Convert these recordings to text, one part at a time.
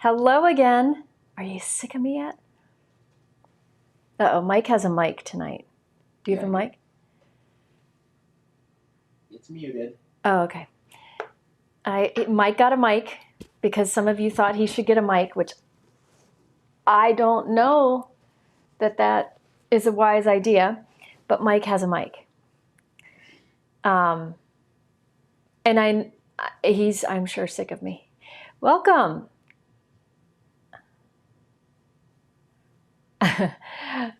Hello again. Are you sick of me yet? Uh-oh, Mike has a mic tonight. Do you have a mic? It's muted. Oh, okay. Mike got a mic because some of you thought he should get a mic, which I don't know that is a wise idea, but Mike has a mic. And I'm sure sick of me. Welcome.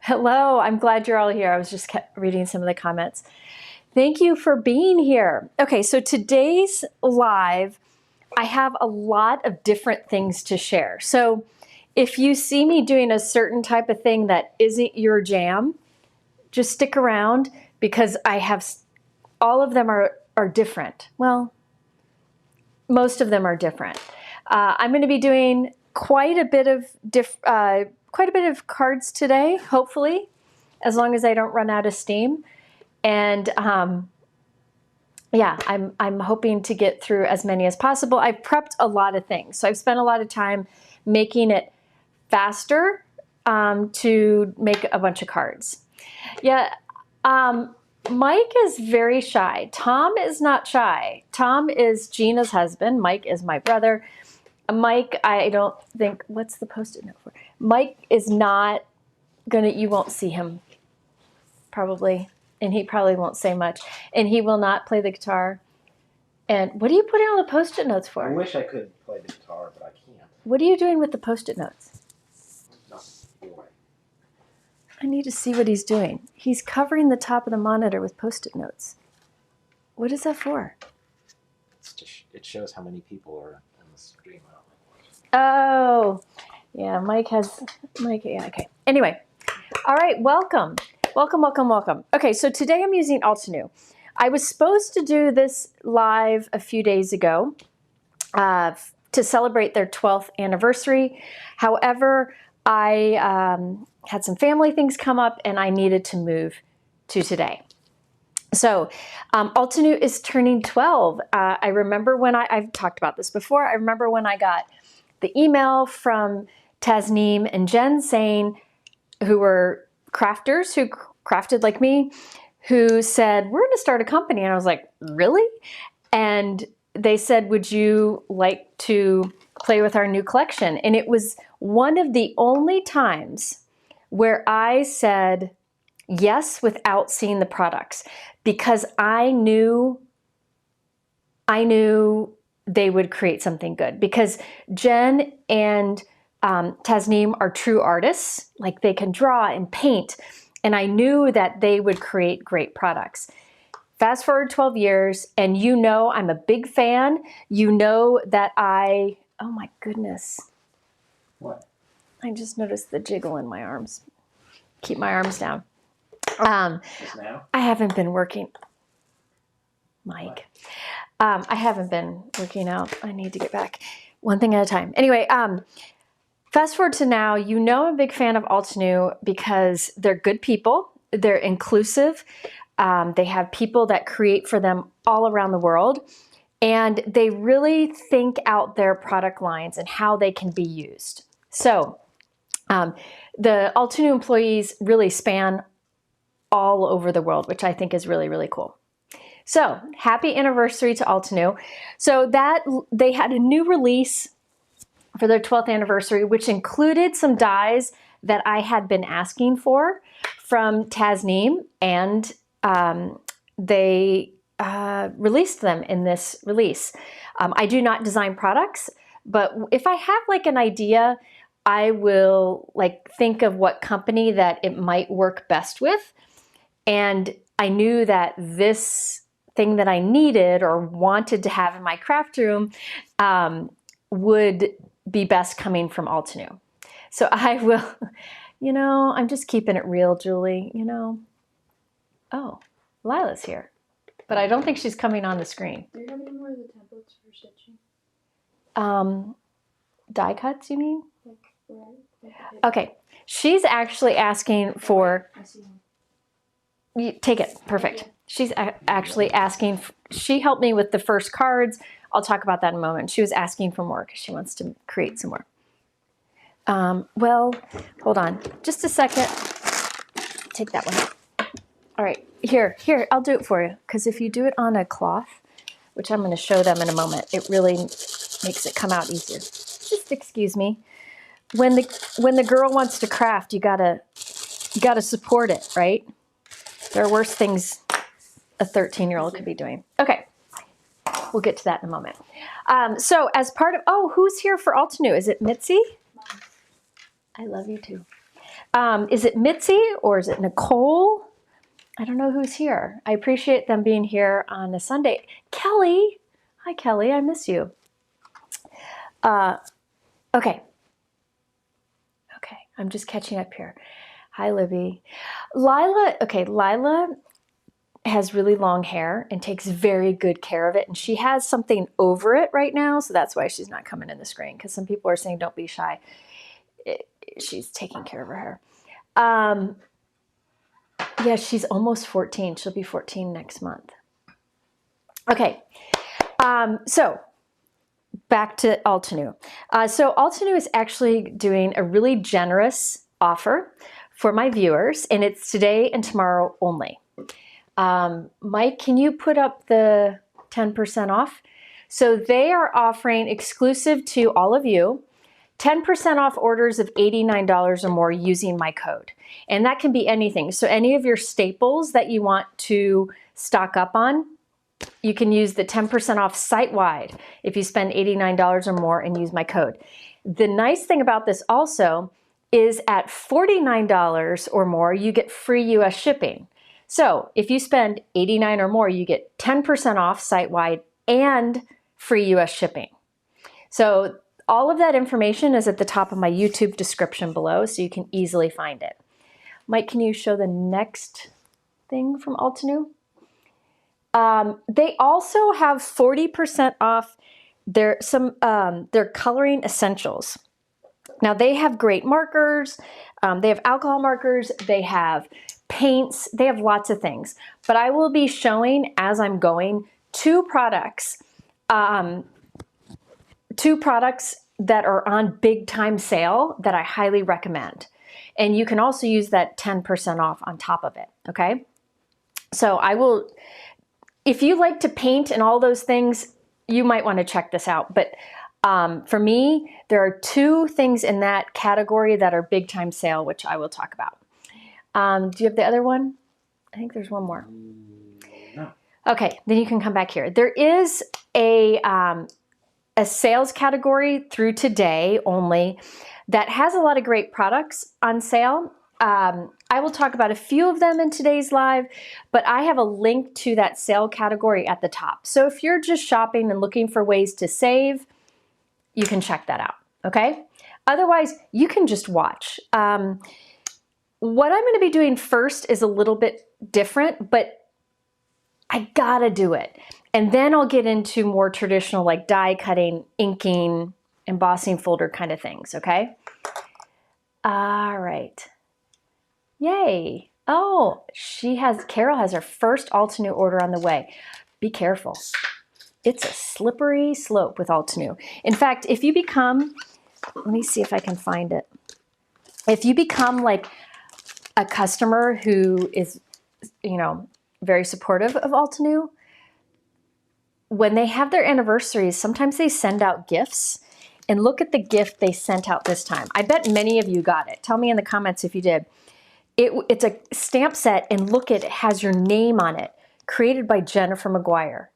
Hello, I'm glad you're all here. I was just reading some of the comments. Thank you for being here. Okay, so today's live, I have a lot of different things to share. So if you see me doing a certain type of thing that isn't your jam, just stick around because I have, all of them are different. Well, most of them are different. I'm going to be doing quite a bit of cards today, hopefully, as long as I don't run out of steam. And yeah, I'm hoping to get through as many as possible. I've prepped a lot of things, so I've spent a lot of time making it faster to make a bunch of cards. Yeah, Mike is very shy. Tom is not shy. Tom is Gina's husband. Mike is my brother. Mike, I don't think, what's the Post-it note for? Mike is not gonna, you won't see him probably, and he probably won't say much, and he will not play the guitar. And what are you putting all the Post-it notes for? I wish I could play the guitar, but I can't. What are you doing with the Post-it notes? Nothing. I need to see what he's doing. He's covering the top of the monitor with Post-it notes. What is that for? It shows how many people are on the stream. Oh, yeah, Mike, yeah, okay. Anyway, all right, welcome. Welcome. Okay, so today I'm using Altenew. I was supposed to do this live a few days ago to celebrate their 12th anniversary. However, I had some family things come up and I needed to move to today. So Altenew is turning 12. I remember when I've talked about this before. I remember when I got the email from Tasneem and Jen saying, who were crafters who crafted like me, who said, we're going to start a company. And I was like, really? And they said, would you like to play with our new collection? And it was one of the only times where I said yes without seeing the products, because I knew they would create something good, because Jen and Tasneem are true artists. Like, they can draw and paint, and I knew that they would create great products. Fast forward 12 years, and you know I'm a big fan. You know that oh my goodness. What? I just noticed the jiggle in my arms. Keep my arms down. Just now? I haven't been working, Mike. I haven't been working out. I need to get back. One thing at a time. Anyway, fast forward to now, you know I'm a big fan of Altenew because they're good people. They're inclusive. They have people that create for them all around the world. And they really think out their product lines and how they can be used. So the Altenew employees really span all over the world, which I think is really, really cool. So happy anniversary to Altenew. So that they had a new release for their 12th anniversary, which included some dies that I had been asking for from Tasneem, and they released them in this release. I do not design products, but if I have like an idea, I will like think of what company that it might work best with. And I knew that this thing that I needed or wanted to have in my craft room would be best coming from Altenew. So I will, you know, I'm just keeping it real, Julie, you know. Oh, Lila's here, but I don't think she's coming on the screen. Do you have any more of the templates for stitching? Die cuts, you mean? Right. Okay, she's actually asking for, I see one. you take it, perfect. She's actually asking, she helped me with the first cards. I'll talk about that in a moment. She was asking for more because she wants to create some more. Well, hold on just a second. Take that one. All right, here, I'll do it for you. Because if you do it on a cloth, which I'm going to show them in a moment, it really makes it come out easier. Just excuse me. When the girl wants to craft, you gotta support it, right? There are worse things a 13-year-old could be doing. Okay, we'll get to that in a moment. So as part of, who's here for Altenew? Is it Mitzi? I love you too. Is it Mitzi or is it Nicole? I don't know who's here. I appreciate them being here on a Sunday. Kelly, hi Kelly, I miss you. Okay, I'm just catching up here. Hi Libby. Lila has really long hair and takes very good care of it, and she has something over it right now, so that's why she's not coming in the screen, because some people are saying don't be shy. She's taking care of her hair. Yeah, she's almost 14. She'll be 14 next month. Okay, so back to Altenew. So Altenew is actually doing a really generous offer for my viewers, and it's today and tomorrow only. Mike, can you put up the 10% off? So they are offering exclusive to all of you 10% off orders of $89 or more using my code. And that can be anything. So any of your staples that you want to stock up on, you can use the 10% off site-wide if you spend $89 or more and use my code. The nice thing about this also is at $49 or more, you get free US shipping. So if you spend $89 or more, you get 10% off site-wide and free US shipping. So all of that information is at the top of my YouTube description below, so you can easily find it. Mike, can you show the next thing from Altenew? They also have 40% off their coloring essentials. Now they have great markers, they have alcohol markers, they have paints, they have lots of things. But I will be showing as I'm going two products that are on big time sale that I highly recommend. And you can also use that 10% off on top of it, okay? So I will, if you like to paint and all those things, you might want to check this out. But for me, there are two things in that category that are big time sale, which I will talk about. Do you have the other one? I think there's one more. No. Okay, then you can come back here. There is a sales category through today only that has a lot of great products on sale. I will talk about a few of them in today's live, but I have a link to that sale category at the top. So if you're just shopping and looking for ways to save, you can check that out, okay? Otherwise, you can just watch. What I'm gonna be doing first is a little bit different, but I gotta do it. And then I'll get into more traditional like die cutting, inking, embossing folder kind of things, okay? All right. Yay. Oh, Carol has her first Altenew order on the way. Be careful. It's a slippery slope with Altenew. In fact, if you become, let me see if I can find it. If you become like a customer who is, very supportive of Altenew, when they have their anniversaries, sometimes they send out gifts. And look at the gift they sent out this time. I bet many of you got it. Tell me in the comments if you did. It's a stamp set, and look, it has your name on it, created by Jennifer McGuire.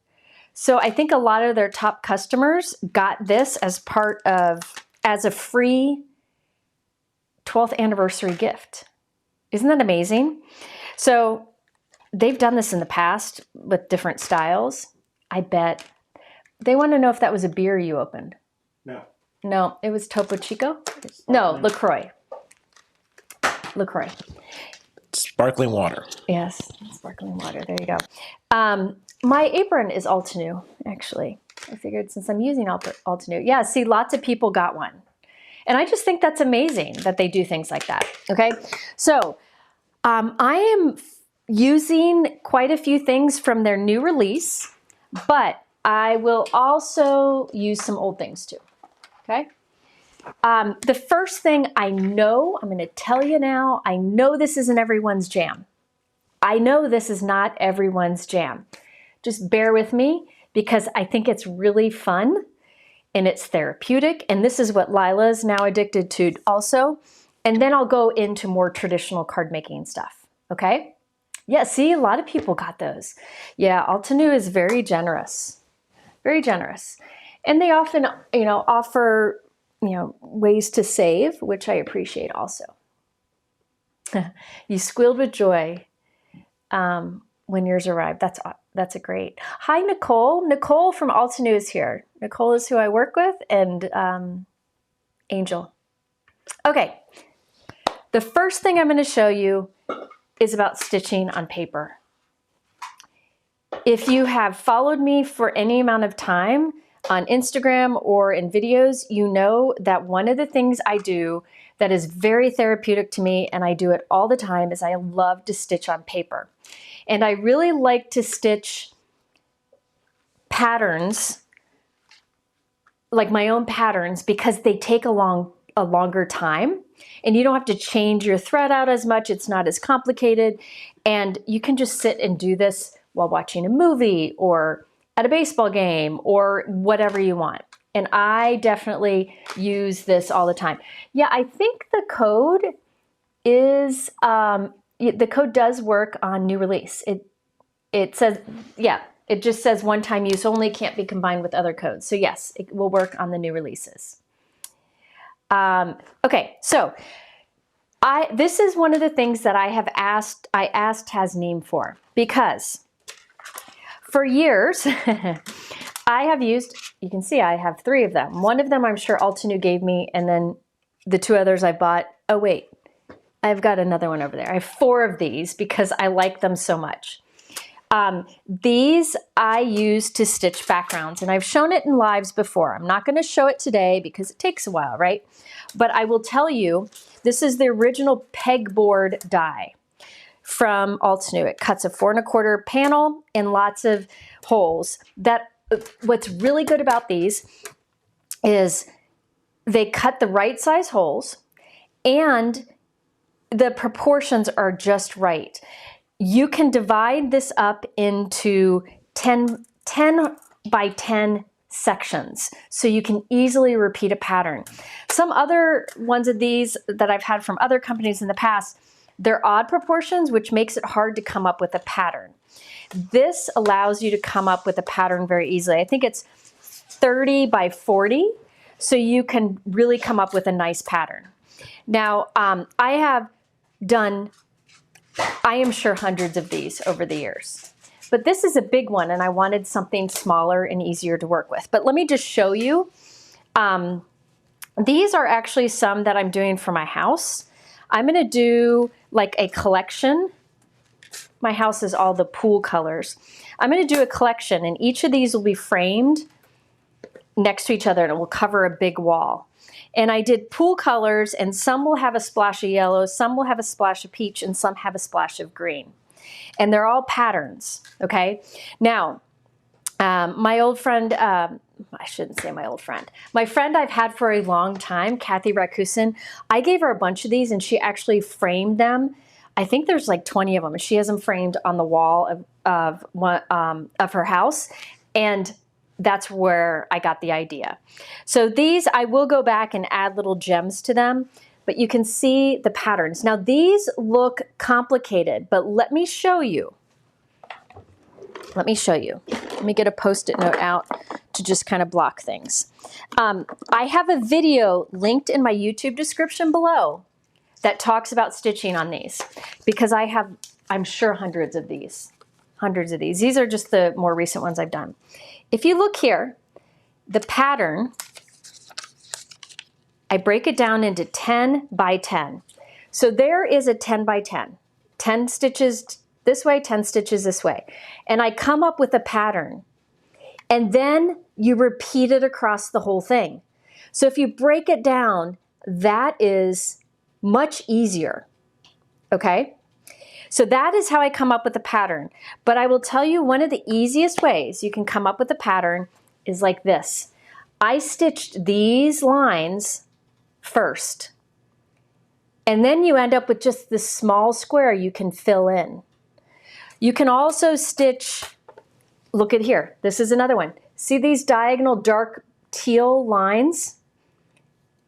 So I think a lot of their top customers got this as a free 12th anniversary gift. Isn't that amazing? So they've done this in the past with different styles. I bet they want to know if that was a beer you opened. No, it was Topo Chico. No, LaCroix. LaCroix. Sparkling water. Yes, sparkling water. There you go. My apron is Altenew, actually. I figured since I'm using Altenew. Yeah, see, lots of people got one. And I just think that's amazing that they do things like that, okay? So I am using quite a few things from their new release, but I will also use some old things too, okay? The first thing I know, I'm going to tell you now, I know this isn't everyone's jam. I know this is not everyone's jam. Just bear with me because I think it's really fun and it's therapeutic. And this is what Lila's now addicted to also. And then I'll go into more traditional card making stuff. Okay? Yeah, see, a lot of people got those. Yeah, Altenew is very generous. Very generous. And they often, offer, ways to save, which I appreciate also. You squealed with joy when yours arrived. That's a great. Hi, Nicole. Nicole from Altenew is here. Nicole is who I work with, and Angel. Okay. The first thing I'm going to show you is about stitching on paper. If you have followed me for any amount of time on Instagram or in videos, you know that one of the things I do that is very therapeutic to me, and I do it all the time, is I love to stitch on paper. And I really like to stitch patterns, like my own patterns, because they take a longer time, and you don't have to change your thread out as much. It's not as complicated, and you can just sit and do this while watching a movie or at a baseball game or whatever you want. And I definitely use this all the time. Yeah, I think the code is, the code does work on new release. It says, yeah, it just says one-time use only, can't be combined with other codes. So yes, it will work on the new releases. Okay, so this is one of the things that I asked Tasneem for, because for years, I have used, you can see I have 3 of them. One of them I'm sure Altenew gave me, and then the 2 others I bought. Oh wait, I've got another one over there. I have 4 of these because I like them so much. These I use to stitch backgrounds, and I've shown it in lives before. I'm not going to show it today because it takes a while, right? But I will tell you, this is the original Pegboard die from Altenew. It cuts a 4 1/4 panel and lots of holes. What's really good about these is they cut the right size holes and the proportions are just right. You can divide this up into 10 by 10 sections, so you can easily repeat a pattern. Some other ones of these that I've had from other companies in the past, they're odd proportions, which makes it hard to come up with a pattern. This allows you to come up with a pattern very easily. I think it's 30 by 40, so you can really come up with a nice pattern. Now, I have done, I am sure, hundreds of these over the years. But this is a big one, and I wanted something smaller and easier to work with. But let me just show you. These are actually some that I'm doing for my house. I'm going to do like a collection. My house is all the pool colors. I'm going to do a collection, and each of these will be framed next to each other, and it will cover a big wall. And I did pool colors, and some will have a splash of yellow, some will have a splash of peach, and some have a splash of green. And they're all patterns, okay? Now, my old friend, I shouldn't say my old friend. My friend I've had for a long time, Kathy Rakusin, I gave her a bunch of these, and she actually framed them. I think there's like 20 of them, and she has them framed on the wall of her house. And that's where I got the idea. So these, I will go back and add little gems to them, but you can see the patterns. Now these look complicated, but let me show you. Let me show you. Let me get a Post-it note out to just kind of block things. I have a video linked in my YouTube description below that talks about stitching on these, because I have, I'm sure, hundreds of these. Hundreds of these. These are just the more recent ones I've done. If you look here, the pattern, I break it down into 10 by 10. So there is a 10 by 10. 10 stitches this way, 10 stitches this way. And I come up with a pattern. And then you repeat it across the whole thing. So if you break it down, that is much easier. Okay? So that is how I come up with a pattern. But I will tell you, one of the easiest ways you can come up with a pattern is like this. I stitched these lines first. And then you end up with just this small square you can fill in. You can also stitch, look at here, this is another one. See these diagonal dark teal lines?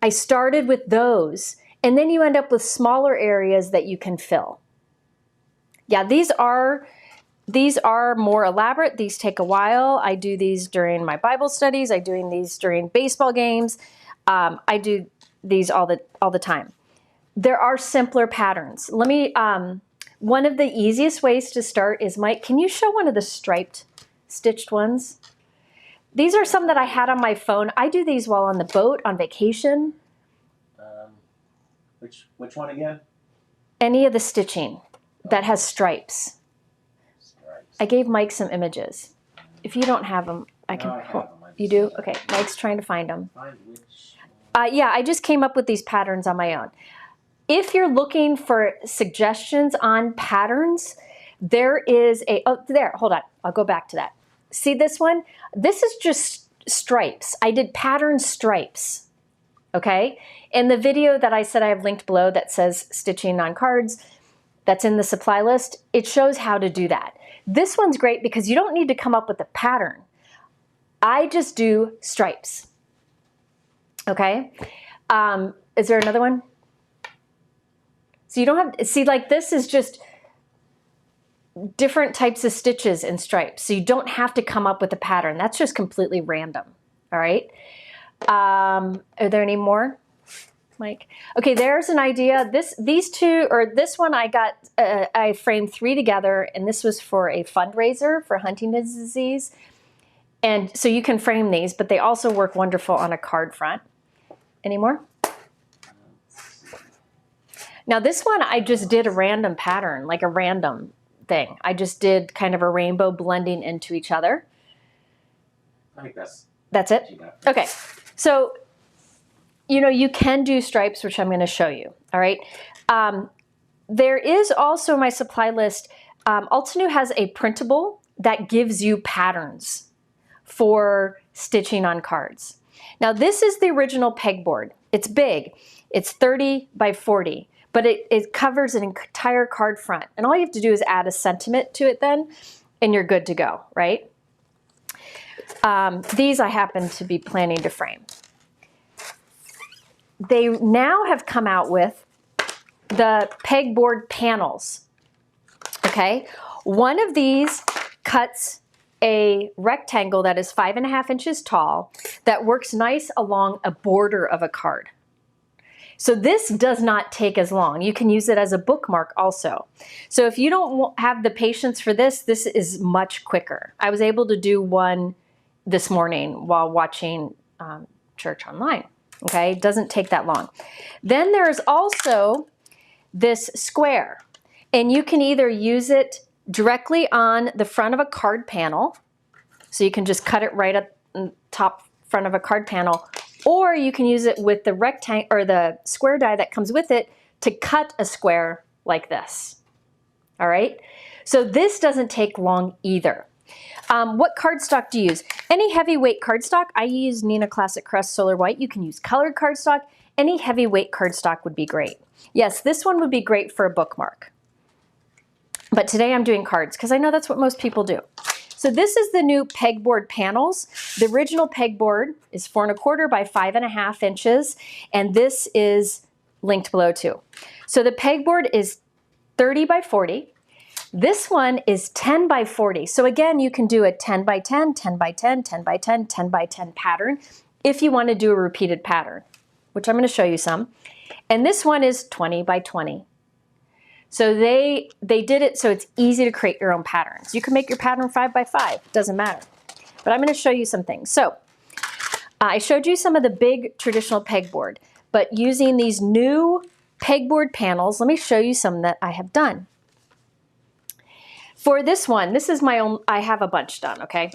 I started with those, and then you end up with smaller areas that you can fill. Yeah, these are more elaborate. These take a while. I do these during my Bible studies. I'm doing these during baseball games. I do these all the time. There are simpler patterns. Let me, one of the easiest ways to start is, Mike, can you show one of the striped stitched ones? These are some that I had on my phone. I do these while on the boat, on vacation. Which one again? Any of the stitching that has stripes. Stripes. I gave Mike some images. If you don't have them, I can. No, I have them. You do? Okay, Mike's trying to find them. Find which Yeah, I just came up with these patterns on my own. If you're looking for suggestions on patterns, there is a, oh, there, hold on. I'll go back to that. See this one? This is just stripes. I did pattern stripes, okay? In the video that I said I have linked below that says stitching on cards, that's in the supply list, it shows how to do that. This one's great because you don't need to come up with a pattern. I just do stripes, okay? Is there another one? So you don't have, see, like this is just different types of stitches and stripes. So you don't have to come up with a pattern. That's just completely random, all right? Are there any more, Mike? Okay, there's an idea. These two, or this one I got, I framed 3 together, and this was for a fundraiser for Huntington's disease. And so you can frame these, but they also work wonderful on a card front. Any more? Now this one, I just did a random pattern, like a random thing. I just did kind of a rainbow blending into each other. I think that's it? Okay, so, you know, you can do stripes, which I'm gonna show you, all right? There is also my supply list, Altenew has a printable that gives you patterns for stitching on cards. Now this is the original pegboard. It's big, it's 30 by 40. But it covers an entire card front. And all you have to do is add a sentiment to it then, and you're good to go, right? These I happen to be planning to frame. They now have come out with the pegboard panels, okay? One of these cuts a rectangle that is 5.5 inches tall that works nice along a border of a card. So this does not take as long. You can use it as a bookmark also. So if you don't have the patience for this, this is much quicker. I was able to do one this morning while watching church online, okay? It doesn't take that long. Then there's also this square, and you can either use it directly on the front of a card panel, so you can just cut it right at the top front of a card panel, or you can use it with the rectangle or the square die that comes with it to cut a square like this. All right, so this doesn't take long either. What cardstock do you use? Any heavyweight cardstock. I use Neenah Classic Crest Solar White. You can use colored cardstock. Any heavyweight cardstock would be great. Yes, this one would be great for a bookmark. But today I'm doing cards because I know that's what most people do. So this is the new pegboard panels. The original pegboard is 4 1/4 by 5.5 inches, and this is linked below too. So the pegboard is 30 by 40. This one is 10 by 40. So again, you can do a 10 by 10, 10 by 10, 10 by 10, 10 by 10 pattern if you want to do a repeated pattern, which I'm going to show you some. And this one is 20 by 20. So they did it so it's easy to create your own patterns. You can make your pattern 5 by 5, doesn't matter. But I'm going to show you some things. So I showed you some of the big traditional pegboard, but using these new pegboard panels, let me show you some that I have done. For this one, this is my own, I have a bunch done, okay?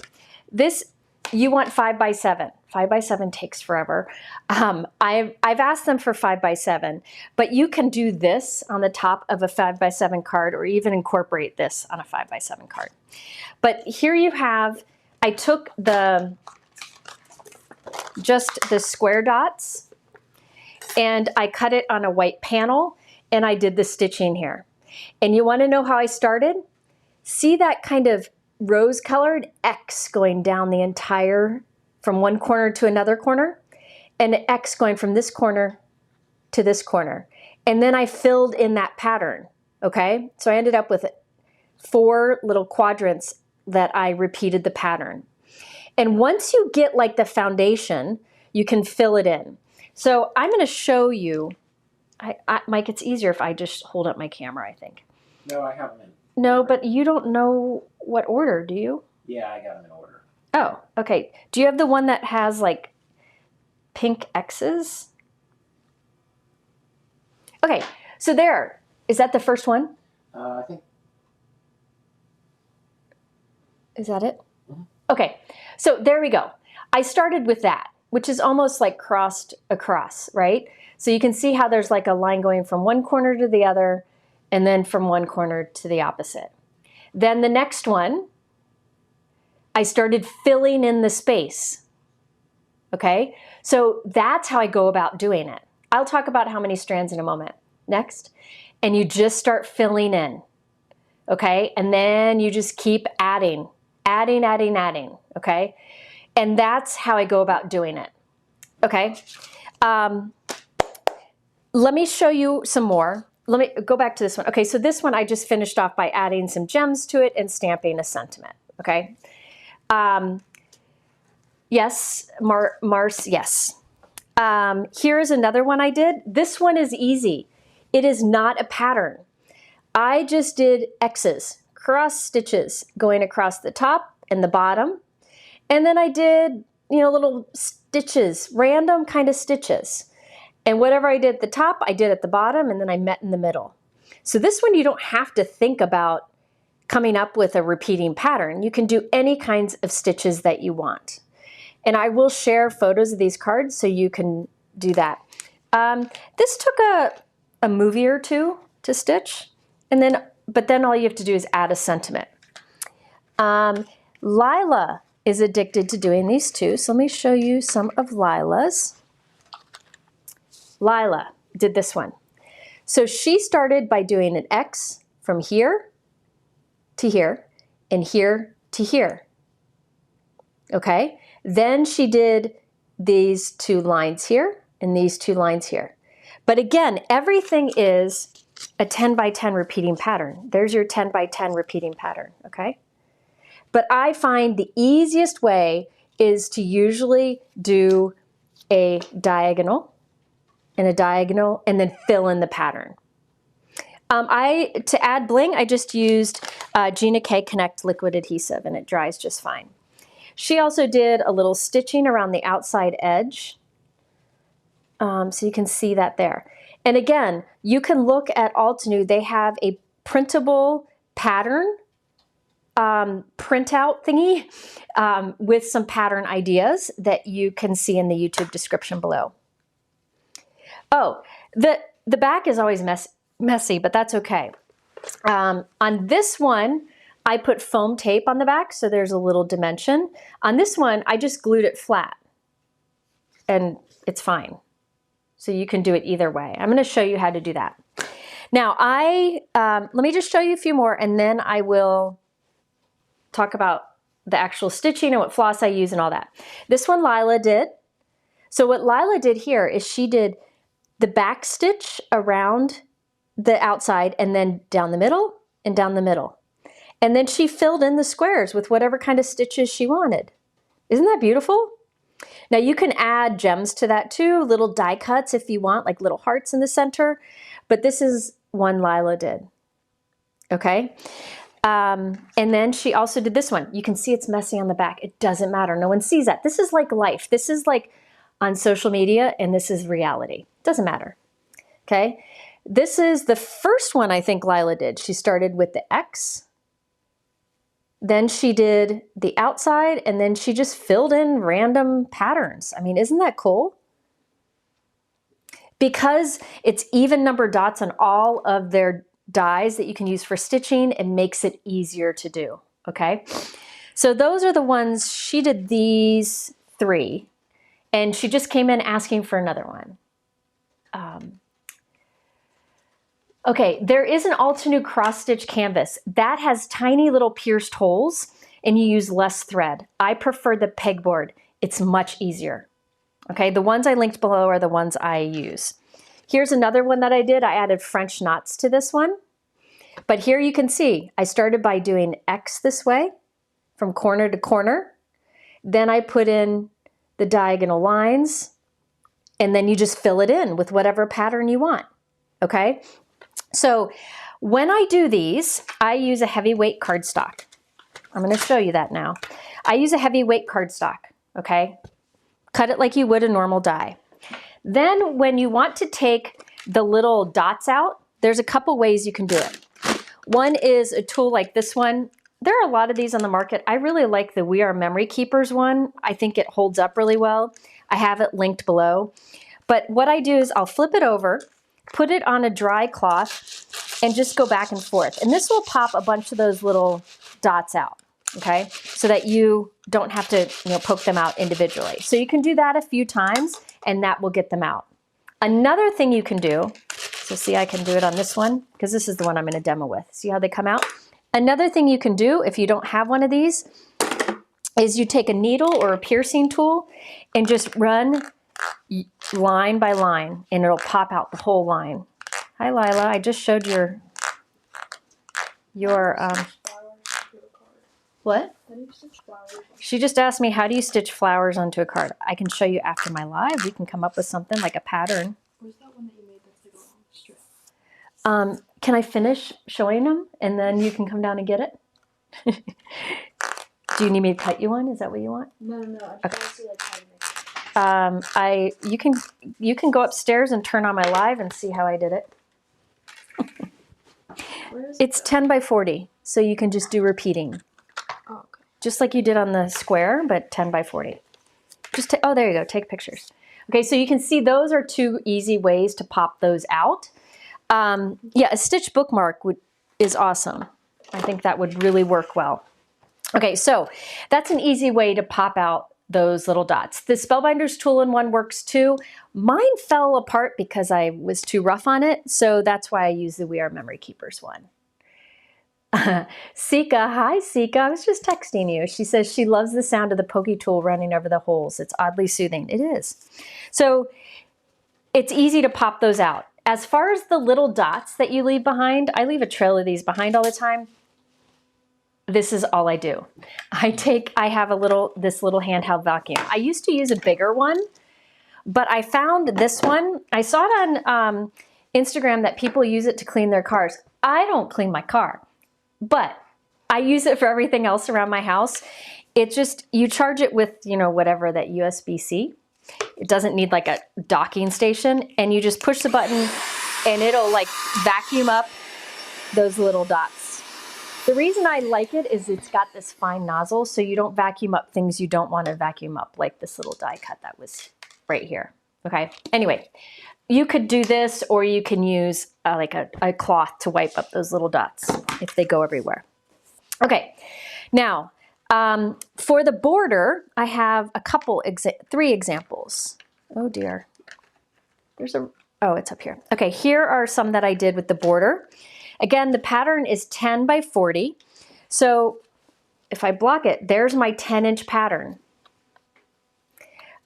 This, you want 5 by 7. 5 by 7 takes forever. I've asked them for 5 by 7, but you can do this on the top of a 5 by 7 card or even incorporate this on a 5 by 7 card. But here you have, I took just the square dots and I cut it on a white panel, and I did the stitching here. And you want to know how I started? See that kind of rose-colored X going down the entire, from one corner to another corner, and an X going from this corner to this corner. And then I filled in that pattern, okay? So I ended up with 4 little quadrants that I repeated the pattern. And once you get like the foundation, you can fill it in. So I'm going to show you, Mike, it's easier if I just hold up my camera, I think. No, I have them in. No, but you don't know what order, do you? Yeah, I got them in order. Oh, okay. Do you have the one that has like pink X's? Okay, so there. Is that the first one? I think. Is that it? Mm-hmm. Okay, so there we go. I started with that, which is almost like crossed across, right? So you can see how there's like a line going from one corner to the other, and then from one corner to the opposite. Then the next one, I started filling in the space. Okay, so that's how I go about doing it. I'll talk about how many strands in a moment. Next. And you just start filling in. Okay, and then you just keep adding, okay? And that's how I go about doing it. Okay, let me show you some more. Let me go back to this one. Okay, so this one I just finished off by adding some gems to it and stamping a sentiment, okay? Yes, Mars, yes. Here's another one I did. This one is easy. It is not a pattern. I just did X's, cross stitches going across the top and the bottom. And then I did, little stitches, random kind of stitches. And whatever I did at the top, I did at the bottom, and then I met in the middle. So this one, you don't have to think about coming up with a repeating pattern. You can do any kinds of stitches that you want. And I will share photos of these cards so you can do that. This took a movie or two to stitch, but then all you have to do is add a sentiment. Lila is addicted to doing these too, so let me show you some of Lila's. Lila did this one. So she started by doing an X from here to here and here to here. Okay? Then she did these 2 lines here and these 2 lines here. But again, everything is a 10 by 10 repeating pattern. There's your 10 by 10 repeating pattern, okay? But I find the easiest way is to usually do a diagonal, and then fill in the pattern. To add bling, I just used Gina K Connect liquid adhesive, and it dries just fine. She also did a little stitching around the outside edge, so you can see that there. And again, you can look at Altenew. They have a printable pattern printout thingy with some pattern ideas that you can see in the YouTube description below. Oh, the back is always messy, but that's okay. On this one, I put foam tape on the back, so there's a little dimension. On this one, I just glued it flat, and it's fine. So you can do it either way. I'm going to show you how to do that. Now, let me just show you a few more, and then I will talk about the actual stitching and what floss I use and all that. This one Lila did. So what Lila did here is she did the back stitch around the outside and then down the middle and down the middle. And then she filled in the squares with whatever kind of stitches she wanted. Isn't that beautiful? Now you can add gems to that too, little die cuts if you want, like little hearts in the center. But this is one Lila did. Okay? And then she also did this one. You can see it's messy on the back. It doesn't matter. No one sees that. This is like life. This is like on social media, and this is reality. Doesn't matter. Okay? This is the first one I think Lila did. She started with the X. Then she did the outside, and then she just filled in random patterns. I mean, isn't that cool? Because it's even numbered dots on all of their dies that you can use for stitching, it makes it easier to do, okay? So those are the ones, she did these 3, and she just came in asking for another one. Okay, there is an Altenew cross-stitch canvas. That has tiny little pierced holes and you use less thread. I prefer the Pegboard. It's much easier. Okay, the ones I linked below are the ones I use. Here's another one that I did. I added French knots to this one. But here you can see, I started by doing X this way, from corner to corner. Then I put in the diagonal lines, and then you just fill it in with whatever pattern you want, okay? So when I do these, I use a heavyweight cardstock. I'm gonna show you that now. I use a heavyweight cardstock, okay? Cut it like you would a normal die. Then when you want to take the little dots out, there's a couple ways you can do it. One is a tool like this one. There are a lot of these on the market. I really like the We Are Memory Keepers one. I think it holds up really well. I have it linked below. But what I do is I'll flip it over, put it on a dry cloth, and just go back and forth. And this will pop a bunch of those little dots out, okay? So that you don't have to, poke them out individually. So you can do that a few times, and that will get them out. Another thing you can do, so see, I can do it on this one, because this is the one I'm gonna demo with. See how they come out? Another thing you can do if you don't have one of these is you take a needle or a piercing tool and just run line by line, and it'll pop out the whole line. Hi, Lila. I just showed your what? How do you stitch flowers? She just asked me, how do you stitch flowers onto a card? I can show you after my live. We can come up with something like a pattern. Where's that one that you made that's like a long strip? Can I finish showing them and then you can come down and get it? Do you need me to cut you one? Is that what you want? No. I just want to see like how to make it. You can go upstairs and turn on my live and see how I did it. Where is It's 10 by 40, so you can just do repeating. Oh, okay. Just like you did on the square, but 10 by 40. Oh, there you go, take pictures. Okay, so you can see those are two easy ways to pop those out. Yeah, a stitch bookmark is awesome. I think that would really work well. Okay, so that's an easy way to pop out those little dots. The Spellbinders tool-in-one works too. Mine fell apart because I was too rough on it, so that's why I use the We Are Memory Keepers one. Sika, hi Sika, I was just texting you. She says she loves the sound of the pokey tool running over the holes. It's oddly soothing. It is. So it's easy to pop those out. As far as the little dots that you leave behind, I leave a trail of these behind all the time. This is all I do. I have this little handheld vacuum. I used to use a bigger one, but I found this one. I saw it on Instagram that people use it to clean their cars. I don't clean my car, but I use it for everything else around my house. It just, you charge it with, whatever, that USB-C. It doesn't need like a docking station, and you just push the button and it'll like vacuum up those little dots. The reason I like it is it's got this fine nozzle, so you don't vacuum up things you don't want to vacuum up, like this little die cut that was right here. Okay, anyway, you could do this, or you can use like a cloth to wipe up those little dots if they go everywhere. Okay, now for the border, I have a couple, 3 examples. Oh dear, oh, it's up here. Okay, here are some that I did with the border. Again, the pattern is 10 by 40. So if I block it, there's my 10-inch pattern.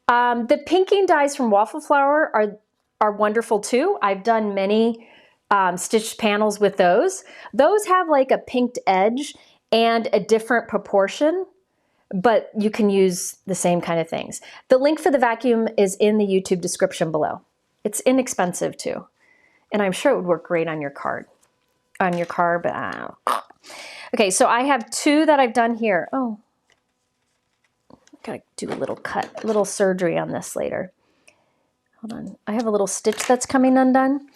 The pinking dies from Waffle Flower are wonderful too. I've done many stitched panels with those. Those have like a pinked edge and a different proportion, but you can use the same kind of things. The link for the vacuum is in the YouTube description below. It's inexpensive too, and I'm sure it would work great on your card. On your car, but okay, so I have 2 that I've done here. Oh, gotta do a little cut, little surgery on this later. Hold on, I have a little stitch that's coming undone,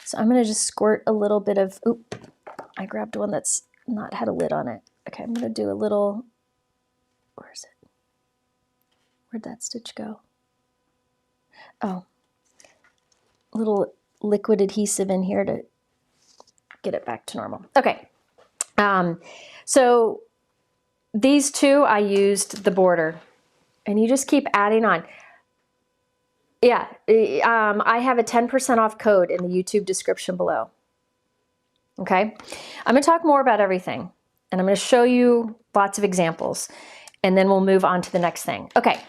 so I'm gonna just squirt a little bit of, oop, I grabbed one that's not had a lid on it. Okay, I'm gonna do a little, where is it? Where'd that stitch go? Oh, a little liquid adhesive in here to get it back to normal. Okay, so these 2, I used the border, and you just keep adding on. Yeah, I have a 10% off code in the YouTube description below. Okay, I'm going to talk more about everything, and I'm going to show you lots of examples, and then we'll move on to the next thing. Okay,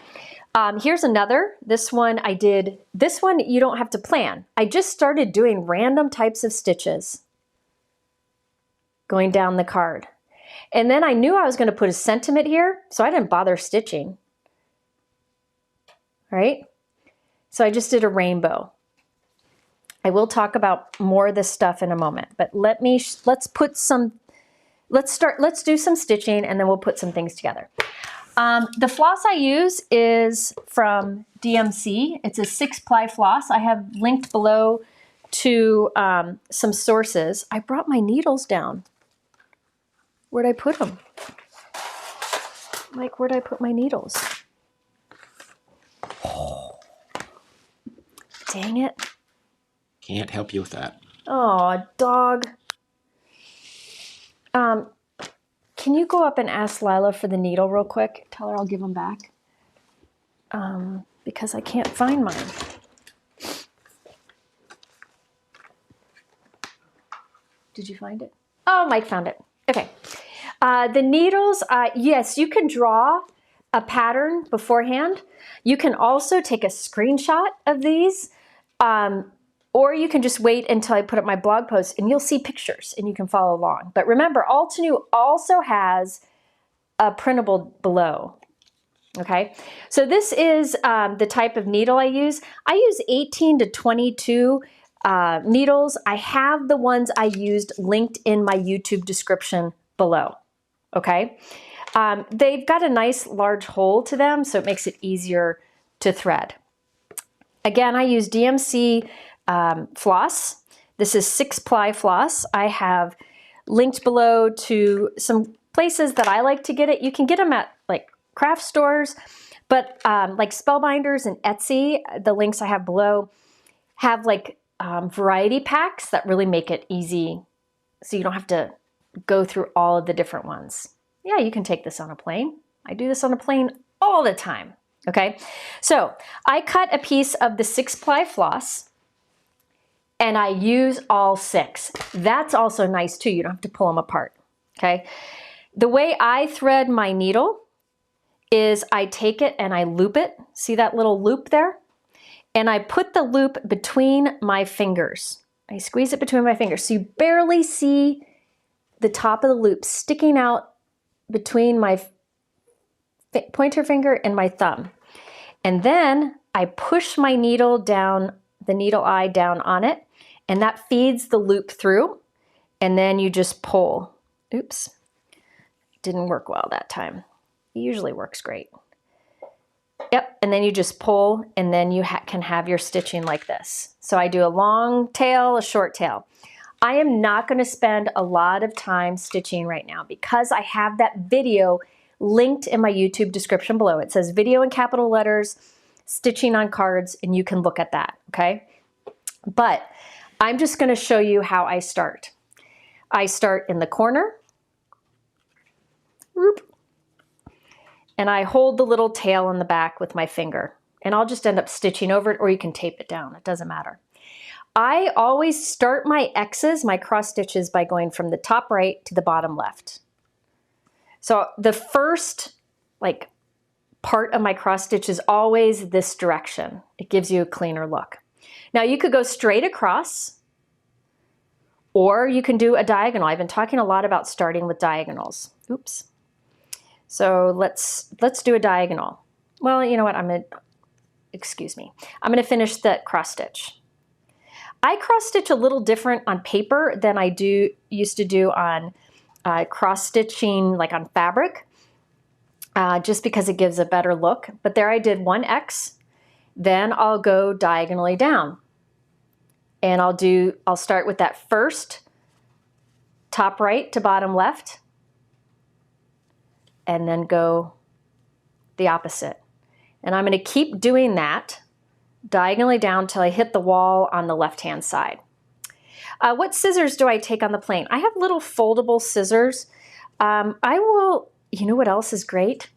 here's another. This one I did. This one you don't have to plan. I just started doing random types of stitches going down the card. And then I knew I was going to put a sentiment here, so I didn't bother stitching. Right? So I just did a rainbow. I will talk about more of this stuff in a moment, but let's do some stitching and then we'll put some things together. The floss I use is from DMC. It's a 6-ply floss. I have linked below to some sources. I brought my needles down. Where'd I put them? Like, where'd I put my needles? Dang it. Can't help you with that. Oh, dog. Can you go up and ask Lila for the needle real quick? Tell her I'll give them back. Because I can't find mine. Did you find it? Oh, Mike found it. Okay. The needles, yes, you can draw a pattern beforehand. You can also take a screenshot of these. Or you can just wait until I put up my blog post and you'll see pictures and you can follow along. But remember, Altenew also has a printable below. Okay, so this is the type of needle I use. I use 18 to 22 needles. I have the ones I used linked in my YouTube description below. Okay, they've got a nice large hole to them, so it makes it easier to thread. Again, I use DMC floss. This is 6-ply floss. I have linked below to some places that I like to get it. You can get them at like craft stores, but like Spellbinders and Etsy, the links I have below, have like variety packs that really make it easy so you don't have to go through all of the different ones. Yeah, you can take this on a plane. I do this on a plane all the time. Okay, so I cut a piece of the 6-ply floss and I use all 6. That's also nice too. You don't have to pull them apart. Okay, the way I thread my needle is I take it and I loop it. See that little loop there? And I put the loop between my fingers. I squeeze it between my fingers so you barely see the top of the loop sticking out between my pointer finger and my thumb. And then I push my needle down, the needle eye down on it, and that feeds the loop through. And then you just pull. Oops, didn't work well that time. It usually works great. Yep, and then you just pull, and then you can have your stitching like this. So I do a long tail, a short tail. I am not going to spend a lot of time stitching right now because I have that video linked in my YouTube description below. It says video in capital letters, stitching on cards, and you can look at that, okay? But I'm just going to show you how I start. I start in the corner, whoop, and I hold the little tail in the back with my finger, and I'll just end up stitching over it, or you can tape it down. It doesn't matter. I always start my X's, my cross stitches, by going from the top right to the bottom left. So the first part of my cross stitch is always this direction. It gives you a cleaner look. Now you could go straight across or you can do a diagonal. I've been talking a lot about starting with diagonals. Oops. So let's do a diagonal. Well, you know what? I'm going to finish the cross stitch. I cross stitch a little different on paper than I used to do on cross stitching like on fabric, just because it gives a better look. But there I did one X, then I'll go diagonally down. And I'll start with that first top right to bottom left, and then go the opposite. And I'm going to keep doing that diagonally down till I hit the wall on the left-hand side. What scissors do I take on the plane? I have little foldable scissors. You know what else is great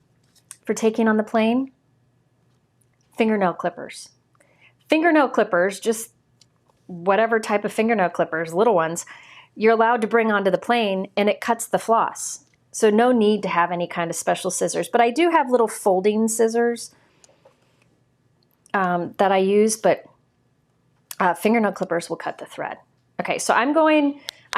for taking on the plane? Fingernail clippers. fingernail clippers, just whatever type of fingernail clippers, little ones, you're allowed to bring onto the plane and it cuts the floss. So no need to have any kind of special scissors. But I do have little folding scissors that I use, but fingernail clippers will cut the thread. Okay, so I'm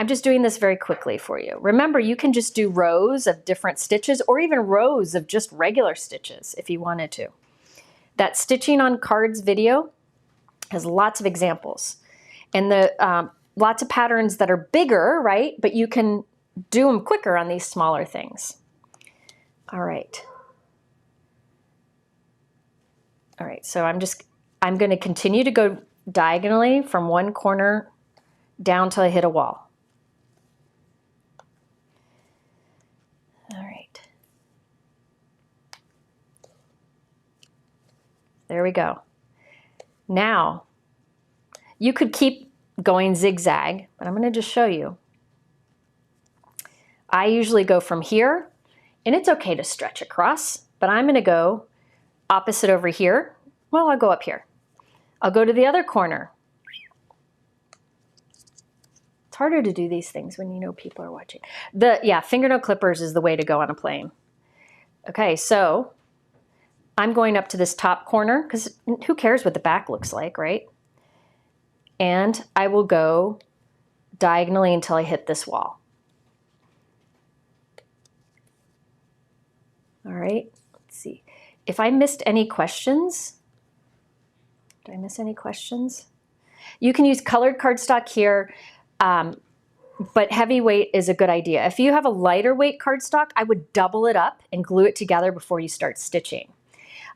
just doing this very quickly for you. Remember, you can just do rows of different stitches or even rows of just regular stitches if you wanted to. That Stitching on Cards video has lots of examples. And the lots of patterns that are bigger, right? But you can do them quicker on these smaller things. All right. All right, so I'm going to continue to go diagonally from one corner down till I hit a wall. All right. There we go. Now, you could keep going zigzag, but I'm going to just show you. I usually go from here, and it's okay to stretch across, but I'm going to go opposite over here. Well, I'll go up here. I'll go to the other corner. It's harder to do these things when you know people are watching. Yeah, fingernail clippers is the way to go on a plane. Okay, so I'm going up to this top corner because who cares what the back looks like, right? And I will go diagonally until I hit this wall. All right, let's see. If I missed any questions, did I miss any questions? You can use colored cardstock here, but heavyweight is a good idea. If you have a lighter weight cardstock, I would double it up and glue it together before you start stitching.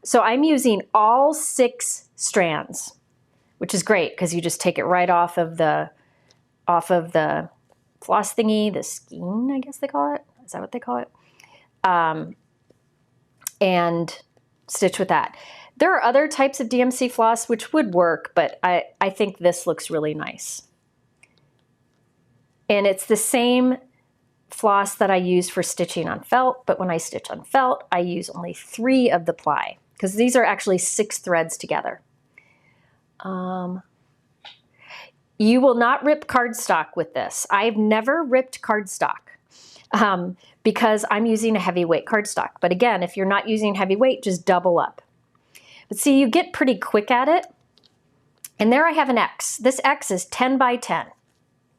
So I'm using all 6 strands, which is great because you just take it right off of the floss thingy, the skein, I guess they call it. Is that what they call it? And stitch with that. There are other types of DMC floss which would work, but I think this looks really nice. And it's the same floss that I use for stitching on felt, but when I stitch on felt, I use only 3 of the ply because these are actually 6 threads together. You will not rip cardstock with this. I've never ripped cardstock because I'm using a heavyweight cardstock. But again, if you're not using heavyweight, just double up. But see, you get pretty quick at it. And there I have an X. This X is 10 by 10.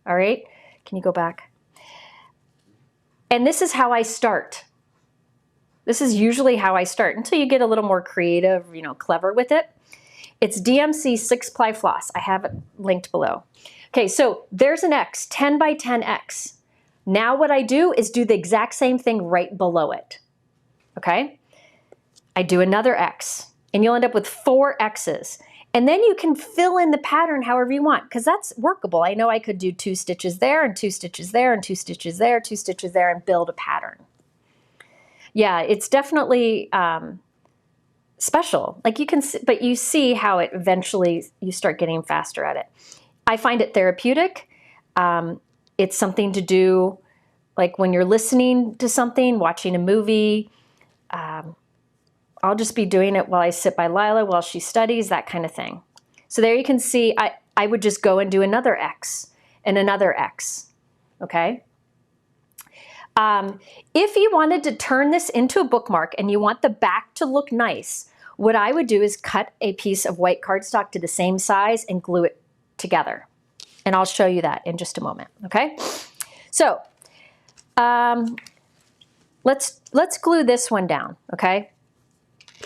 All right, can you go back? And this is how I start. This is usually how I start until you get a little more creative, clever with it. It's DMC 6-ply floss. I have it linked below. Okay, so there's an X, 10 by 10 X. Now what I do is do the exact same thing right below it. Okay? I do another X, and you'll end up with 4 X's. And then you can fill in the pattern however you want, because that's workable. I know I could do 2 stitches there, and 2 stitches there, and 2 stitches there, 2 stitches there, and build a pattern. Yeah, it's definitely special. Like you can, but you see how it eventually you start getting faster at it. I find it therapeutic. It's something to do like when you're listening to something, watching a movie. I'll just be doing it while I sit by Lila while she studies, that kind of thing. So there you can see I would just go and do another X and another X, okay? If you wanted to turn this into a bookmark and you want the back to look nice, what I would do is cut a piece of white cardstock to the same size and glue it together. And I'll show you that in just a moment, okay? So let's glue this one down, okay?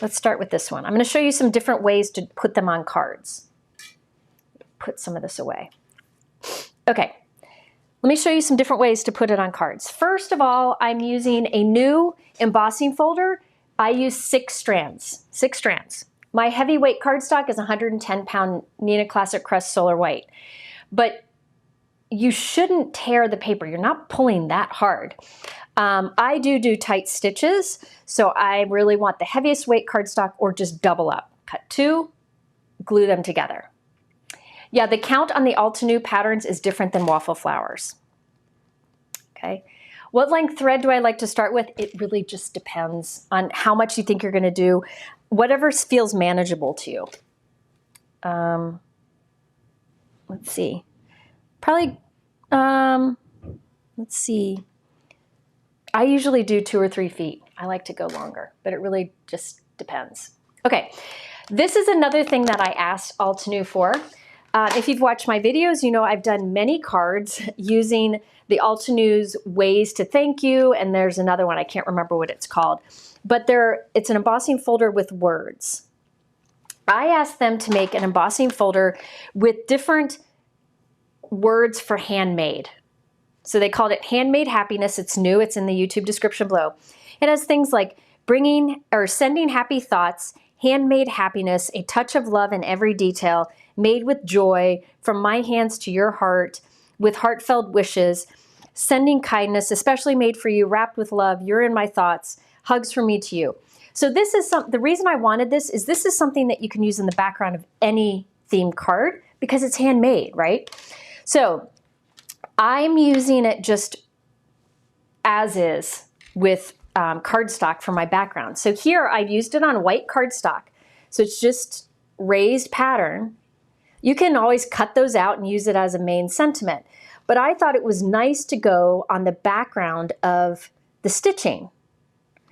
Let's start with this one. I'm going to show you some different ways to put them on cards. Put some of this away. Okay, let me show you some different ways to put it on cards. First of all, I'm using a new embossing folder. I use 6 strands, 6 strands. My heavyweight cardstock is 110-pound Neenah Classic Crest Solar White. But you shouldn't tear the paper. You're not pulling that hard. I do tight stitches, so I really want the heaviest weight cardstock or just double up. Cut 2, glue them together. Yeah, the count on the Altenew patterns is different than waffle flowers. Okay. What length thread do I like to start with? It really just depends on how much you think you're going to do. Whatever feels manageable to you. Let's see, probably, let's see. I usually do 2 or 3 feet. I like to go longer, but it really just depends. Okay, this is another thing that I asked Altenew for. If you've watched my videos, you know I've done many cards using the Altenew's ways to thank you, and there's another one, I can't remember what it's called, but it's an embossing folder with words. I asked them to make an embossing folder with different words for handmade. So they called it Handmade Happiness. It's new. It's in the YouTube description below. It has things like bringing or sending happy thoughts, handmade happiness, a touch of love in every detail, made with joy, from my hands to your heart, with heartfelt wishes, sending kindness, especially made for you, wrapped with love, you're in my thoughts, hugs from me to you. So this is the reason I wanted this is something that you can use in the background of any theme card because it's handmade, right? So I'm using it just as is with cardstock for my background. So here I've used it on white cardstock. So it's just raised pattern. You can always cut those out and use it as a main sentiment. But I thought it was nice to go on the background of the stitching.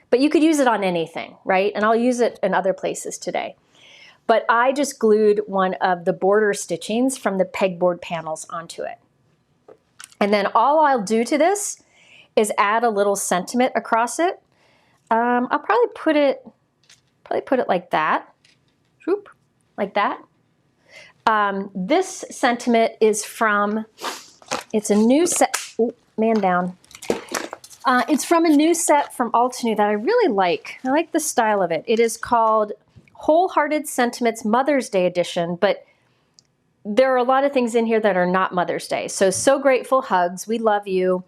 But you could use it on anything, right? And I'll use it in other places today. But I just glued one of the border stitchings from the pegboard panels onto it. And then all I'll do to this is add a little sentiment across it. I'll probably put it like that. Whoop, like that. This sentiment is from, it's a new set, oh, man down. It's from a new set from Altenew that I really like. I like the style of it. It is called Wholehearted Sentiments Mother's Day Edition, but there are a lot of things in here that are not Mother's Day. So grateful hugs. We love you.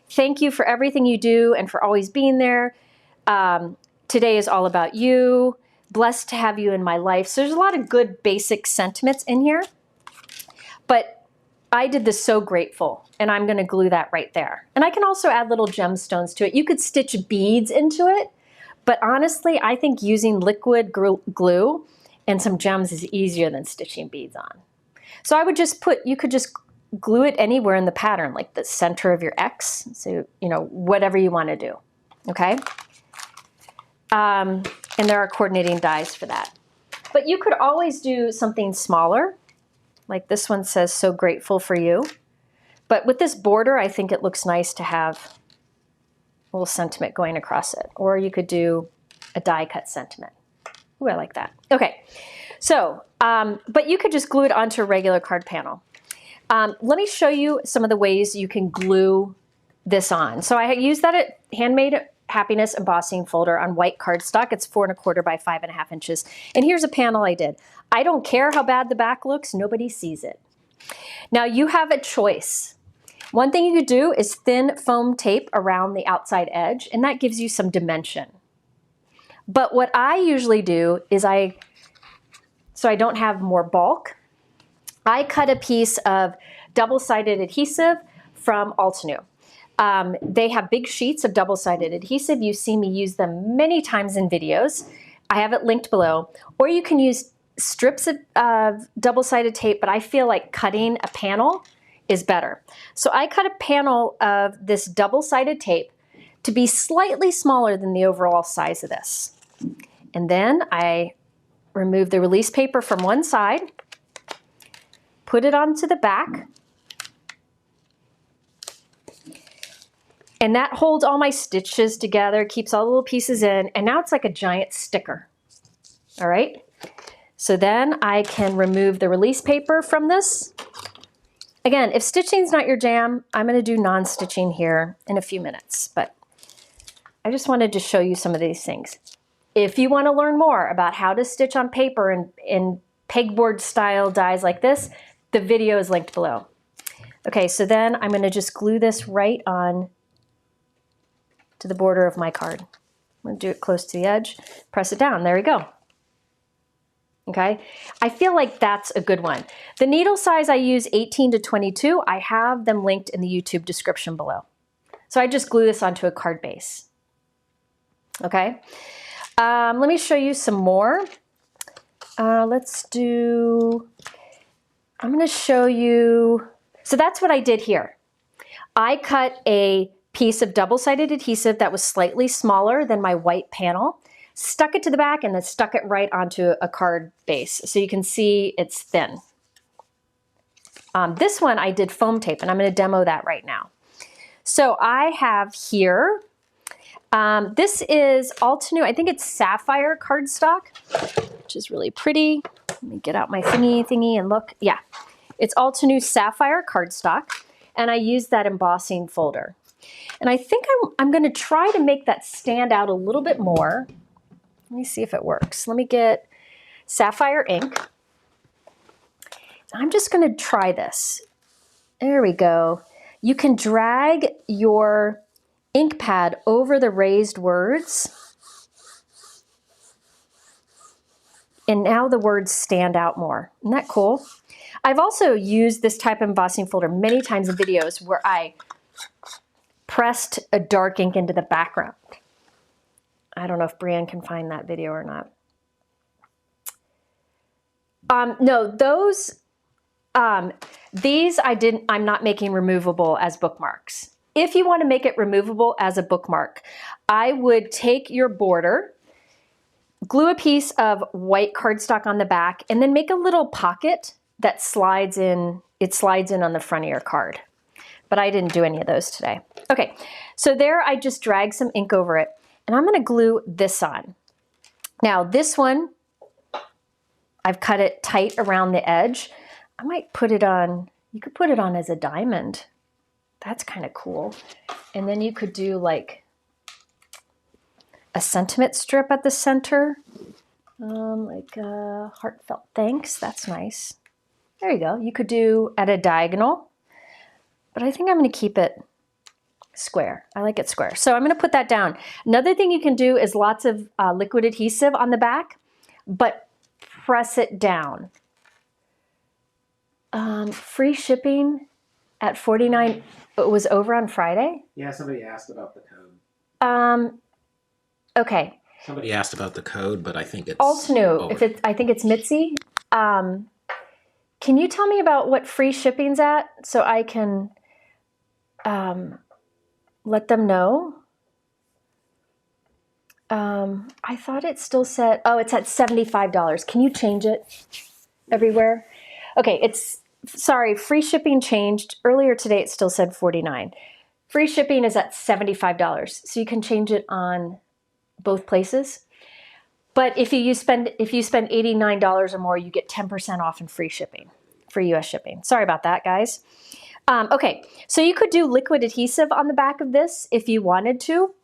Thank you for everything you do and for always being there. Today is all about you. Blessed to have you in my life. So there's a lot of good basic sentiments in here. But I did this so grateful, and I'm going to glue that right there. And I can also add little gemstones to it. You could stitch beads into it. But honestly, I think using liquid glue and some gems is easier than stitching beads on. So I would just you could just glue it anywhere in the pattern, like the center of your X. So, you know, whatever you want to do, okay? And there are coordinating dies for that. But you could always do something smaller, like this one says, so grateful for you. But with this border, I think it looks nice to have a little sentiment going across it. Or you could do a die cut sentiment. Ooh, I like that. Okay. So, but you could just glue it onto a regular card panel. Let me show you some of the ways you can glue this on. So I used that Handmade Happiness embossing folder on white cardstock. It's 4 1/4 by 5 1/2 inches. And here's a panel I did. I don't care how bad the back looks. Nobody sees it. Now you have a choice. One thing you could do is thin foam tape around the outside edge, and that gives you some dimension. But what I usually do is so I don't have more bulk, I cut a piece of double-sided adhesive from Altenew. They have big sheets of double-sided adhesive. You see me use them many times in videos. I have it linked below. Or you can use strips of double-sided tape, but I feel like cutting a panel is better. So I cut a panel of this double-sided tape to be slightly smaller than the overall size of this. And then I remove the release paper from one side, put it onto the back, and that holds all my stitches together, keeps all the little pieces in, and now it's like a giant sticker. All right? So then I can remove the release paper from this. Again, if stitching's not your jam, I'm going to do non-stitching here in a few minutes, but I just wanted to show you some of these things. If you want to learn more about how to stitch on paper in pegboard style dies like this, the video is linked below. Okay, so then I'm going to just glue this right on to the border of my card. I'm going to do it close to the edge, press it down. There we go. Okay, I feel like that's a good one. The needle size I use 18 to 22. I have them linked in the YouTube description below. So I just glue this onto a card base. Okay, let me show you some more. Let's do, I'm going to show you. So that's what I did here. I cut a piece of double-sided adhesive that was slightly smaller than my white panel, stuck it to the back, and then stuck it right onto a card base. So you can see it's thin. This one I did foam tape, and I'm going to demo that right now. So I have here, this is Altenew, I think it's sapphire cardstock, which is really pretty. Let me get out my thingy and look. Yeah, it's Altenew sapphire cardstock, and I used that embossing folder. And I think I'm going to try to make that stand out a little bit more. Let me see if it works. Let me get sapphire ink. I'm just going to try this. There we go. You can drag your ink pad over the raised words. And now the words stand out more. Isn't that cool? I've also used this type of embossing folder many times in videos where I pressed a dark ink into the background. I don't know if Brienne can find that video or not. No, those, these I'm not making removable as bookmarks. If you want to make it removable as a bookmark, I would take your border, glue a piece of white cardstock on the back, and then make a little pocket that slides in. It slides in on the front of your card. But I didn't do any of those today. Okay, so there I just dragged some ink over it, and I'm going to glue this on. Now this one, I've cut it tight around the edge. I might put it on, you could put it on as a diamond. That's kind of cool. And then you could do like a sentiment strip at the center, like a heartfelt thanks. That's nice. There you go. You could do at a diagonal, but I think I'm going to keep it square. I like it square. So I'm going to put that down. Another thing you can do is lots of liquid adhesive on the back, but press it down. Free shipping at $49. It was over on Friday. Yeah, somebody asked about the code. Okay. Somebody asked about the code, but I think it's Altenew. If it's, I think it's Mitzi. Can you tell me about what free shipping's at so I can let them know? I thought it still said, oh, it's at $75. Can you change it everywhere? Okay, it's, sorry, free shipping changed. Earlier today it still said $49. Free shipping is at $75. So you can change it on both places. But if you spend $89 or more, you get 10% off in free shipping, free US shipping. Sorry about that, guys. Okay, so you could do liquid adhesive on the back of this if you wanted to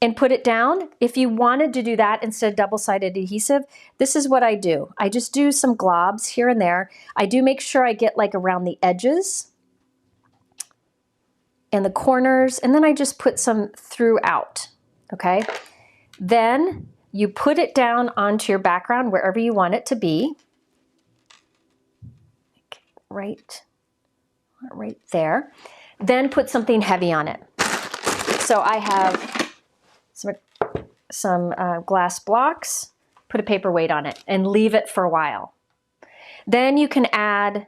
and put it down. If you wanted to do that instead of double-sided adhesive, this is what I do. I just do some globs here and there. I do make sure I get like around the edges and the corners, and then I just put some throughout, okay? Then you put it down onto your background wherever you want it to be. Right there. Then put something heavy on it. So I have some glass blocks, put a paperweight on it, and leave it for a while. Then you can add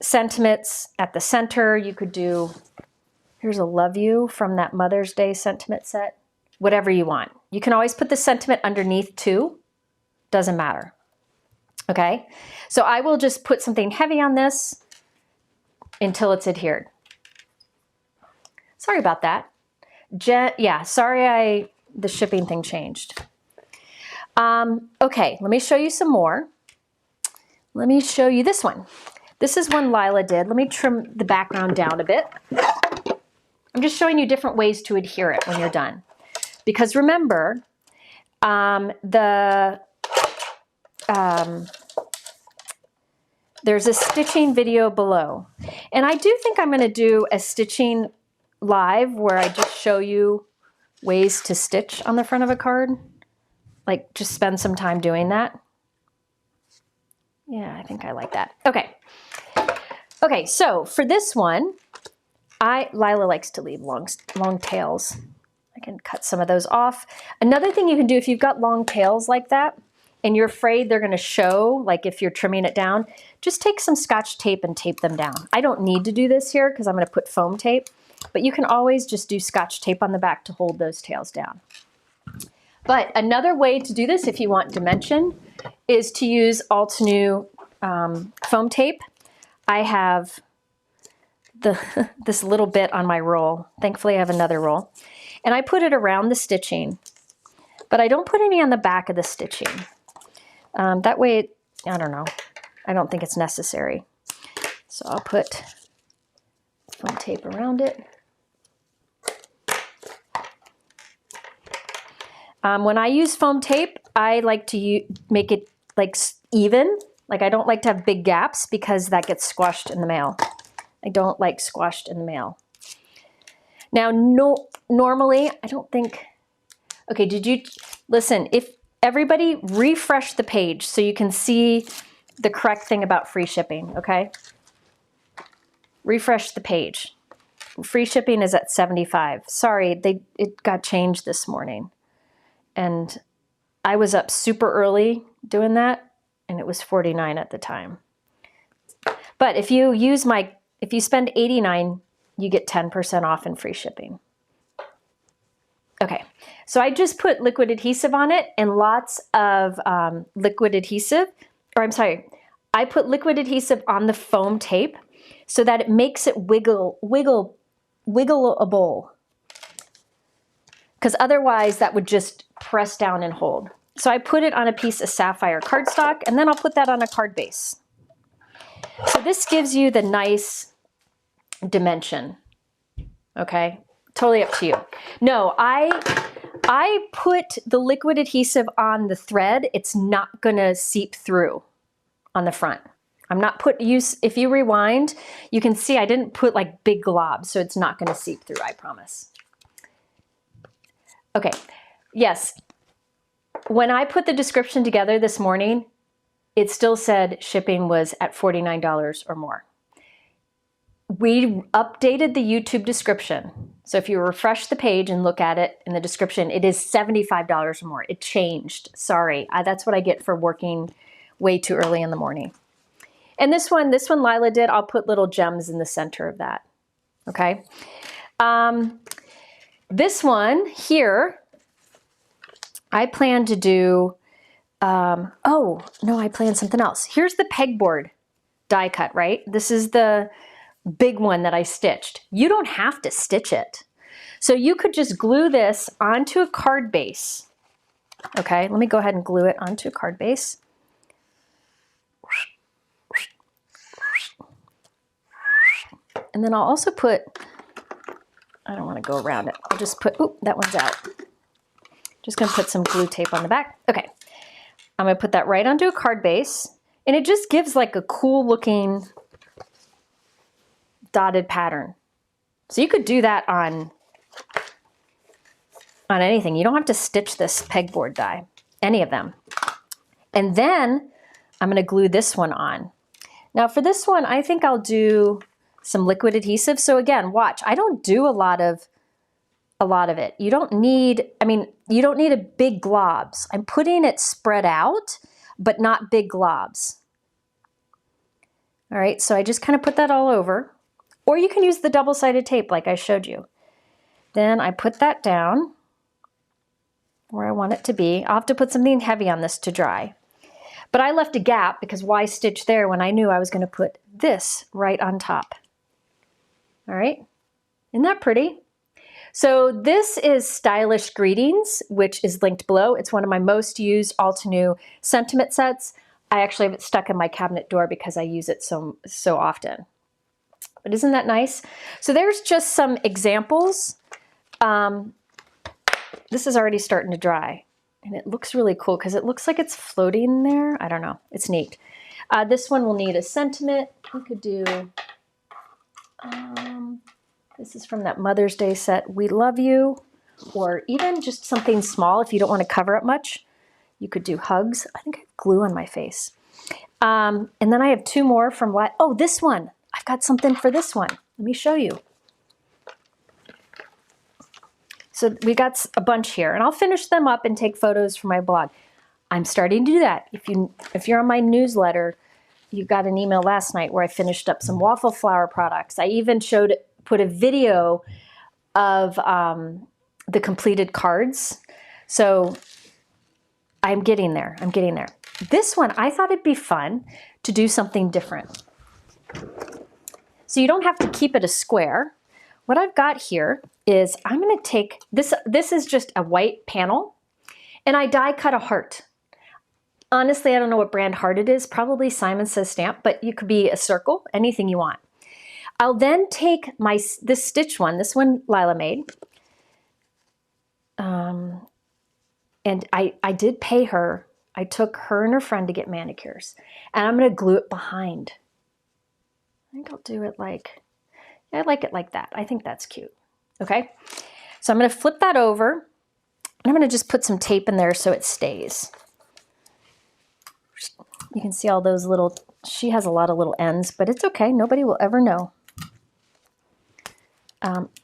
sentiments at the center. You could do, here's a love you from that Mother's Day sentiment set. Whatever you want. You can always put the sentiment underneath too. Doesn't matter. Okay? So I will just put something heavy on this until it's adhered. Sorry about that. Yeah, sorry the shipping thing changed. Okay, let me show you some more. Let me show you this one. This is one Lila did. Let me trim the background down a bit. I'm just showing you different ways to adhere it when you're done. Because remember, there's a stitching video below. And I do think I'm going to do a stitching live where I just show you ways to stitch on the front of a card. Like just spend some time doing that. Yeah, I think I like that. Okay. Okay, so for this one, Lila likes to leave long tails. I can cut some of those off. Another thing you can do if you've got long tails like that and you're afraid they're going to show, like if you're trimming it down, just take some Scotch tape and tape them down. I don't need to do this here because I'm going to put foam tape, but you can always just do Scotch tape on the back to hold those tails down. But another way to do this, if you want dimension, is to use Altenew foam tape. I have this little bit on my roll. Thankfully, I have another roll. And I put it around the stitching, but I don't put any on the back of the stitching. That way, I don't know. I don't think it's necessary. So I'll put foam tape around it. When I use foam tape, I like to make it like even. Like I don't like to have big gaps because that gets squashed in the mail. I don't like squashed in the mail. Now, normally, I don't think, okay, did you, listen, if everybody refresh the page so you can see the correct thing about free shipping, okay? Refresh the page. Free shipping is at 75. Sorry, it got changed this morning. And I was up super early doing that, and it was 49 at the time. But if you use if you spend 89, you get 10% off in free shipping. Okay, so I just put liquid adhesive on it and lots of liquid adhesive, or I'm sorry, I put liquid adhesive on the foam tape so that it makes it wiggleable. Because otherwise that would just press down and hold. So I put it on a piece of sapphire cardstock, and then I'll put that on a card base. So this gives you the nice dimension, okay? Totally up to you. No, I put the liquid adhesive on the thread. It's not gonna seep through on the front. I'm not if you rewind, you can see I didn't put like big globs, so it's not gonna seep through, I promise. Okay, yes. When I put the description together this morning, it still said shipping was at $49 or more. We updated the YouTube description. So if you refresh the page and look at it in the description, it is $75 or more. It changed. Sorry, that's what I get for working way too early in the morning. And this one Lila did, I'll put little gems in the center of that. Okay. This one here, I plan to do, oh, no, I planned something else. Here's the pegboard die cut, right? This is the big one that I stitched. You don't have to stitch it. So you could just glue this onto a card base. Okay, let me go ahead and glue it onto a card base. And then I'll also put, I don't want to go around it. I'll just put, oop, that one's out. Just gonna put some glue tape on the back. Okay, I'm gonna put that right onto a card base, and it just gives like a cool looking dotted pattern. So you could do that on anything. You don't have to stitch this pegboard die, any of them. And then I'm gonna glue this one on. Now for this one, I think I'll do some liquid adhesive. So again, watch, I don't do a lot of it. You don't need, you don't need a big globs. I'm putting it spread out, but not big globs. All right, so I just kind of put that all over. Or you can use the double-sided tape like I showed you. Then I put that down where I want it to be. I'll have to put something heavy on this to dry. But I left a gap because why stitch there when I knew I was going to put this right on top. All right, isn't that pretty? So this is Stylish Greetings, which is linked below. It's one of my most used Altenew sentiment sets. I actually have it stuck in my cabinet door because I use it so often. But isn't that nice? So there's just some examples. This is already starting to dry, and it looks really cool because it looks like it's floating there. I don't know. It's neat. This one will need a sentiment. We could do, this is from that Mother's Day set, We Love You, or even just something small if you don't want to cover up much. You could do hugs. I think I have glue on my face. And then I have two more from what? Oh, this one. I've got something for this one. Let me show you. So we got a bunch here, and I'll finish them up and take photos for my blog. I'm starting to do that. If you're on my newsletter, you got an email last night where I finished up some waffle flower products. I even put a video of the completed cards. So I'm getting there. I'm getting there. This one, I thought it'd be fun to do something different. So you don't have to keep it a square. What I've got here is I'm going to take this. This is just a white panel, and I die cut a heart. Honestly, I don't know what brand heart it is. Probably Simon Says stamp, but you could be a circle, anything you want. I'll then take this stitch one. This one Lila made. And I did pay her. I took her and her friend to get manicures. And I'm going to glue it behind. I think I'll do it like, I like it like that. I think that's cute. Okay. So I'm going to flip that over. And I'm going to just put some tape in there so it stays. You can see all those little, she has a lot of little ends, but it's okay. Nobody will ever know.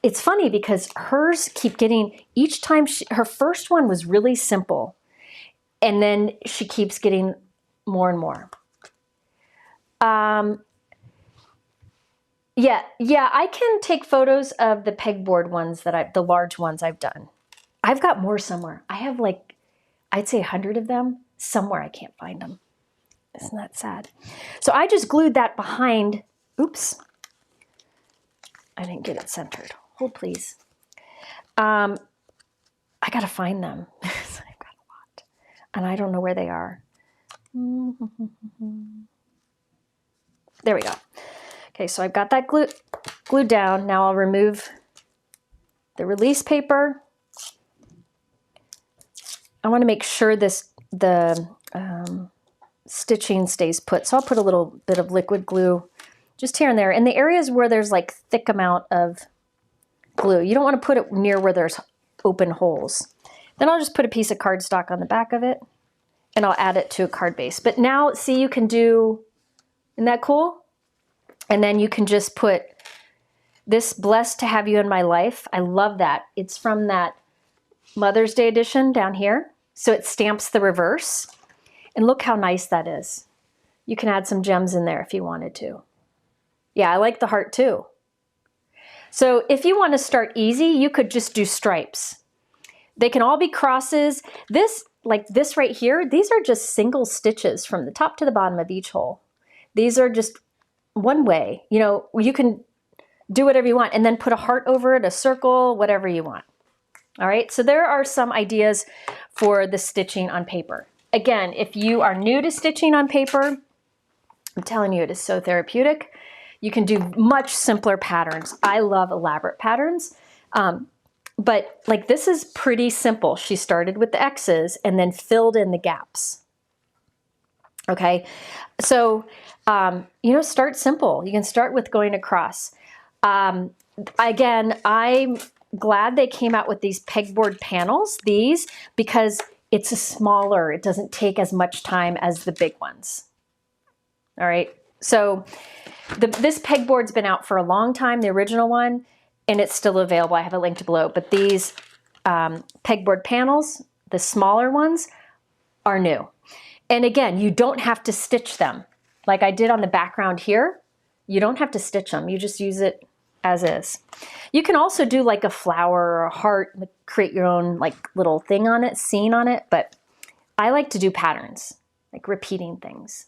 It's funny because hers keep getting, each time her first one was really simple. And then she keeps getting more and more. Yeah, I can take photos of the pegboard ones the large ones I've done. I've got more somewhere. I have like, I'd say 100 of them. Somewhere I can't find them. Isn't that sad? So I just glued that behind. Oops. I didn't get it centered. Hold please. I got to find them. I've got a lot. And I don't know where they are. There we go. Okay, so I've got that glued down. Now I'll remove the release paper. I want to make sure the stitching stays put. So I'll put a little bit of liquid glue just here and there. In the areas where there's like thick amount of glue, you don't want to put it near where there's open holes. Then I'll just put a piece of cardstock on the back of it and I'll add it to a card base. But now see, you can do, isn't that cool? And then you can just put this blessed to have you in my life. I love that. It's from that Mother's Day edition down here. So it stamps the reverse. And look how nice that is. You can add some gems in there if you wanted to. Yeah, I like the heart too. So if you want to start easy, you could just do stripes. They can all be crosses. This, like this right here, these are just single stitches from the top to the bottom of each hole. These are just one way. You know, you can do whatever you want and then put a heart over it, a circle, whatever you want. All right, so there are some ideas for the stitching on paper. Again, if you are new to stitching on paper, I'm telling you, it is so therapeutic. You can do much simpler patterns. I love elaborate patterns, but like this is pretty simple. She started with the X's and then filled in the gaps. Okay, so, you know, start simple. You can start with going across. Again, I'm glad they came out with these pegboard panels, because it's a smaller, it doesn't take as much time as the big ones. All right, so this pegboard's been out for a long time, the original one, and it's still available. I have it linked below, but these pegboard panels, the smaller ones, are new. And again, you don't have to stitch them. Like I did on the background here, you don't have to stitch them. You just use it as is. You can also do like a flower or a heart, create your own like little thing on it, scene on it, but I like to do patterns, like repeating things.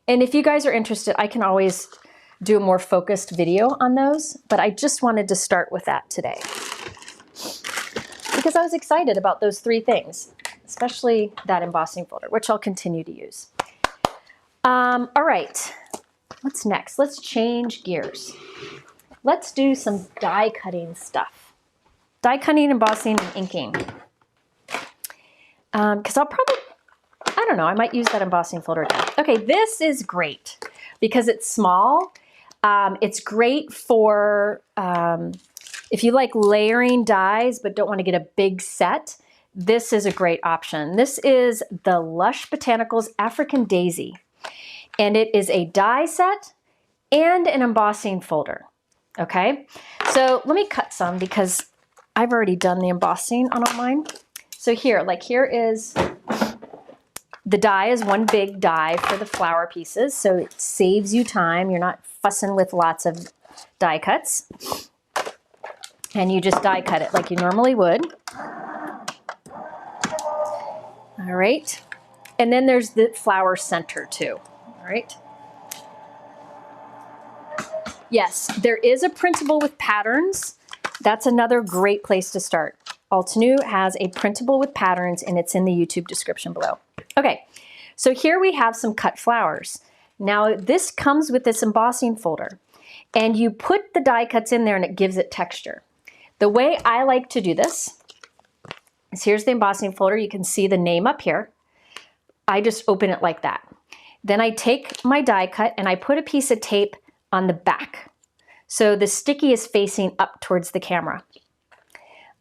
And if you guys are interested, I can always do a more focused video on those, but I just wanted to start with that today because I was excited about those three things, especially that embossing folder, which I'll continue to use. All right, what's next? Let's change gears. Let's do some die cutting stuff. Die cutting, embossing, and inking. Because I'll probably, I don't know, I might use that embossing folder again. Okay, this is great because it's small. It's great for if you like layering dies but don't want to get a big set. This is a great option. This is the Lush Botanicals African Daisy. And it is a die set and an embossing folder. Okay, so let me cut some because I've already done the embossing on all mine. So here, like here is, the die is one big die for the flower pieces, so it saves you time. You're not fussing with lots of die cuts. And you just die cut it like you normally would. All right. And then there's the flower center too. All right. Yes, there is a printable with patterns. That's another great place to start. Altenew has a printable with patterns, and it's in the YouTube description below. Okay, so here we have some cut flowers. Now this comes with this embossing folder, and you put the die cuts in there and it gives it texture. The way I like to do this is, here's the embossing folder. You can see the name up here. I just open it like that. Then I take my die cut and I put a piece of tape on the back, so the sticky is facing up towards the camera.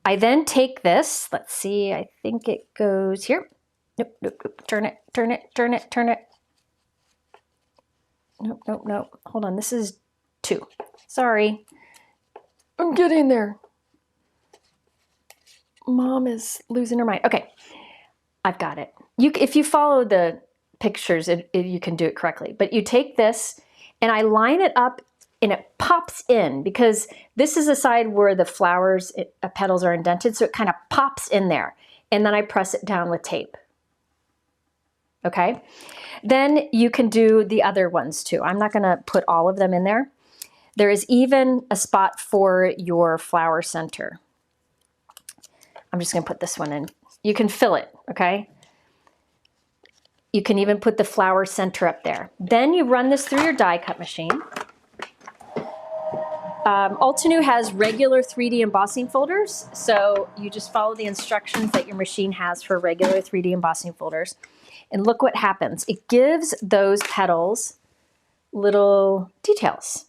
I then take this, let's see, I think it goes here. Nope, nope, nope. Turn it, turn it, turn it, turn it. Nope, nope, nope. Hold on, this is 2. Sorry. I'm getting there. Mom is losing her mind. Okay, I've got it. If you follow the pictures, you can do it correctly. But you take this, and I line it up, and it pops in, because this is the side where the flowers, petals are indented, so it kind of pops in there. And then I press it down with tape. Okay? Then you can do the other ones too. I'm not going to put all of them in there. There is even a spot for your flower center. I'm just going to put this one in. You can fill it, okay? You can even put the flower center up there. Then you run this through your die cut machine. Altenew has regular 3D embossing folders, so you just follow the instructions that your machine has for regular 3D embossing folders. And look what happens. It gives those petals little details.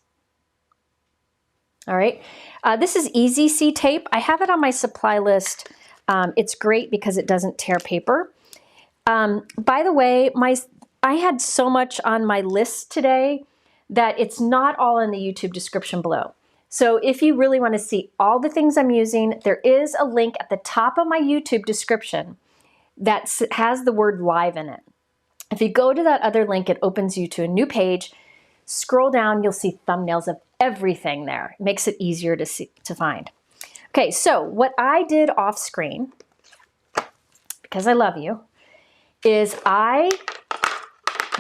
All right. This is Easy C tape. I have it on my supply list. It's great because it doesn't tear paper. By the way, I had so much on my list today that it's not all in the YouTube description below. So if you really want to see all the things I'm using, there is a link at the top of my YouTube description that has the word live in it. If you go to that other link, it opens you to a new page. Scroll down, you'll see thumbnails of everything there. It makes it easier to find. Okay, so what I did off screen, because I love you, is I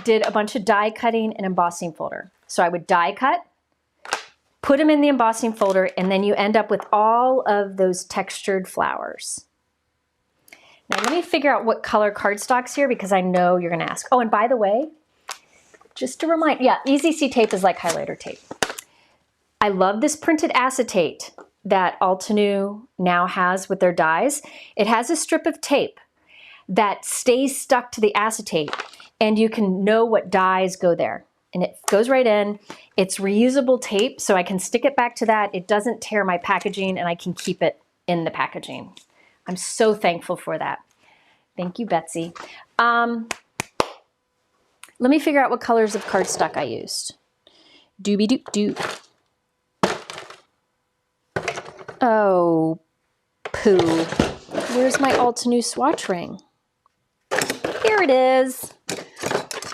did a bunch of die cutting and embossing folder. So I would die cut, put them in the embossing folder, and then you end up with all of those textured flowers. Now let me figure out what color cardstock's here, because I know you're gonna ask. Oh, and by the way, just to remind, yeah, Easy C tape is like highlighter tape. I love this printed acetate that Altenew now has with their dies. It has a strip of tape that stays stuck to the acetate, and you can know what dyes go there. And it goes right in. It's reusable tape, so I can stick it back to that. It doesn't tear my packaging, and I can keep it in the packaging. I'm so thankful for that. Thank you, Betsy. Let me figure out what colors of cardstock I used. Doobie doop doop. Oh, poo. Where's my Altenew swatch ring? Here it is.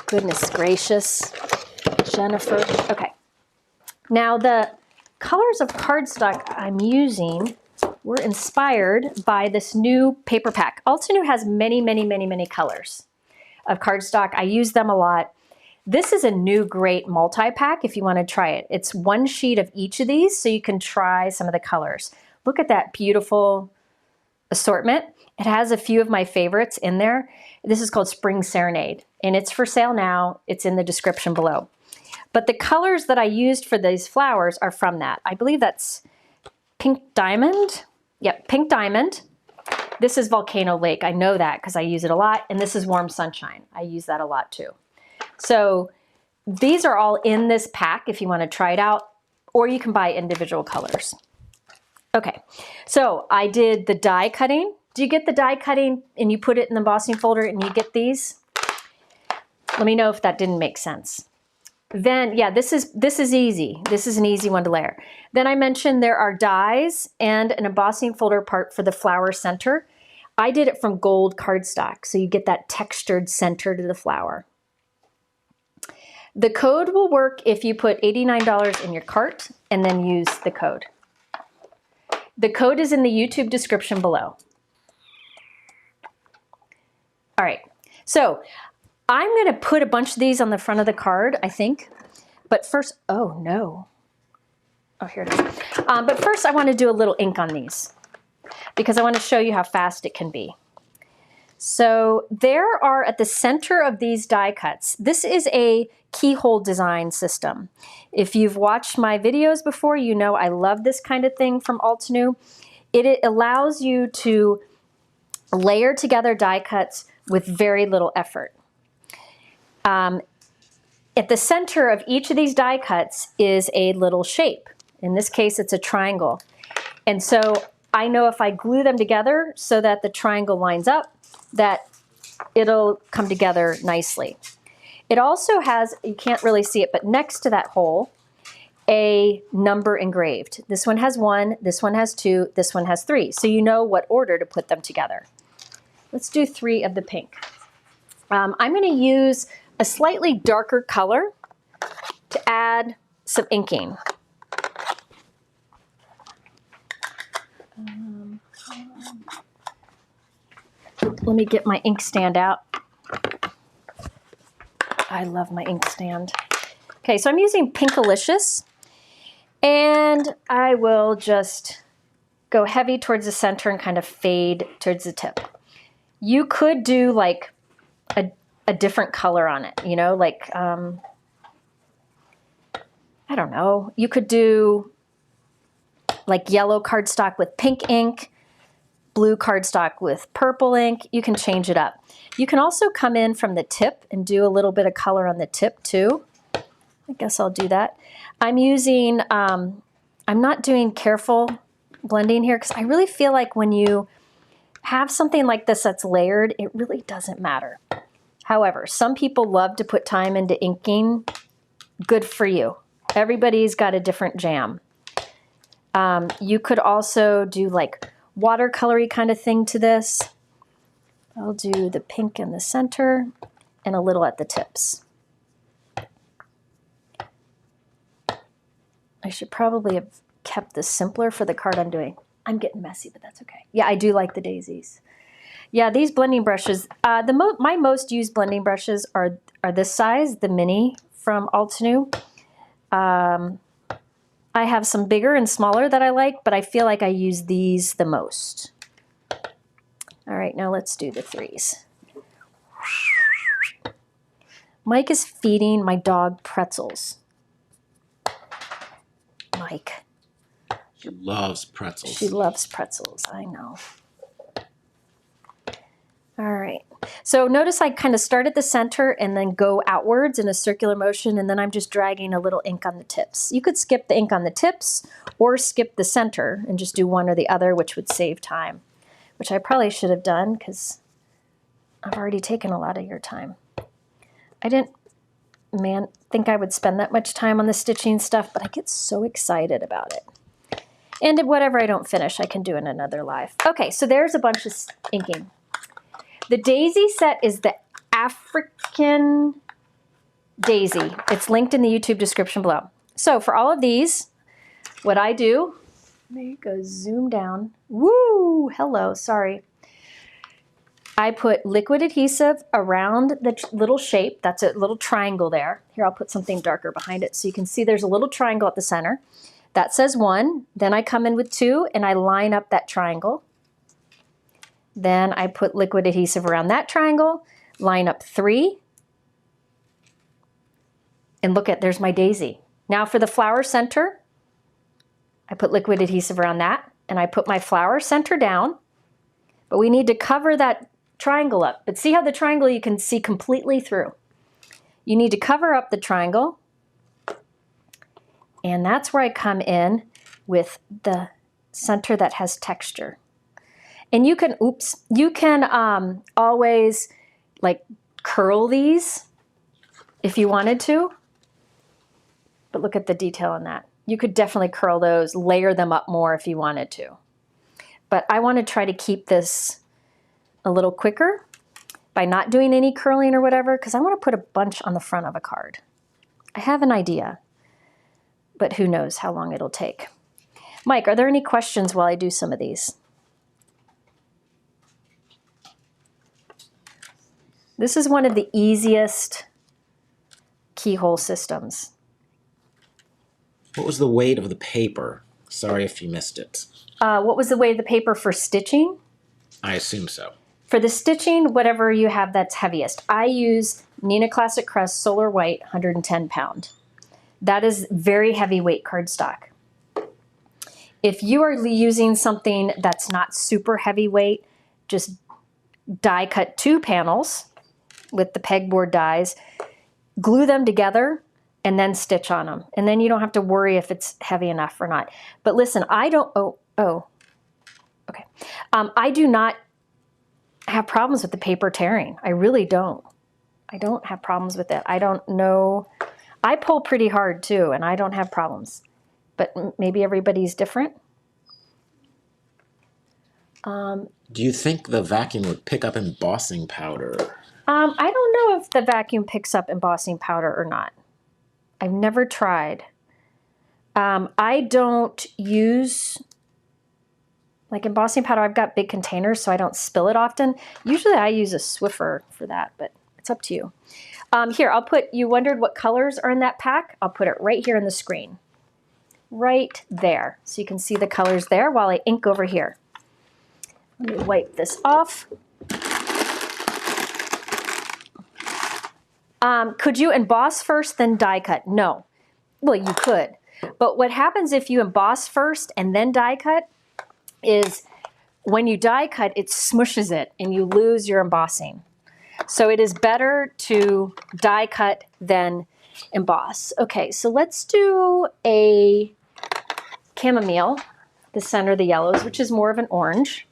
Goodness gracious. Jennifer. Okay. Now the colors of cardstock I'm using were inspired by this new paper pack. Altenew has many, many, many, many colors of cardstock. I use them a lot. This is a new great multi-pack if you want to try it. It's one sheet of each of these, so you can try some of the colors. Look at that beautiful assortment. It has a few of my favorites in there. This is called Spring Serenade, and it's for sale now. It's in the description below. But the colors that I used for these flowers are from that. I believe that's Pink Diamond. Yep, Pink Diamond. This is Volcano Lake. I know that because I use it a lot. And this is Warm Sunshine. I use that a lot too. So these are all in this pack if you want to try it out, or you can buy individual colors. Okay, so I did the die cutting. Do you get the die cutting and you put it in the embossing folder and you get these? Let me know if that didn't make sense. Then, yeah, this is easy. This is an easy one to layer. Then I mentioned there are dies and an embossing folder part for the flower center. I did it from gold cardstock, so you get that textured center to the flower. The code will work if you put $89 in your cart and then use the code. The code is in the YouTube description below. All right, so I'm gonna put a bunch of these on the front of the card, I think. But first, oh no. Oh, here it is. But first I wanna do a little ink on these because I wanna show you how fast it can be. So there are at the center of these die cuts, this is a keyhole design system. If you've watched my videos before, you know I love this kind of thing from Altenew. It allows you to layer together die cuts with very little effort. At the center of each of these die cuts is a little shape. In this case, it's a triangle. And so I know if I glue them together so that the triangle lines up, that it'll come together nicely. It also has, you can't really see it, but next to that hole, a number engraved. This one has 1, this one has 2, this one has 3. So you know what order to put them together. Let's do 3 of the pink. I'm going to use a slightly darker color to add some inking. Let me get my ink stand out. I love my ink stand. Okay, so I'm using Pinkalicious, and I will just go heavy towards the center and kind of fade towards the tip. You could do like a different color on it, you know, like, I don't know, you could do like yellow cardstock with pink ink, blue cardstock with purple ink. You can change it up. You can also come in from the tip and do a little bit of color on the tip too. I guess I'll do that. I'm using, I'm not doing careful blending here because I really feel like when you have something like this that's layered, it really doesn't matter. However, some people love to put time into inking. Good for you. Everybody's got a different jam. You could also do like watercolory kind of thing to this. I'll do the pink in the center and a little at the tips. I should probably have kept this simpler for the card I'm doing. I'm getting messy, but that's okay. Yeah, I do like the daisies. Yeah, these blending brushes, my most used blending brushes are this size, the mini from Altenew. I have some bigger and smaller that I like, but I feel like I use these the most. All right, now let's do the 3s. Mike is feeding my dog pretzels. Mike. She loves pretzels. She loves pretzels, I know. All right, so notice I kind of start at the center and then go outwards in a circular motion, and then I'm just dragging a little ink on the tips. You could skip the ink on the tips or skip the center and just do one or the other, which would save time, which I probably should have done because I've already taken a lot of your time. I didn't, think I would spend that much time on the stitching stuff, but I get so excited about it. And whatever I don't finish, I can do in another live. Okay, so there's a bunch of inking. The daisy set is the African daisy. It's linked in the YouTube description below. So for all of these, what I do, there you go, zoom down. Woo, hello, sorry. I put liquid adhesive around the little shape. That's a little triangle there. Here, I'll put something darker behind it so you can see there's a little triangle at the center. That says 1. Then I come in with 2 and I line up that triangle. Then I put liquid adhesive around that triangle, line up 3, and look at, there's my daisy. Now for the flower center, I put liquid adhesive around that, and I put my flower center down, but we need to cover that triangle up. But see how the triangle you can see completely through. You need to cover up the triangle, and that's where I come in with the center that has texture. And you can, you can always like curl these if you wanted to, but look at the detail in that. You could definitely curl those, layer them up more if you wanted to. But I want to try to keep this a little quicker by not doing any curling or whatever, because I want to put a bunch on the front of a card. I have an idea, but who knows how long it'll take. Mike, are there any questions while I do some of these? This is one of the easiest keyhole systems. What was the weight of the paper? Sorry if you missed it. What was the weight of the paper for stitching? I assume so. For the stitching, whatever you have that's heaviest. I use Neenah Classic Crest Solar White 110 pound. That is very heavyweight cardstock. If you are using something that's not super heavyweight, just die cut 2 panels with the pegboard dies, glue them together, and then stitch on them. And then you don't have to worry if it's heavy enough or not. But listen, I do not have problems with the paper tearing. I really don't. I don't have problems with it. I don't know. I pull pretty hard too, and I don't have problems. But maybe everybody's different. Do you think the vacuum would pick up embossing powder? I don't know if the vacuum picks up embossing powder or not. I've never tried. I don't use like embossing powder. I've got big containers, so I don't spill it often. Usually I use a Swiffer for that, but it's up to you. Here, I'll put, you wondered what colors are in that pack? I'll put it right here on the screen. Right there. So you can see the colors there while I ink over here. Let me wipe this off. Could you emboss first, then die cut? No. Well, you could. But what happens if you emboss first and then die cut is when you die cut, it smushes it and you lose your embossing. So it is better to die cut than emboss. Okay, so let's do a chamomile, the center of the yellows, which is more of an orange.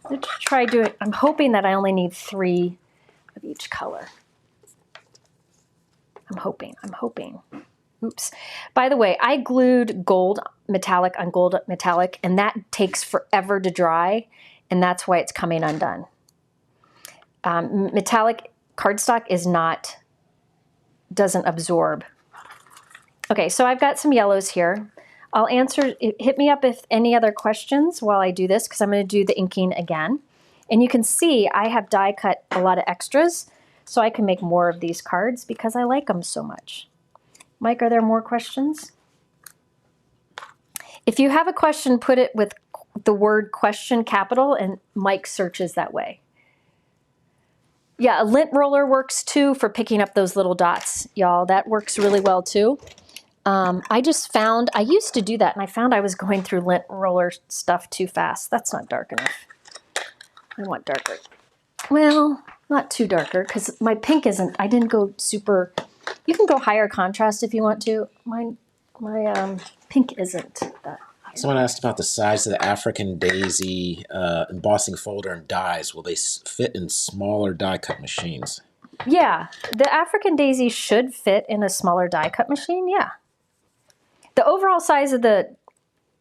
Let's try doing, I'm hoping that I only need 3 of each color. I'm hoping. Oops. By the way, I glued gold metallic on gold metallic, and that takes forever to dry, and that's why it's coming undone. Metallic cardstock doesn't absorb. Okay, so I've got some yellows here. I'll answer, hit me up if any other questions while I do this, because I'm going to do the inking again. And you can see I have die cut a lot of extras, so I can make more of these cards because I like them so much. Mike, are there more questions? If you have a question, put it with the word question capital, and Mike searches that way. Yeah, a lint roller works too for picking up those little dots, y'all. That works really well too. I just found, I used to do that, and I found I was going through lint roller stuff too fast. That's not dark enough. I want darker. Well, not too darker, because my pink isn't, I didn't go super, you can go higher contrast if you want to. My pink isn't that high. Someone asked about the size of the African daisy embossing folder and dies. Will they fit in smaller die cut machines? Yeah, the African daisy should fit in a smaller die cut machine, yeah. The overall size of the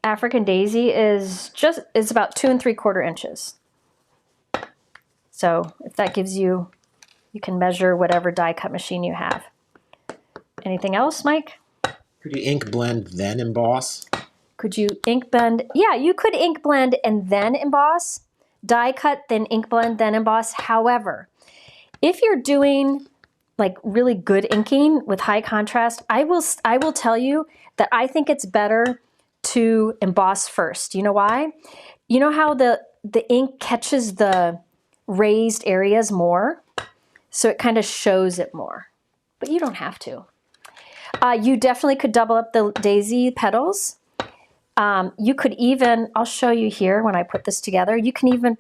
African daisy is about 2 3/4 inches. So if that gives you, you can measure whatever die cut machine you have. Anything else, Mike? Could you ink blend then emboss? Could you ink blend? Yeah, you could ink blend and then emboss. Die cut, then ink blend, then emboss. However, if you're doing like really good inking with high contrast, I will tell you that I think it's better to emboss first. You know why? You know how the ink catches the raised areas more? So it kind of shows it more, but you don't have to. You definitely could double up the daisy petals. You could even, I'll show you here when I put this together, you can even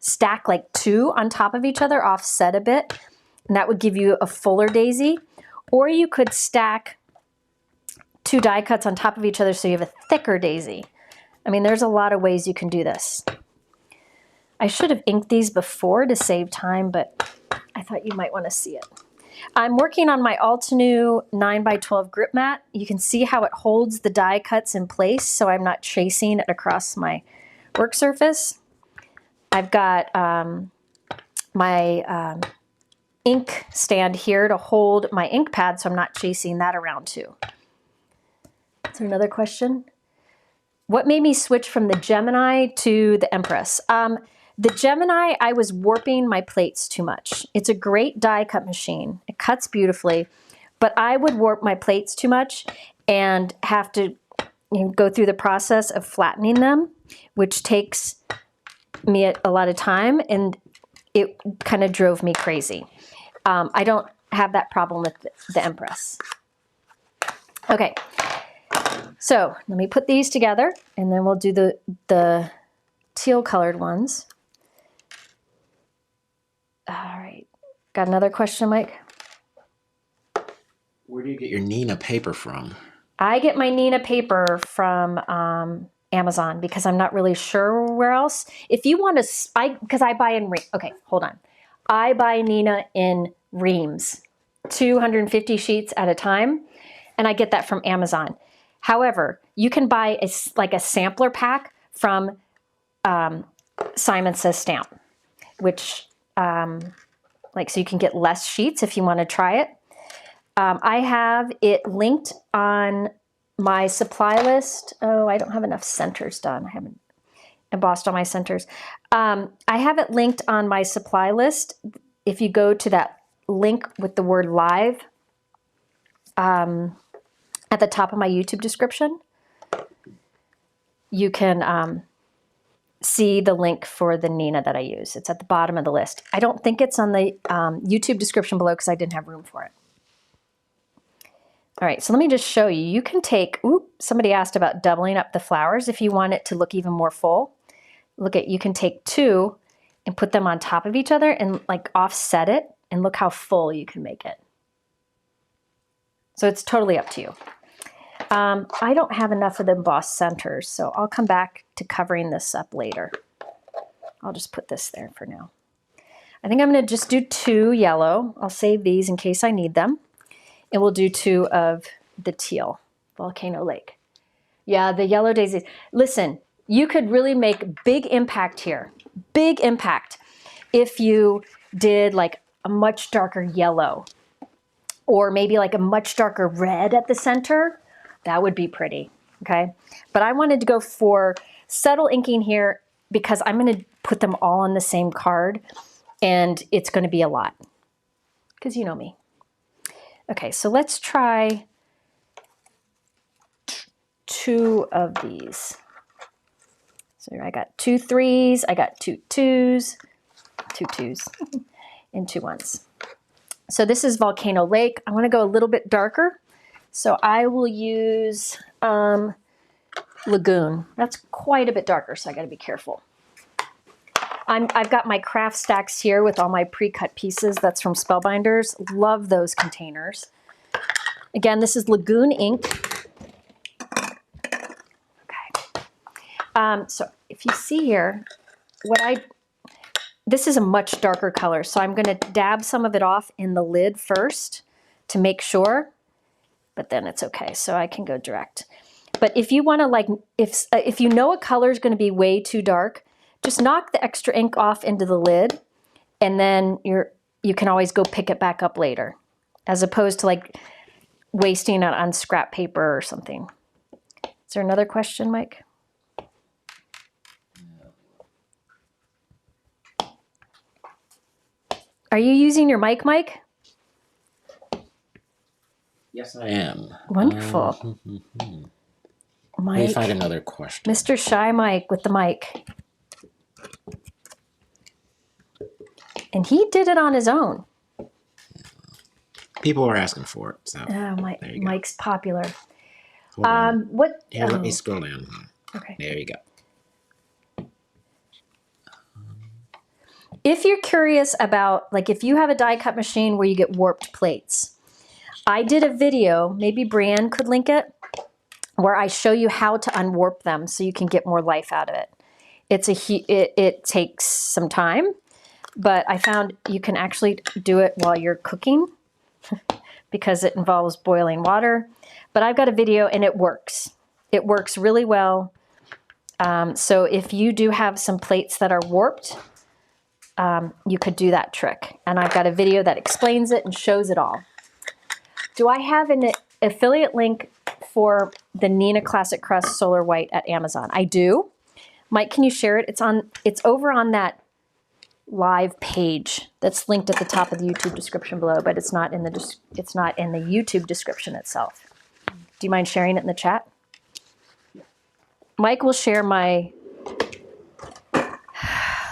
stack like 2 on top of each other, offset a bit, and that would give you a fuller daisy. Or you could stack 2 die cuts on top of each other so you have a thicker daisy. I mean, there's a lot of ways you can do this. I should have inked these before to save time, but I thought you might want to see it. I'm working on my Altenew 9x12 grip mat. You can see how it holds the die cuts in place so I'm not chasing it across my work surface. I've got my ink stand here to hold my ink pad, so I'm not chasing that around too. Is there another question? What made me switch from the Gemini to the Empress? The Gemini, I was warping my plates too much. It's a great die cut machine. It cuts beautifully, but I would warp my plates too much and have to go through the process of flattening them, which takes me a lot of time, and it kind of drove me crazy. I don't have that problem with the Empress. Okay, so let me put these together, and then we'll do the teal colored ones. All right, got another question, Mike? Where do you get your Nina paper from? I get my Nina paper from Amazon because I'm not really sure where else. If you want to, because I buy in, okay, hold on. I buy Nina in reams, 250 sheets at a time, and I get that from Amazon. However, you can buy like a sampler pack from Simon Says Stamp, which, so you can get less sheets if you want to try it. I have it linked on my supply list. Oh, I don't have enough centers done. I haven't embossed all my centers. I have it linked on my supply list. If you go to that link with the word live at the top of my YouTube description, you can see the link for the Nina that I use. It's at the bottom of the list. I don't think it's on the YouTube description below because I didn't have room for it. All right, so let me just show you. You can take, somebody asked about doubling up the flowers if you want it to look even more full. Look at, you can take two and put them on top of each other and like offset it, and look how full you can make it. So it's totally up to you. I don't have enough of the embossed centers, so I'll come back to covering this up later. I'll just put this there for now. I think I'm gonna just do 2 yellow. I'll save these in case I need them. And we'll do 2 of the teal, Volcano Lake. Yeah, the yellow daisies. Listen, you could really make big impact here. Big impact if you did like a much darker yellow, or maybe like a much darker red at the center. That would be pretty, okay? But I wanted to go for subtle inking here because I'm gonna put them all on the same card, and it's gonna be a lot, because you know me. Okay, so let's try 2 of these. So I got 2 3s, I got 2 2s, 2 2s, and 2 1s. So this is Volcano Lake. I want to go a little bit darker, so I will use Lagoon. That's quite a bit darker, so I got to be careful. I've got my craft stacks here with all my pre-cut pieces. That's from Spellbinders. Love those containers. Again, this is Lagoon ink. Okay. So if you see here, this is a much darker color, so I'm going to dab some of it off in the lid first to make sure, but then it's okay, so I can go direct. But if you want to, if you know a color is going to be way too dark, just knock the extra ink off into the lid, and then you can always go pick it back up later, as opposed to like wasting it on scrap paper or something. Is there another question, Mike? Are you using your mic, Mike? Yes, I am. Wonderful. Mike, let me find another question. Mr. Shy Mike with the mic. And he did it on his own. People are asking for it. So Mike's popular. Hold on. What? Here, let me scroll down. Okay. There you go. If you're curious about, like, if you have a die cut machine where you get warped plates, I did a video, maybe Brienne could link it, where I show you how to unwarp them so you can get more life out of it. It takes some time, but I found you can actually do it while you're cooking because it involves boiling water. But I've got a video and it works. It works really well. So if you do have some plates that are warped, you could do that trick. And I've got a video that explains it and shows it all. Do I have an affiliate link for the Neenah Classic Crust Solar White at Amazon? I do. Mike, can you share it? It's over on that live page that's linked at the top of the YouTube description below, but it's not in the YouTube description itself. Do you mind sharing it in the chat? Mike will share my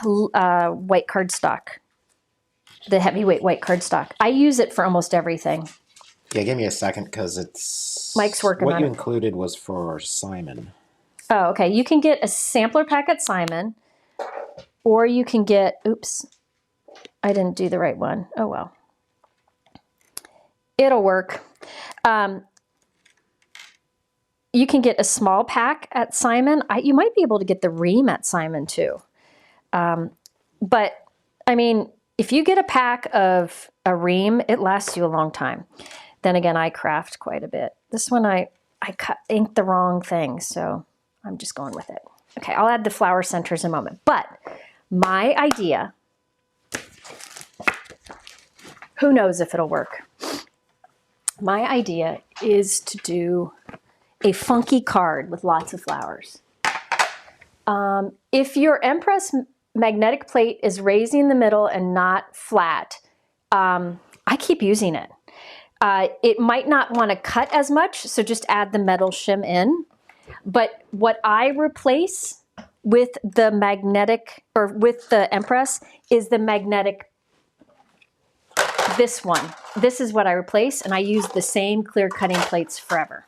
white cardstock, the heavyweight white cardstock. I use it for almost everything. Yeah, give me a second because it's... Mike's working on it. What you included was for Simon. Oh, okay. You can get a sampler pack at Simon, or you can get, oops, I didn't do the right one. Oh, well. It'll work. You can get a small pack at Simon. You might be able to get the ream at Simon too. But I mean, if you get a pack of a ream, it lasts you a long time. Then again, I craft quite a bit. This one, I inked the wrong thing, so I'm just going with it. Okay, I'll add the flower centers in a moment. But my idea, who knows if it'll work? My idea is to do a funky card with lots of flowers. If your Empress magnetic plate is raising in the middle and not flat, I keep using it. It might not want to cut as much, so just add the metal shim in. But what I replace with the magnetic, or with the Empress, is the magnetic, this one. This is what I replace, and I use the same clear cutting plates forever.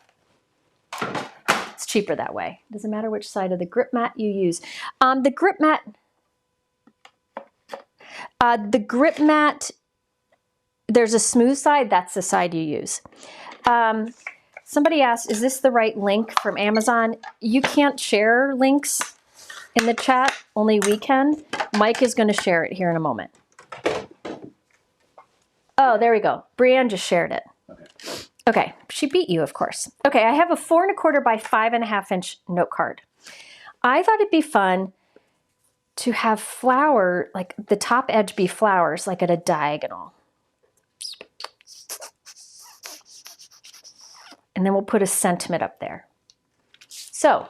It's cheaper that way. Doesn't matter which side of the grip mat you use. The grip mat, there's a smooth side, that's the side you use. Somebody asked, is this the right link from Amazon? You can't share links in the chat, only we can. Mike is gonna share it here in a moment. Oh, there we go. Brienne just shared it. Okay, she beat you, of course. Okay, I have a 4 1/4 by 5 1/2 inch note card. I thought it'd be fun to have flower, like the top edge be flowers, like at a diagonal. And then we'll put a sentiment up there. So,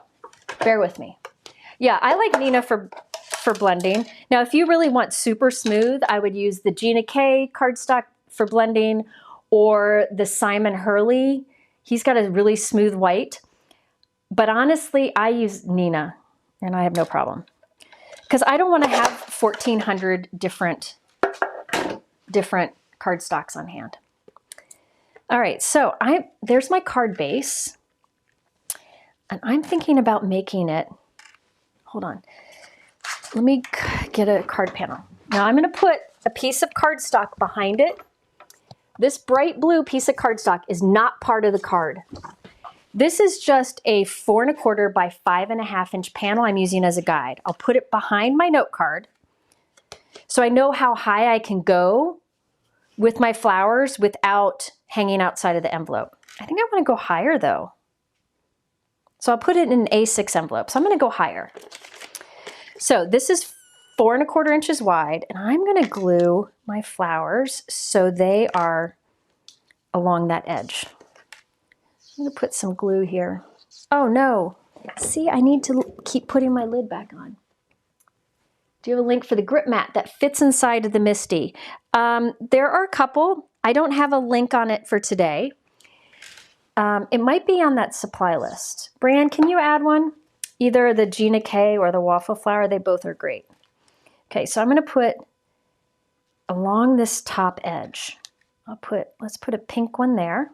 bear with me. Yeah, I like Neenah for blending. Now, if you really want super smooth, I would use the Gina K cardstock for blending, or the Simon Hurley. He's got a really smooth white. But honestly, I use Neenah, and I have no problem. Because I don't want to have 1,400 different cardstocks on hand. All right, so there's my card base. And I'm thinking about making it, hold on. Let me get a card panel. Now I'm going to put a piece of cardstock behind it. This bright blue piece of cardstock is not part of the card. This is just a 4 1/4 by 5 1/2 inch panel I'm using as a guide. I'll put it behind my note card so I know how high I can go with my flowers without hanging outside of the envelope. I think I want to go higher though. So I'll put it in an A6 envelope. So I'm going to go higher. So this is 4 1/4 inches wide, and I'm going to glue my flowers so they are along that edge. I'm going to put some glue here. Oh no, see, I need to keep putting my lid back on. Do you have a link for the grip mat that fits inside of the Misty? There are a couple. I don't have a link on it for today. It might be on that supply list. Brienne, can you add one? Either the Gina K or the waffle flower, they both are great. Okay, so I'm going to put along this top edge. Let's put a pink one there.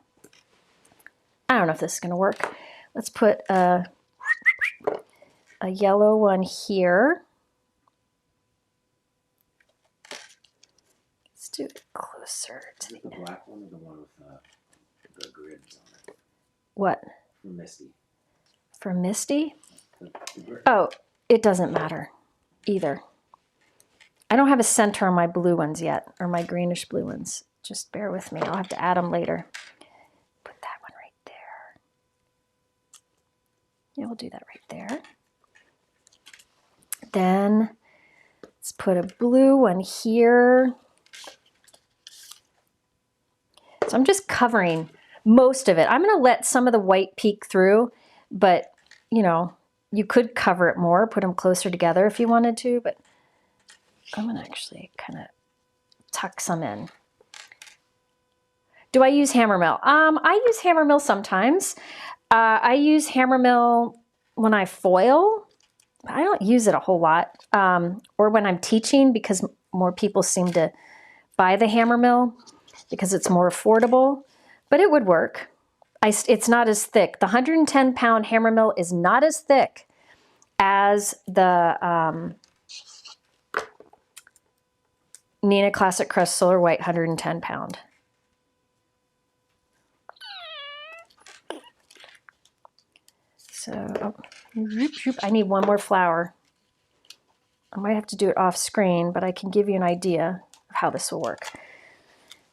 I don't know if this is going to work. Let's put a yellow one here. Let's do it closer to the the black one or the one with the grids on it? What? For Misty. For Misty? Oh, it doesn't matter either. I don't have a center on my blue ones yet, or my greenish blue ones. Just bear with me. I'll have to add them later. Put that one right there. Yeah, we'll do that right there. Then let's put a blue one here. So I'm just covering most of it. I'm going to let some of the white peek through, but you know, you could cover it more, put them closer together if you wanted to, but I'm going to actually kind of tuck some in. Do I use hammer mill? I use hammer mill sometimes. I use hammer mill when I foil. I don't use it a whole lot. Or when I'm teaching, because more people seem to buy the hammer mill because it's more affordable, but it would work. It's not as thick. The 110-pound hammer mill is not as thick as the Neenah Classic Crest Solar White 110-pound. So, I need one more flower. I might have to do it off screen, but I can give you an idea of how this will work.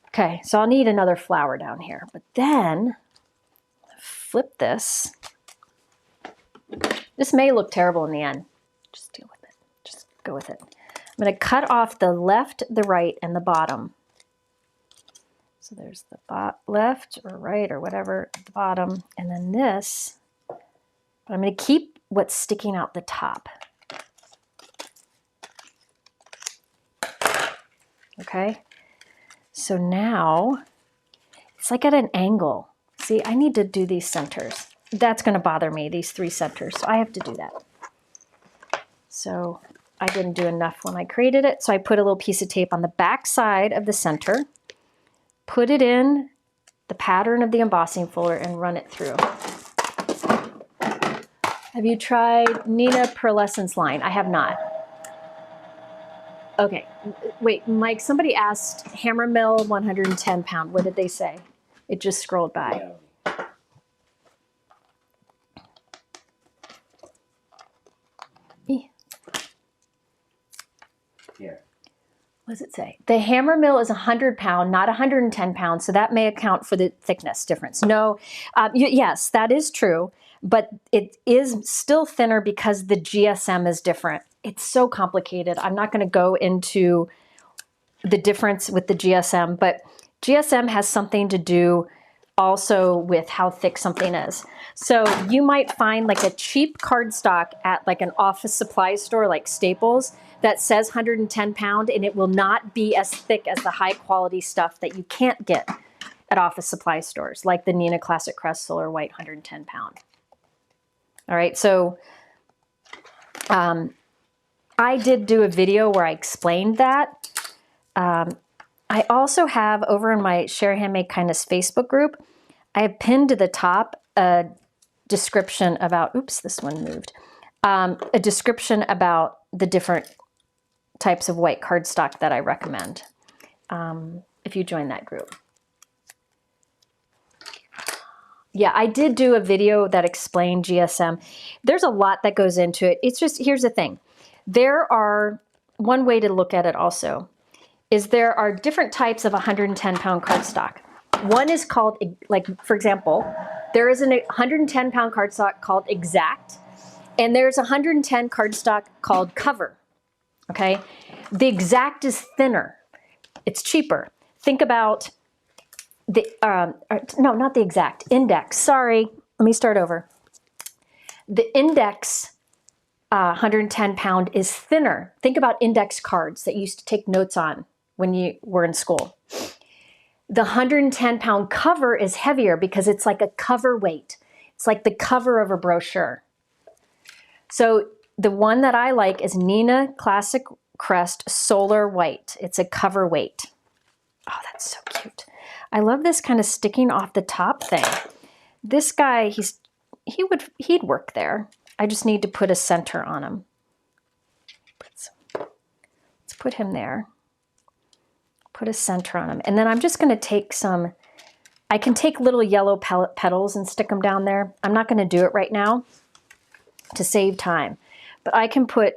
Okay, so I'll need another flower down here, but then flip this. This may look terrible in the end. Just deal with it. Just go with it. I'm going to cut off the left, the right, and the bottom. So there's the left or right or whatever at the bottom, and then this. But I'm going to keep what's sticking out the top. Okay, so now it's like at an angle. See, I need to do these centers. That's going to bother me, these 3 centers, so I have to do that. So I didn't do enough when I created it, so I put a little piece of tape on the back side of the center, put it in the pattern of the embossing folder, and run it through. Have you tried Neenah Pearlescence line? I have not. Okay, wait, Mike, somebody asked hammer mill 110-pound. What did they say? It just scrolled by. Here. What does it say? The hammer mill is 100-pound, not 110 pounds, so that may account for the thickness difference. No, yes, that is true, but it is still thinner because the GSM is different. It's so complicated. I'm not going to go into the difference with the GSM, but GSM has something to do also with how thick something is. So you might find like a cheap cardstock at like an office supply store like Staples that says 110-pound, and it will not be as thick as the high quality stuff that you can't get at office supply stores, like the Neenah Classic Crest Solar White 110-pound. All right, so I did do a video where I explained that. I also have over in my Share Handmade Kindness Facebook group, I have pinned to the top a description about, oops, this one moved, a description about the different types of white cardstock that I recommend if you join that group. Yeah, I did do a video that explained GSM. There's a lot that goes into it. It's just, here's the thing. One way to look at it also is there are different types of 110-pound cardstock. One is called, like, for example, there is a 110-pound cardstock called Exact, and there's a 110 cardstock called Cover, okay? The Exact is thinner. It's cheaper. Think about the, no, not the Exact, Index. Sorry, let me start over. The Index 110-pound is thinner. Think about index cards that you used to take notes on when you were in school. The 110-pound Cover is heavier because it's like a cover weight. It's like the cover of a brochure. So the one that I like is Neenah Classic Crest Solar White. It's a cover weight. Oh, that's so cute. I love this kind of sticking off the top thing. This guy, he'd work there. I just need to put a center on him. Let's put him there. Put a center on him. And then I'm just going to take some, I can take little yellow petals and stick them down there. I'm not going to do it right now to save time. But I can put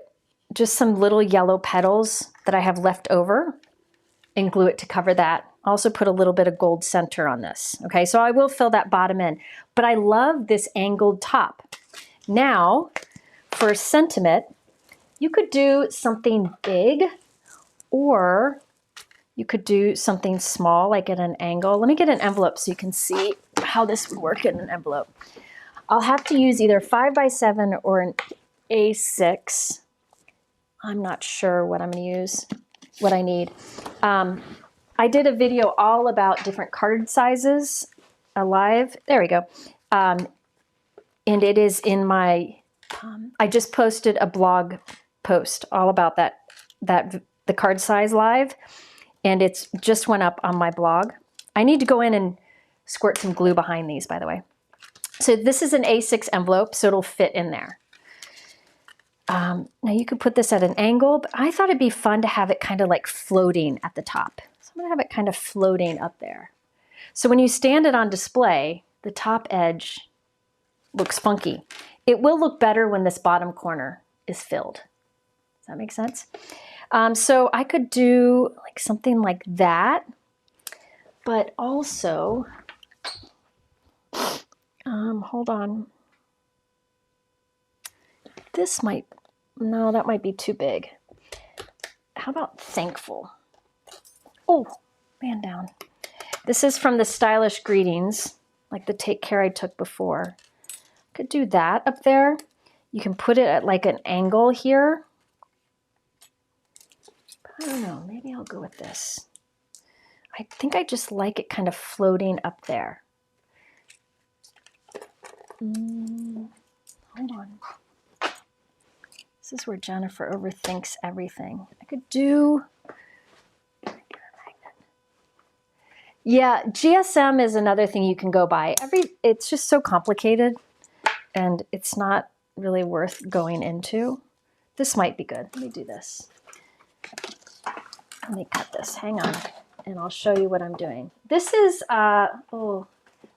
just some little yellow petals that I have left over and glue it to cover that. Also put a little bit of gold center on this. Okay, so I will fill that bottom in. But I love this angled top. Now, for sentiment, You could do something big, or you could do something small, like at an angle. Let me get an envelope so you can see how this would work in an envelope. I'll have to use either 5x7 or an A6. I'm not sure what I'm going to use, what I need. I did a video all about different card sizes, live. There we go. And it is in my, I just posted a blog post all about the card size live, and it's just went up on my blog. I need to go in and squirt some glue behind these, by the way. So this is an A6 envelope, so it'll fit in there. Now you could put this at an angle, but I thought it'd be fun to have it kind of like floating at the top. So I'm gonna have it kind of floating up there. So when you stand it on display, the top edge looks funky. It will look better when this bottom corner is filled. Does that make sense? So I could do like something like that, but also, hold on. This might, no, that might be too big. How about thankful? Oh, man down. This is from the Stylish Greetings, like the Take Care I took before. Could do that up there. You can put it at like an angle here. I don't know, maybe I'll go with this. I think I just like it kind of floating up there. Hold on. This is where Jennifer overthinks everything. I could do, yeah, GSM is another thing you can go by. It's just so complicated, and it's not really worth going into. This might be good. Let me do this. Let me cut this. Hang on, and I'll show you what I'm doing. This is, I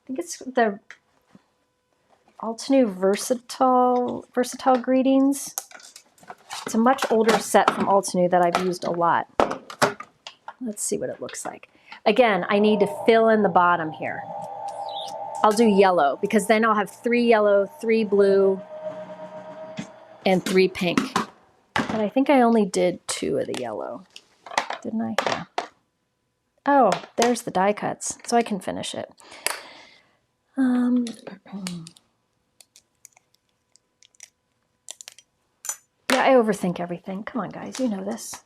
think it's the Altenew Versatile Greetings. It's a much older set from Altenew that I've used a lot. Let's see what it looks like. Again, I need to fill in the bottom here. I'll do yellow, because then I'll have 3 yellow, 3 blue, and 3 pink. But I think I only did 2 of the yellow. Didn't I? Yeah. Oh, there's the die cuts, so I can finish it. Yeah, I overthink everything. Come on, guys, you know this.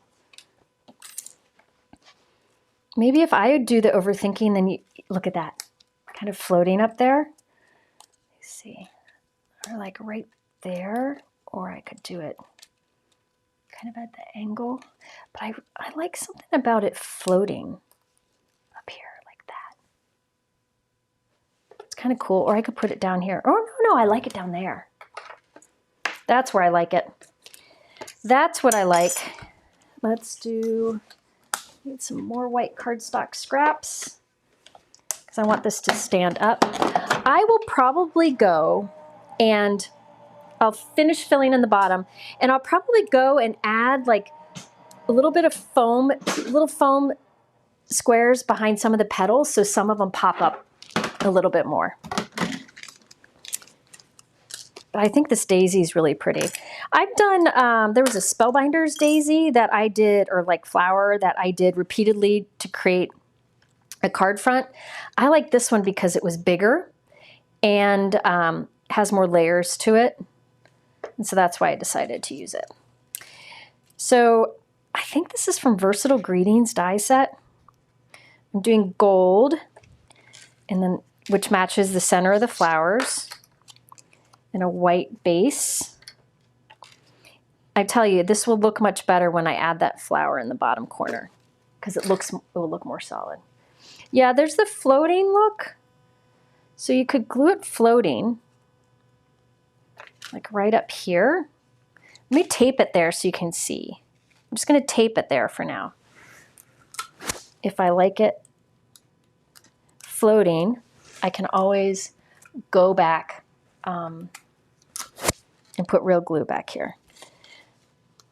Maybe if I would do the overthinking, then you look at that, kind of floating up there. Let's see, or like right there, or I could do it kind of at the angle. But I like something about it floating up here like that. It's kind of cool. Or I could put it down here. Oh, no, I like it down there. That's where I like it. That's what I like. Let's do, need some more white cardstock scraps, because I want this to stand up. I will probably go and I'll finish filling in the bottom, and I'll probably go and add like a little bit of foam, little foam squares behind some of the petals, so some of them pop up a little bit more. But I think this daisy is really pretty. I've done, there was a Spellbinders daisy that I did, or like flower that I did repeatedly to create a card front. I like this one because it was bigger and has more layers to it. And so that's why I decided to use it. So I think this is from Versatile Greetings die set. I'm doing gold, and then which matches the center of the flowers, and a white base. I tell you, this will look much better when I add that flower in the bottom corner, because it will look more solid. Yeah, there's the floating look. So you could glue it floating, like right up here. Let me tape it there so you can see. I'm just gonna tape it there for now. If I like it floating, I can always go back and put real glue back here.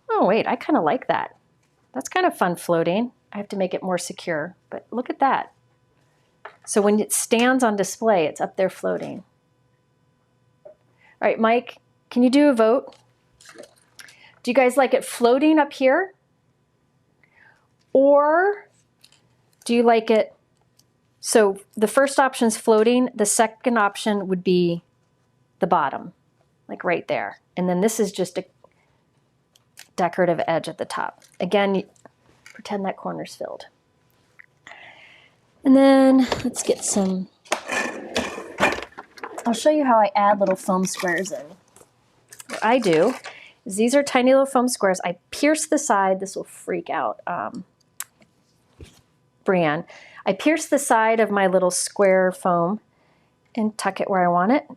Oh wait, I kind of like that. That's kind of fun floating. I have to make it more secure, but look at that. So when it stands on display, it's up there floating. All right, Mike, can you do a vote? Do you guys like it floating up here? Or do you like it, so the first option is floating, the second option would be the bottom, like right there. And then this is just a decorative edge at the top. Again, pretend that corner's filled. And then let's get some, I'll show you how I add little foam squares in. What I do is these are tiny little foam squares. I pierce the side, this will freak out Brienne. I pierce the side of my little square foam and tuck it where I want it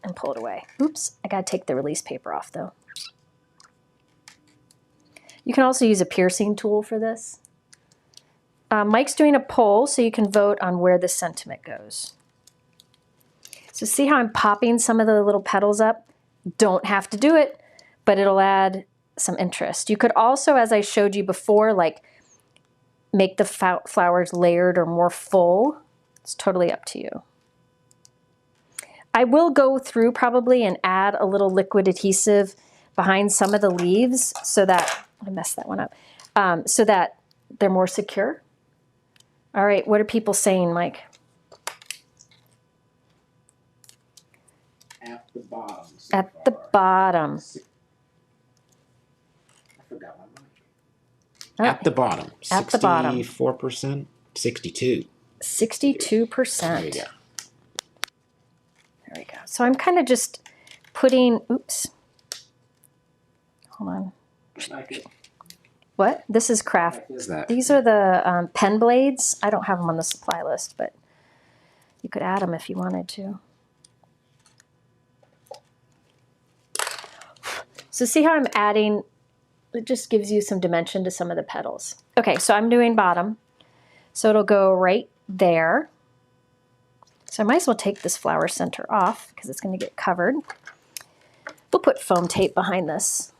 and pull it away. Oops, I gotta take the release paper off though. You can also use a piercing tool for this. Mike's doing a poll so you can vote on where the sentiment goes. So see how I'm popping some of the little petals up? Don't have to do it, but it'll add some interest. You could also, as I showed you before, like make the flowers layered or more full. It's totally up to you. I will go through probably and add a little liquid adhesive behind some of the leaves so that, I messed that one up, so that they're more secure. All right, what are people saying, Mike? At the bottom. At the bottom. I forgot my mic. Oh, At the bottom. At the bottom. 64%? 62. 62%. There you go. There we go. So I'm kind of just putting, oops. Hold on. What? This is craft. What is that? These are the pen blades. I don't have them on the supply list, but you could add them if you wanted to. So see how I'm adding, it just gives you some dimension to some of the petals. Okay, so I'm doing bottom. So it'll go right there. So I might as well take this flower center off because it's going to get covered. We'll put foam tape behind this.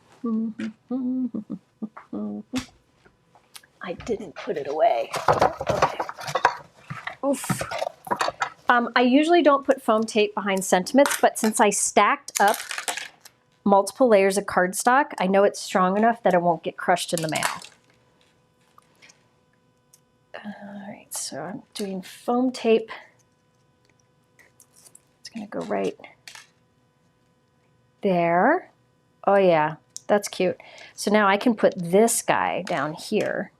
I didn't put it away. Okay. Oof. I usually don't put foam tape behind sentiments, but since I stacked up multiple layers of cardstock, I know it's strong enough that it won't get crushed in the mail. All right, so I'm doing foam tape. It's going to go right there. Oh yeah, that's cute. So now I can put this guy down here.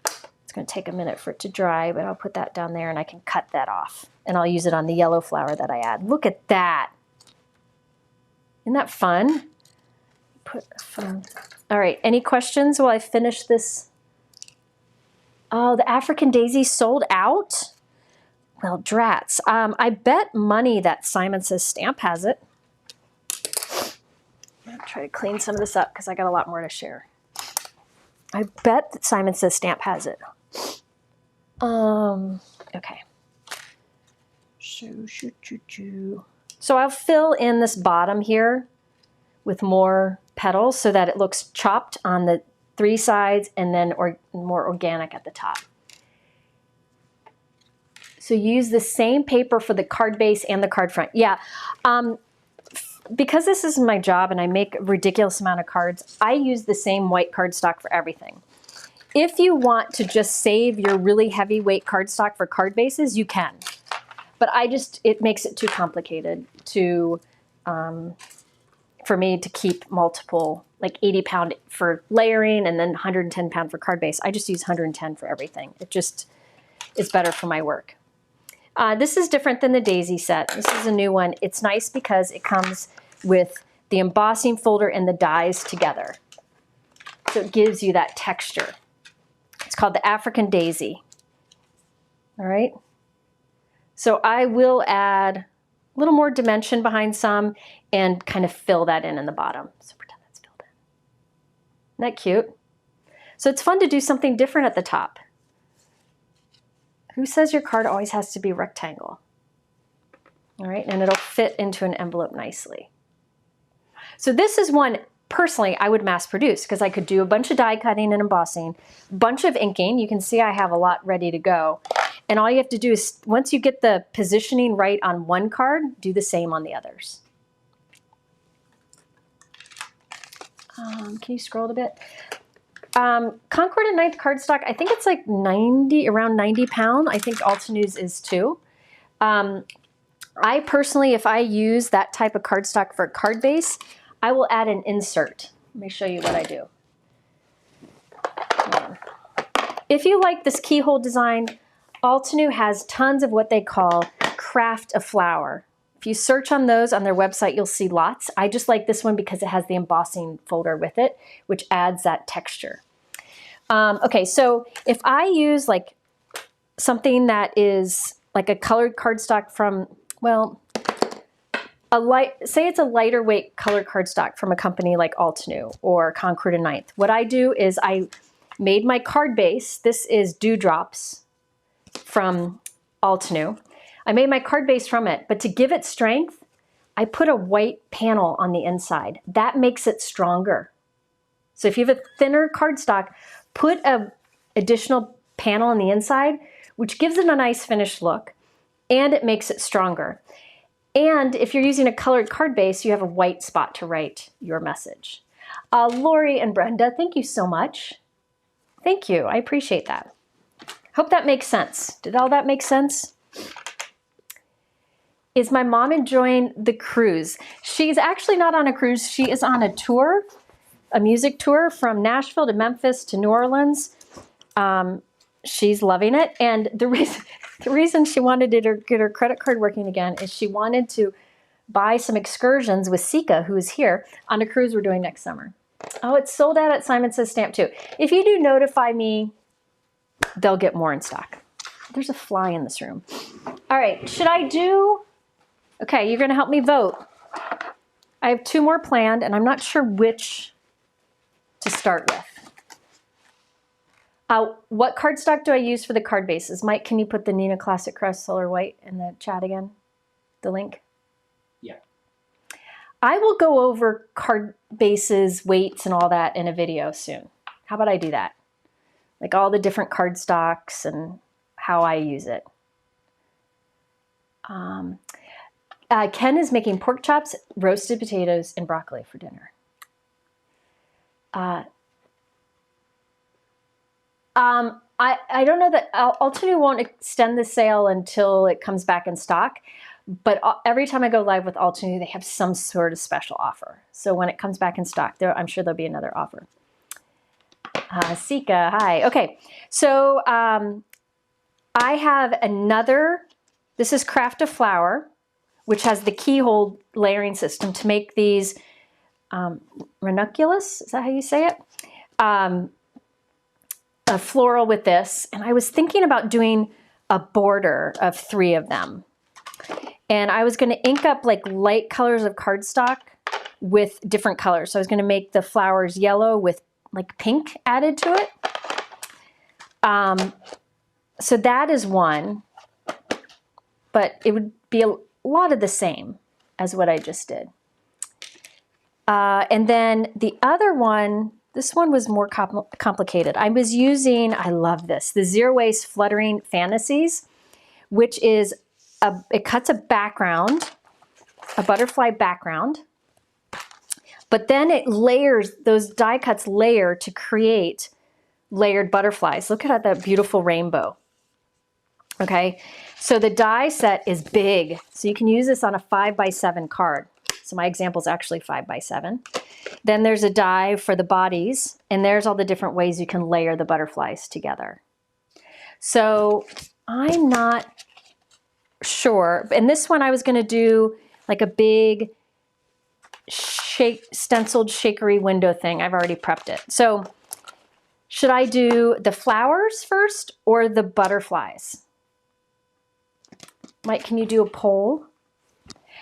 It's going to take a minute for it to dry, but I'll put that down there and I can cut that off. And I'll use it on the yellow flower that I add. Look at that. Isn't that fun? Put fun. All right, any questions while I finish this? Oh, the African daisy sold out? Well, drats. I bet money that Simon Says Stamp has it. I'll try to clean some of this up because I got a lot more to share. I bet that Simon Says Stamp has it. Okay. So I'll fill in this bottom here with more petals so that it looks chopped on the three sides and then more organic at the top. So use the same paper for the card base and the card front. Yeah, because this is my job and I make a ridiculous amount of cards, I use the same white cardstock for everything. If you want to just save your really heavyweight cardstock for card bases, you can. But it makes it too complicated to, for me to keep multiple, like 80 pound for layering and then 110 pound for card base. I just use 110 for everything. It just is better for my work. This is different than the daisy set. This is a new one. It's nice because it comes with the embossing folder and the dies together. So it gives you that texture. It's called the African daisy. All right. So I will add a little more dimension behind some and kind of fill that in the bottom. So pretend that's filled in. Isn't that cute? So it's fun to do something different at the top. Who says your card always has to be rectangle? All right, and it'll fit into an envelope nicely. So this is one, personally, I would mass produce because I could do a bunch of die cutting and embossing, a bunch of inking. You can see I have a lot ready to go. And all you have to do is, once you get the positioning right on one card, do the same on the others. Can you scroll a bit? Concord and Ninth cardstock, I think it's like around 90 pound. I think Altenew's is too. I personally, if I use that type of cardstock for a card base, I will add an insert. Let me show you what I do. If you like this keyhole design, Altenew has tons of what they call craft a flower. If you search on those on their website, you'll see lots. I just like this one because it has the embossing folder with it, which adds that texture. Okay, so if I use like something that is like a colored cardstock from, well, say it's a lighter weight colored cardstock from a company like Altenew or Concord and Ninth. What I do is I made my card base. This is Dewdrops from Altenew. I made my card base from it, but to give it strength, I put a white panel on the inside. That makes it stronger. So if you have a thinner cardstock, put an additional panel on the inside, which gives it a nice finished look, and it makes it stronger. And if you're using a colored card base, you have a white spot to write your message. Lori and Brenda, thank you so much. Thank you, I appreciate that. Hope that makes sense. Did all that make sense? Is my mom enjoying the cruise? She's actually not on a cruise. She is on a tour, a music tour from Nashville to Memphis to New Orleans. She's loving it. And the reason she wanted to get her credit card working again is she wanted to buy some excursions with Sika, who is here, on a cruise we're doing next summer. Oh, it's sold out at Simon Says Stamp too. If you do notify me, they'll get more in stock. There's a fly in this room. All right, should I do... Okay, you're going to help me vote. I have 2 more planned, and I'm not sure which to start with. What cardstock do I use for the card bases? Mike, can you put the Neenah Classic Crest Solar White in the chat again? The link? Yeah. I will go over card bases, weights, and all that in a video soon. How about I do that? Like all the different cardstocks and how I use it. Ken is making pork chops, roasted potatoes, and broccoli for dinner. I don't know that Altenew won't extend the sale until it comes back in stock, but every time I go live with Altenew, they have some sort of special offer. So when it comes back in stock, I'm sure there'll be another offer. Sika, hi. Okay, so I have another, this is Craft a Flower, which has the keyhole layering system to make these ranunculus, is that how you say it? A floral with this, and I was thinking about doing a border of 3 of them. And I was going to ink up like light colors of cardstock with different colors. So I was going to make the flowers yellow with like pink added to it. So that is one, but it would be a lot of the same as what I just did. And then the other one, this one was more complicated. I was using, I love this, the Zero Waste Fluttering Fantasies, which is, it cuts a background, a butterfly background, but then it layers, those die cuts layer to create layered butterflies. Look at that beautiful rainbow. Okay, so the die set is big, so you can use this on a 5x7 card. So my example is actually 5x7. Then there's a die for the bodies, and there's all the different ways you can layer the butterflies together. So I'm not sure. And this one I was going to do like a big stenciled shakery window thing. I've already prepped it. So should I do the flowers first or the butterflies? Mike, can you do a poll?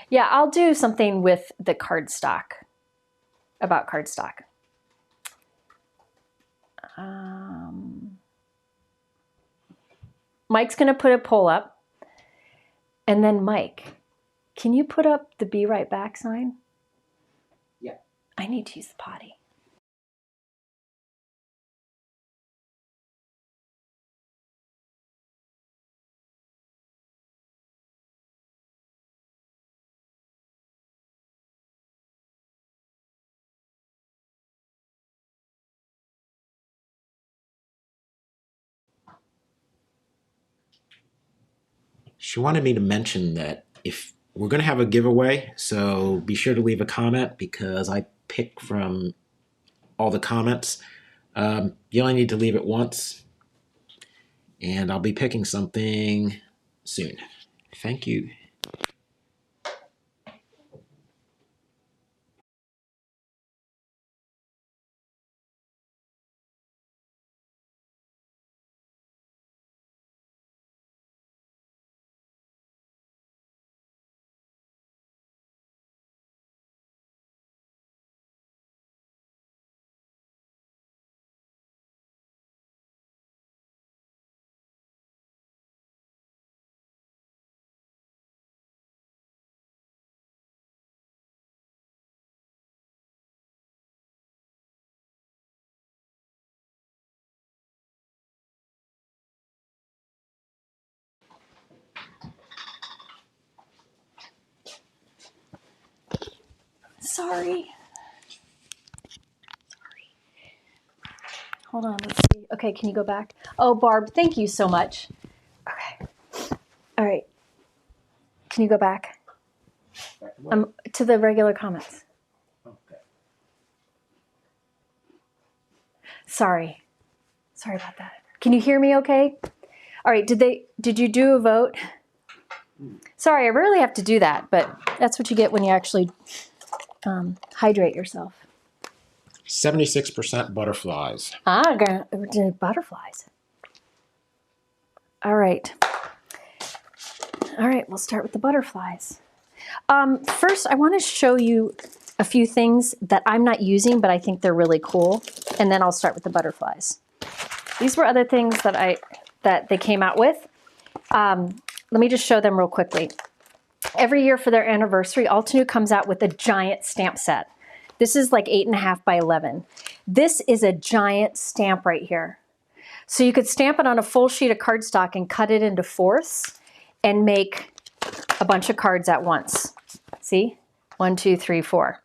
Yeah, I'll do something with the cardstock, about cardstock. Mike's going to put a poll up. And then Mike, can you put up the Be Right Back sign? Yeah. I need to use the potty. She wanted me to mention that if we're going to have a giveaway, so be sure to leave a comment because I pick from all the comments. You only need to leave it once, and I'll be picking something soon. Thank you. Sorry. Hold on, let's see. Okay, can you go back? Oh, Barb, thank you so much. Okay. All right. Can you go back? To the regular comments. Okay. Sorry. Sorry about that. Can you hear me okay? All right, did you do a vote? Sorry, I rarely have to do that, but that's what you get when you actually hydrate yourself. 76% butterflies. Butterflies. All right. All right, we'll start with the butterflies. First, I want to show you a few things that I'm not using, but I think they're really cool. And then I'll start with the butterflies. These were other things that they came out with. Let me just show them real quickly. Every year for their anniversary, Altenew comes out with a giant stamp set. This is like 8.5 by 11. This is a giant stamp right here. So you could stamp it on a full sheet of cardstock and cut it into fourths and make a bunch of cards at once. See? 1, 2, 3, 4.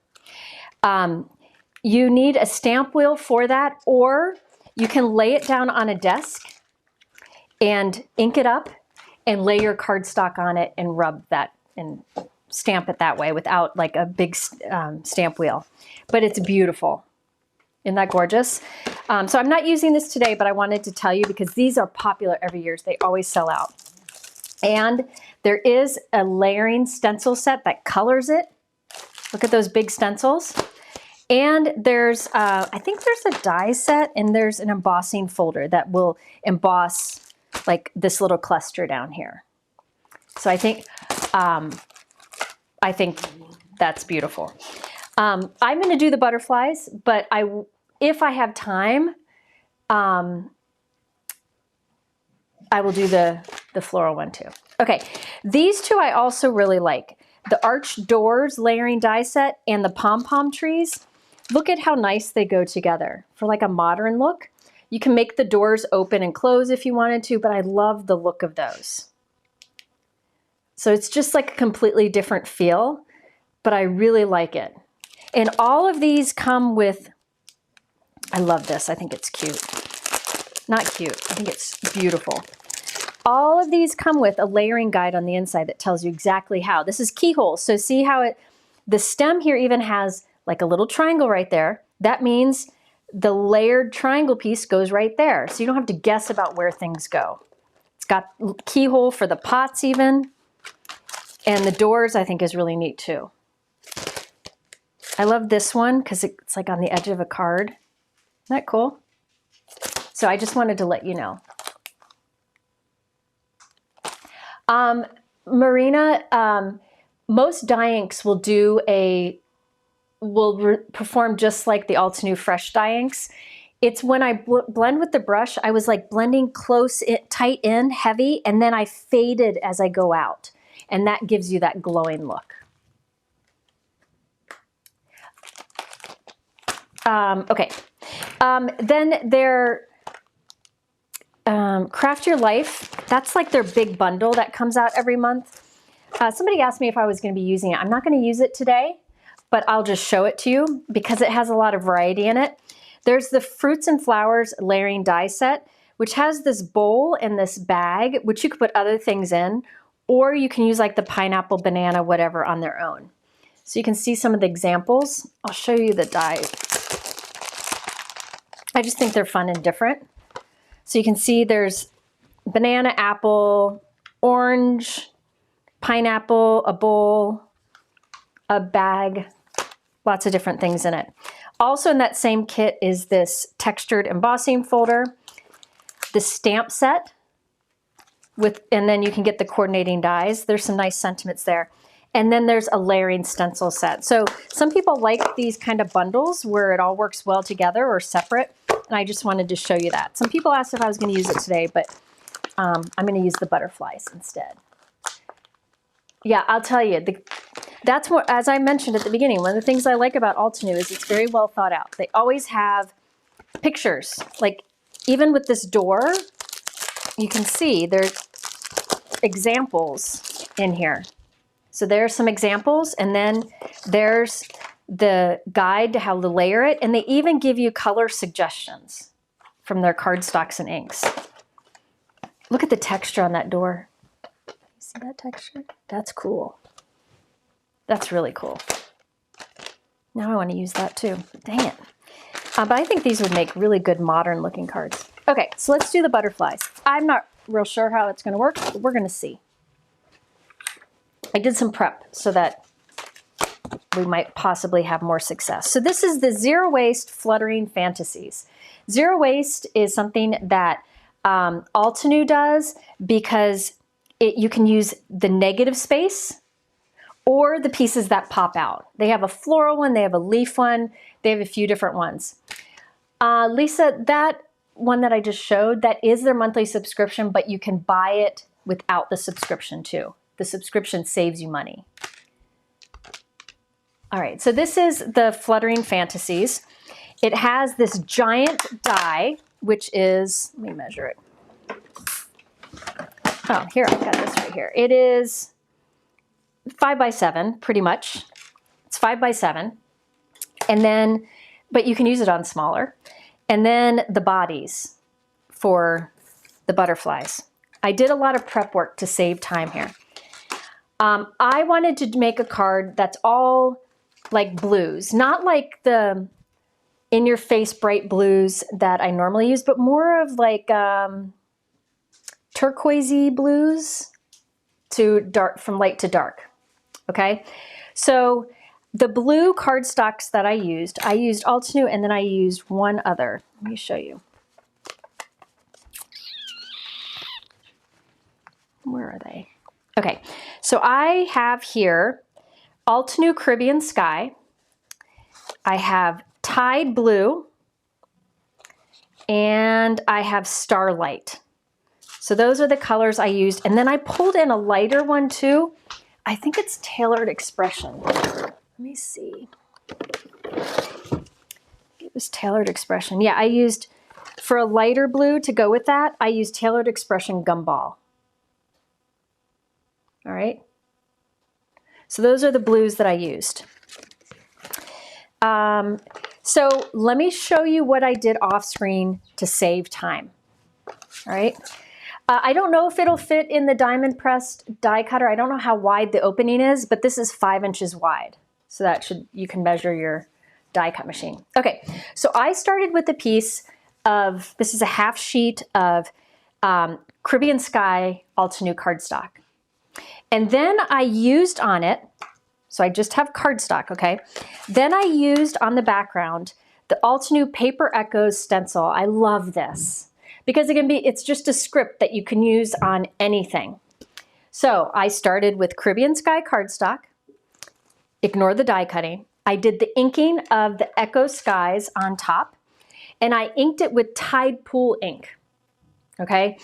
You need a stamp wheel for that, or you can lay it down on a desk and ink it up and lay your cardstock on it and rub that and stamp it that way without like a big stamp wheel. But it's beautiful. Isn't that gorgeous? So I'm not using this today, but I wanted to tell you because these are popular every year. They always sell out. And there is a layering stencil set that colors it. Look at those big stencils. And there's, I think there's a die set and there's an embossing folder that will emboss like this little cluster down here. So I think that's beautiful. I'm going to do the butterflies, but if I have time, I will do the floral one too. Okay, these two I also really like. The arched doors layering die set and the pom-pom trees. Look at how nice they go together for like a modern look. You can make the doors open and close if you wanted to, but I love the look of those. So it's just like a completely different feel, but I really like it. And all of these come with, I love this, I think it's cute. Not cute, I think it's beautiful. All of these come with a layering guide on the inside that tells you exactly how. This is keyhole, so see how the stem here even has like a little triangle right there. That means the layered triangle piece goes right there. So you don't have to guess about where things go. It's got keyhole for the pots even. And the doors I think is really neat too. I love this one because it's like on the edge of a card. Isn't that cool? So I just wanted to let you know. Marina, most dye inks will perform just like the Altenew fresh dye inks. It's when I blend with the brush, I was like blending close, tight in, heavy, and then I faded as I go out. And that gives you that glowing look. Okay, then their Craft Your Life, that's like their big bundle that comes out every month. Somebody asked me if I was going to be using it. I'm not going to use it today, but I'll just show it to you because it has a lot of variety in it. There's the Fruits and Flowers layering die set, which has this bowl and this bag, which you could put other things in, or you can use like the pineapple, banana, whatever on their own. So you can see some of the examples. I'll show you the die. I just think they're fun and different. So you can see there's banana, apple, orange, pineapple, a bowl, a bag, lots of different things in it. Also in that same kit is this textured embossing folder, the stamp set, and then you can get the coordinating dies. There's some nice sentiments there. And then there's a layering stencil set. So some people like these kind of bundles where it all works well together or separate. And I just wanted to show you that. Some people asked if I was going to use it today, but I'm going to use the butterflies instead. Yeah, I'll tell you, that's what, as I mentioned at the beginning, one of the things I like about Altenew is it's very well thought out. They always have pictures. Like even with this door, you can see there's examples in here. So there's some examples, and then there's the guide to how to layer it, and they even give you color suggestions from their cardstocks and inks. Look at the texture on that door. You see that texture? That's cool. That's really cool. Now I want to use that too. Dang it. But I think these would make really good modern looking cards. Okay, so let's do the butterflies. I'm not real sure how it's going to work, but we're going to see. I did some prep so that we might possibly have more success. So this is the Zero Waste Fluttering Fantasies. Zero waste is something that Altenew does because you can use the negative space or the pieces that pop out. They have a floral one, they have a leaf one, they have a few different ones. Lisa, that one that I just showed, that is their monthly subscription, but you can buy it without the subscription too. The subscription saves you money. All right, so this is the Fluttering Fantasies. It has this giant die, which is, let me measure it. Oh, here, I've got this right here. It is 5 by 7, pretty much. It's 5 by 7. And then, but you can use it on smaller. And then the bodies for the butterflies. I did a lot of prep work to save time here. I wanted to make a card that's all like blues, not like the in-your-face bright blues that I normally use, but more of like turquoisey blues to dark, from light to dark. Okay, so the blue cardstocks that I used Altenew, and then I used one other. Let me show you. Where are they? Okay, so I have here Altenew Caribbean Sky. I have Tide Blue, and I have Starlight. So those are the colors I used. And then I pulled in a lighter one too. I think it's Tailored Expression. Let me see. It was Tailored Expression. Yeah, I used, for a lighter blue to go with that, I used Tailored Expression Gumball. All right. So those are the blues that I used. So let me show you what I did off screen to save time. All right. I don't know if it'll fit in the diamond pressed die cutter. I don't know how wide the opening is, but this is 5 inches wide. So that should, you can measure your die cut machine. Okay. So I started with a piece of, this is a half sheet of Caribbean Sky Altenew cardstock. And then I used on it, so I just have cardstock, okay? Then I used on the background the Altenew Paper Echoes stencil. I love this because it can be, it's just a script that you can use on anything. So I started with Caribbean Sky cardstock, ignore the die cutting. I did the inking of the Echo Skies on top, and I inked it with Tide Pool ink, okay?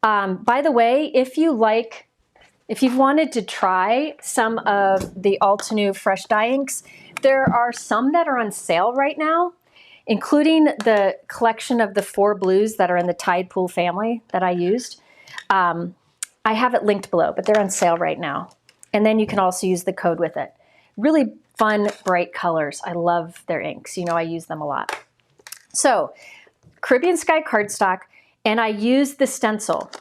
By the way, if you've wanted to try some of the Altenew fresh dye inks, there are some that are on sale right now, including the collection of the 4 blues that are in the Tide Pool family that I used. I have it linked below, but they're on sale right now. And then you can also use the code with it. Really fun, bright colors. I love their inks. You know, I use them a lot. So, Caribbean Sky cardstock, and I used the stencil.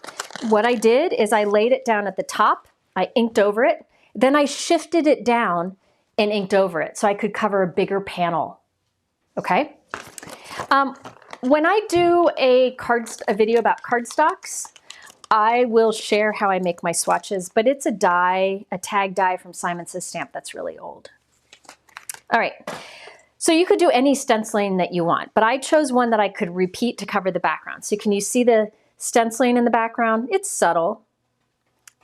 What I did is I laid it down at the top. I inked over it. Then I shifted it down and inked over it so I could cover a bigger panel. Okay. When I do a video about cardstocks, I will share how I make my swatches, but it's a tag die from Simon Says Stamp that's really old. All right. So you could do any stenciling that you want, but I chose one that I could repeat to cover the background. So can you see the stenciling in the background? It's subtle,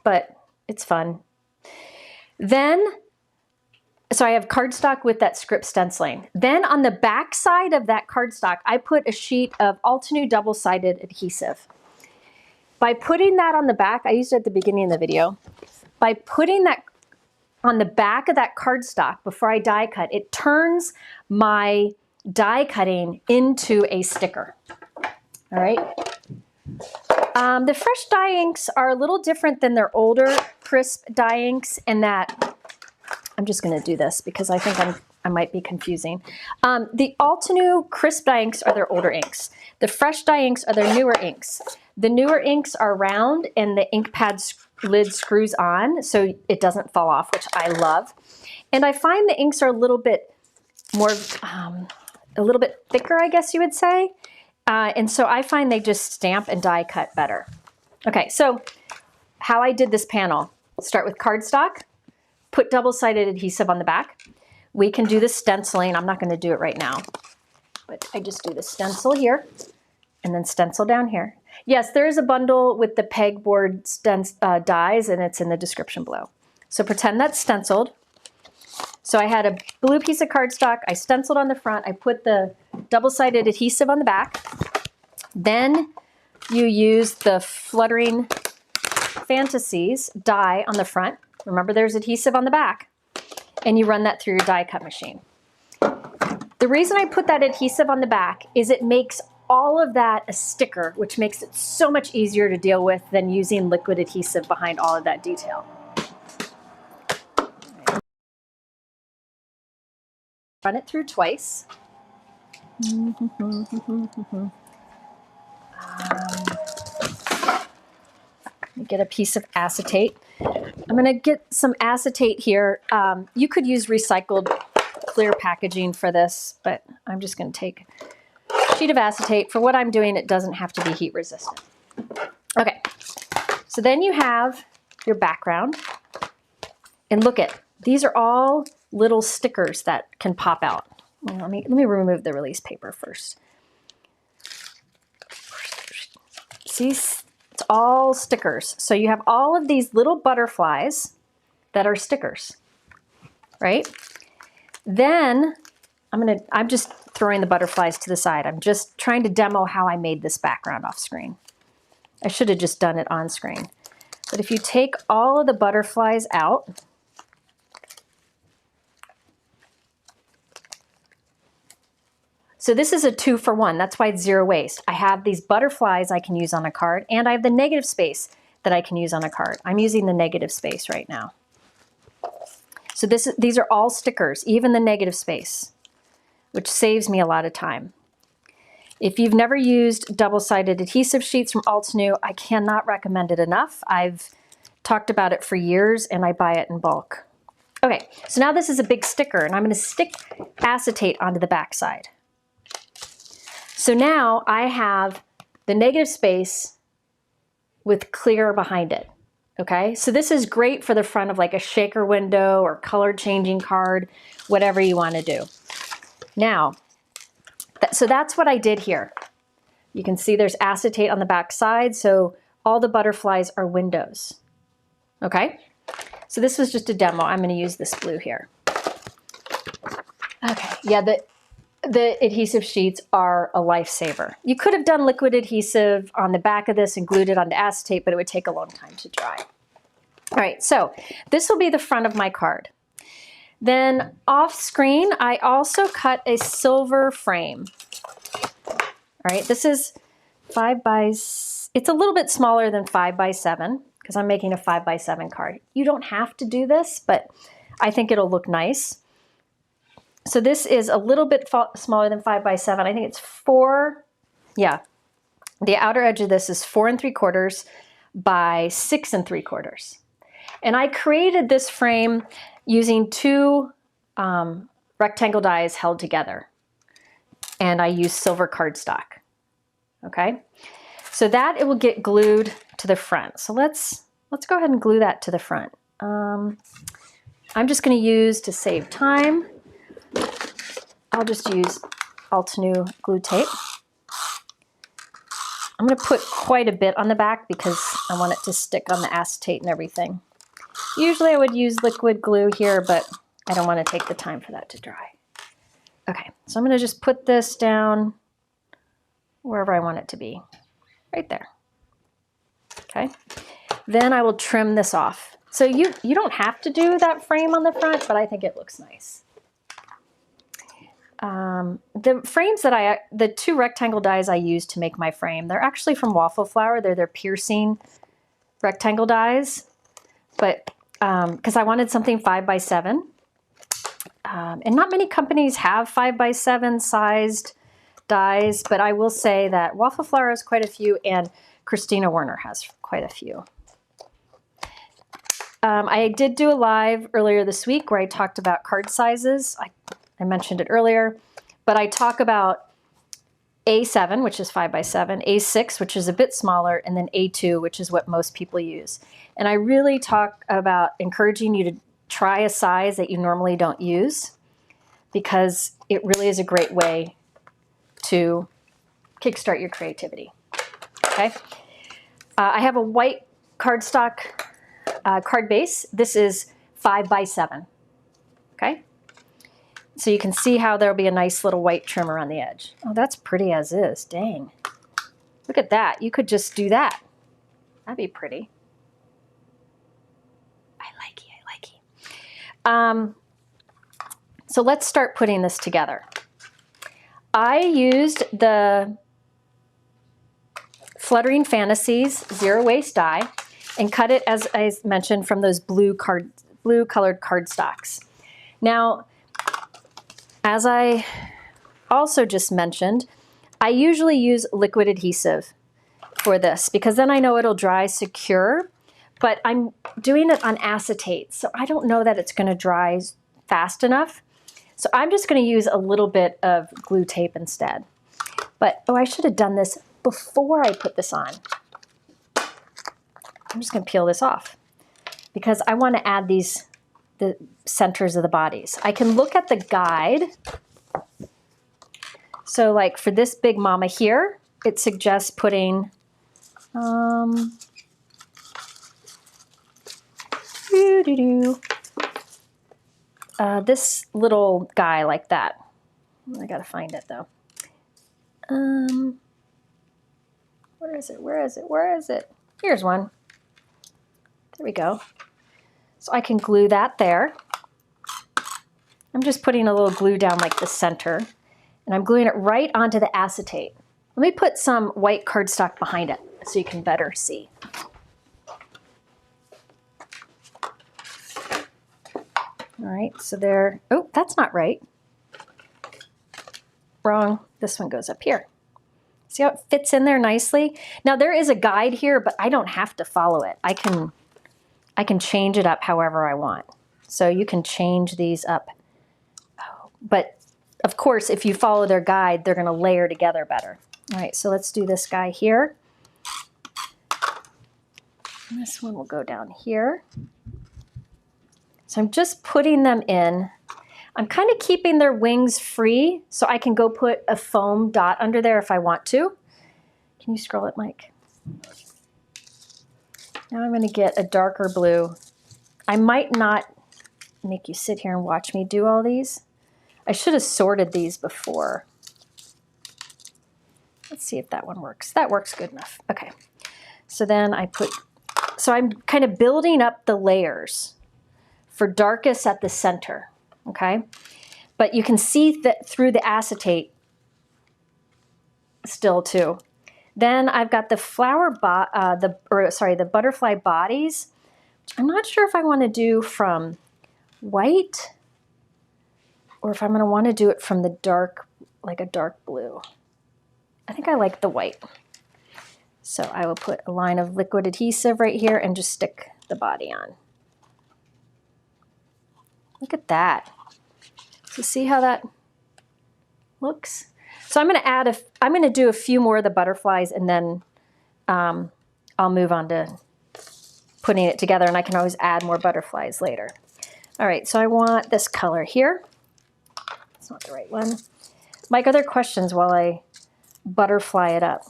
but it's fun. Then, so I have cardstock with that script stenciling. Then on the back side of that cardstock, I put a sheet of Altenew double-sided adhesive. By putting that on the back, I used it at the beginning of the video. By putting that on the back of that cardstock before I die cut, it turns my die cutting into a sticker. All right. The fresh dye inks are a little different than their older crisp dye inks in that, I'm just going to do this because I think I might be confusing. The Altenew crisp dye inks are their older inks. The fresh dye inks are their newer inks. The newer inks are round and the ink pad lid screws on so it doesn't fall off, which I love. And I find the inks are a little bit more, a little bit thicker, I guess you would say. And so I find they just stamp and die cut better. Okay, so how I did this panel, start with cardstock, put double-sided adhesive on the back. We can do the stenciling. I'm not going to do it right now, but I just do the stencil here and then stencil down here. Yes, there is a bundle with the Pegboard dies, and it's in the description below. So pretend that's stenciled. So I had a blue piece of cardstock. I stenciled on the front. I put the double-sided adhesive on the back. Then you use the Fluttering Fantasies die on the front. Remember, there's adhesive on the back. And you run that through your die cut machine. The reason I put that adhesive on the back is it makes all of that a sticker, which makes it so much easier to deal with than using liquid adhesive behind all of that detail. Run it through twice. You get a piece of acetate. I'm going to get some acetate here. You could use recycled clear packaging for this, but I'm just going to take a sheet of acetate. For what I'm doing, it doesn't have to be heat resistant. Okay, so then you have your background. And look at, these are all little stickers that can pop out. Well, let me remove the release paper first. See, it's all stickers. So you have all of these little butterflies that are stickers, right? Then I'm just throwing the butterflies to the side. I'm just trying to demo how I made this background off screen. I should have just done it on screen. But if you take all of the butterflies out, so this is a 2-for-1. That's why it's zero waste. I have these butterflies I can use on a card, and I have the negative space that I can use on a card. I'm using the negative space right now. So these are all stickers, even the negative space, which saves me a lot of time. If you've never used double-sided adhesive sheets from Altenew, I cannot recommend it enough. I've talked about it for years, and I buy it in bulk. Okay, so now this is a big sticker, and I'm going to stick acetate onto the back side. So now I have the negative space with clear behind it, okay? So this is great for the front of like a shaker window or color changing card, whatever you want to do. Now, so that's what I did here. You can see there's acetate on the back side, so all the butterflies are windows, okay? So this was just a demo. I'm going to use this blue here. Okay, yeah, the adhesive sheets are a lifesaver. You could have done liquid adhesive on the back of this and glued it onto acetate, but it would take a long time to dry. All right, so this will be the front of my card. Then off screen, I also cut a silver frame. All right, this is 5x, it's a little bit smaller than 5x7 because I'm making a 5x7 card. You don't have to do this, but I think it'll look nice. So this is a little bit smaller than 5x7. I think it's 4, yeah. The outer edge of this is 4 3/4 by 6 3/4. And I created this frame using two rectangle dies held together. And I used silver cardstock. Okay, so that it will get glued to the front. So let's go ahead and glue that to the front. I'm just going to use, to save time, I'll just use Altenew glue tape. I'm going to put quite a bit on the back because I want it to stick on the acetate and everything. Usually I would use liquid glue here, but I don't want to take the time for that to dry. Okay, so I'm going to just put this down wherever I want it to be, right there. Okay, then I will trim this off. So you don't have to do that frame on the front, but I think it looks nice. The frames that the two rectangle dies I use to make my frame, they're actually from Waffle Flower. They're their piercing rectangle dies, but because I wanted something 5x7. And not many companies have 5x7 sized dies, but I will say that Waffle Flower has quite a few and Christina Werner has quite a few. I did do a live earlier this week where I talked about card sizes. I mentioned it earlier, but I talk about A7, which is 5x7, A6, which is a bit smaller, and then A2, which is what most people use. And I really talk about encouraging you to try a size that you normally don't use, because it really is a great way to kickstart your creativity. Okay, I have a white cardstock card base. This is 5x7. Okay, so you can see how there'll be a nice little white trim around the edge. Oh, that's pretty as is. Dang, look at that. You could just do that. That'd be pretty. I like it. I like it. So let's start putting this together. I used the Fluttering Fantasies Zero Waste die and cut it, as I mentioned, from those blue colored cardstocks. Now, as I also just mentioned, I usually use liquid adhesive for this because then I know it'll dry secure, but I'm doing it on acetate, so I don't know that it's going to dry fast enough. So I'm just going to use a little bit of glue tape instead. But, oh, I should have done this before I put this on. I'm just going to peel this off because I want to add the centers of the bodies. I can look at the guide. So like for this big mama here, it suggests putting this little guy like that. I gotta find it though. Where is it? Where is it? Where is it? Here's one. There we go. So I can glue that there. I'm just putting a little glue down like the center, and I'm gluing it right onto the acetate. Let me put some white cardstock behind it so you can better see. All right, so there, oh, that's not right. Wrong, this one goes up here. See how it fits in there nicely? Now there is a guide here, but I don't have to follow it. I can change it up however I want. So you can change these up. Oh, but of course, if you follow their guide, they're gonna layer together better. All right, so let's do this guy here. And this one will go down here. So I'm just putting them in. I'm kind of keeping their wings free so I can go put a foam dot under there if I want to. Can you scroll it, Mike? Now I'm going to get a darker blue. I might not make you sit here and watch me do all these. I should have sorted these before. Let's see if that one works. That works good enough. Okay. So then so I'm kind of building up the layers for darkest at the center, okay? But you can see that through the acetate still too. Then I've got the the butterfly bodies. I'm not sure if I want to do from white or if I'm going to want to do it from the dark, like a dark blue. I think I like the white. So I will put a line of liquid adhesive right here and just stick the body on. Look at that. So see how that looks? So I'm going to do a few more of the butterflies, and then I'll move on to putting it together, and I can always add more butterflies later. All right, so I want this color here. It's not the right one. Mike, other questions while I butterfly it up?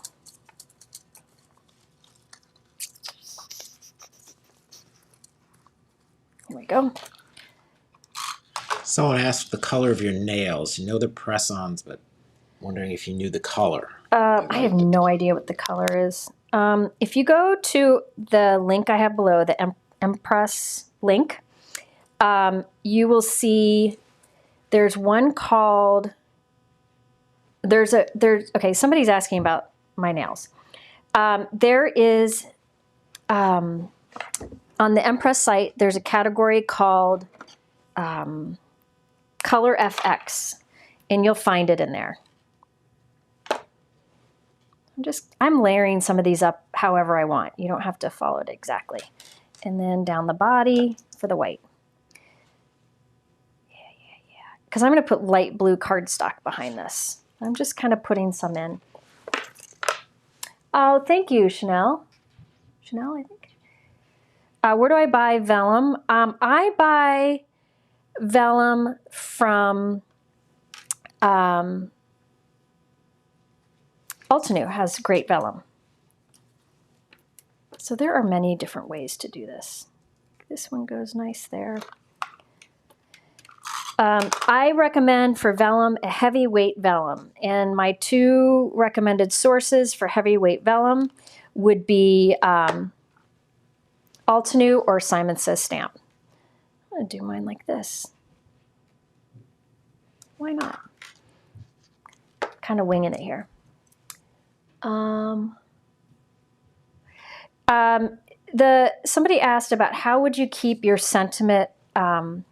Here we go. Someone asked the color of your nails. You know they're press-ons, but wondering if you knew the color. I have no idea what the color is. If you go to the link I have below, the Empress link, you will see there's one called, okay, somebody's asking about my nails. There is, on the Empress site, there's a category called Color FX, and you'll find it in there. I'm layering some of these up however I want. You don't have to follow it exactly. And then down the body for the white. Yeah. Because I'm going to put light blue cardstock behind this. I'm just kind of putting some in. Oh, thank you, Chanel. Chanel, I think. Where do I buy vellum? I buy vellum from Altenew has great vellum. So there are many different ways to do this. This one goes nice there. I recommend for vellum a heavyweight vellum, and my two recommended sources for heavyweight vellum would be Altenew or Simon Says Stamp. I'm going to do mine like this. Why not? Kind of winging it here. Somebody asked about how would you keep your sentiment, that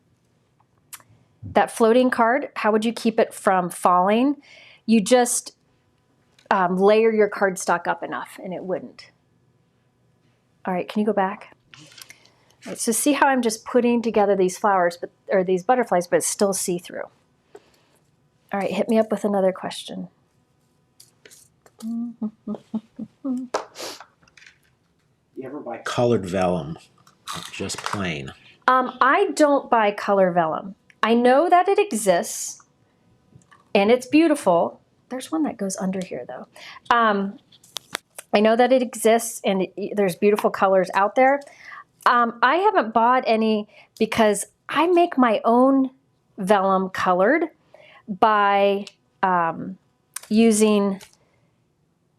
floating card, how would you keep it from falling? You just layer your cardstock up enough and it wouldn't. All right, can you go back? All right, so see how I'm just putting together these flowers, or these butterflies, but it's still see-through. All right, hit me up with another question. You ever buy colored vellum? Just plain? I don't buy color vellum. I know that it exists, and it's beautiful. There's one that goes under here, though. I know that it exists, and there's beautiful colors out there. I haven't bought any because I make my own vellum colored by using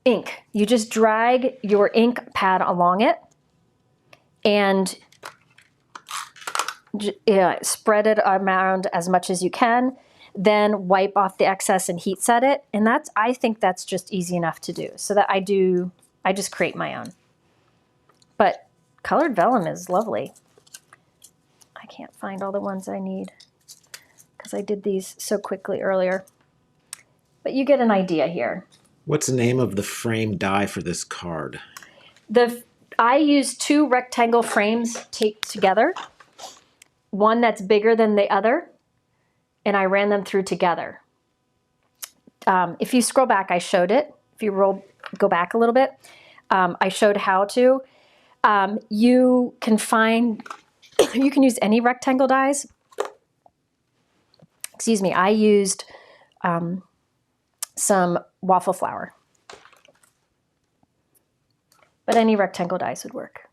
ink. You just drag your ink pad along it and spread it around as much as you can, then wipe off the excess and heat set it. And I think that's just easy enough to do. So that I just create my own. But colored vellum is lovely. I can't find all the ones I need because I did these so quickly earlier. But you get an idea here. What's the name of the frame die for this card? I used two rectangle frames taped together, one that's bigger than the other, and I ran them through together. If you scroll back, I showed it. If you go back a little bit, I showed how to. You can use any rectangle dies. Excuse me, I used some waffle flour. But any rectangle dies would work.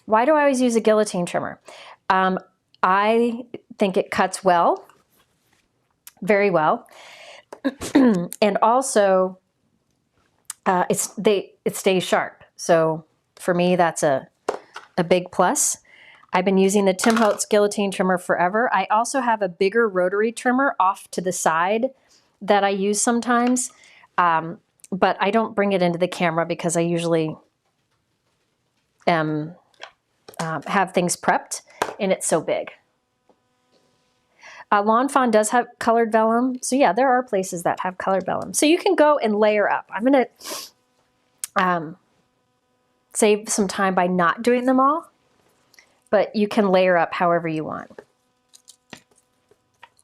Why do I always use a guillotine trimmer? I think it cuts well, very well. And also, it stays sharp. So for me, that's a big plus. I've been using the Tim Holtz guillotine trimmer forever. I also have a bigger rotary trimmer off to the side that I use sometimes, but I don't bring it into the camera because I usually have things prepped, and it's so big. Lawn Fawn does have colored vellum. So yeah, there are places that have colored vellum. So you can go and layer up. I'm going to save some time by not doing them all, but you can layer up however you want.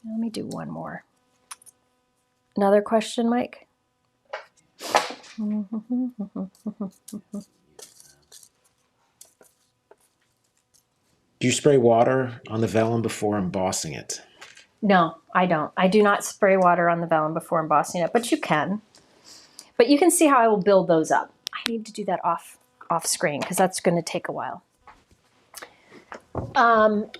Let me do one more. Another question, Mike? Do you spray water on the vellum before embossing it? No, I don't. I do not spray water on the vellum before embossing it, but you can. But you can see how I will build those up. I need to do that off screen because that's going to take a while. Hold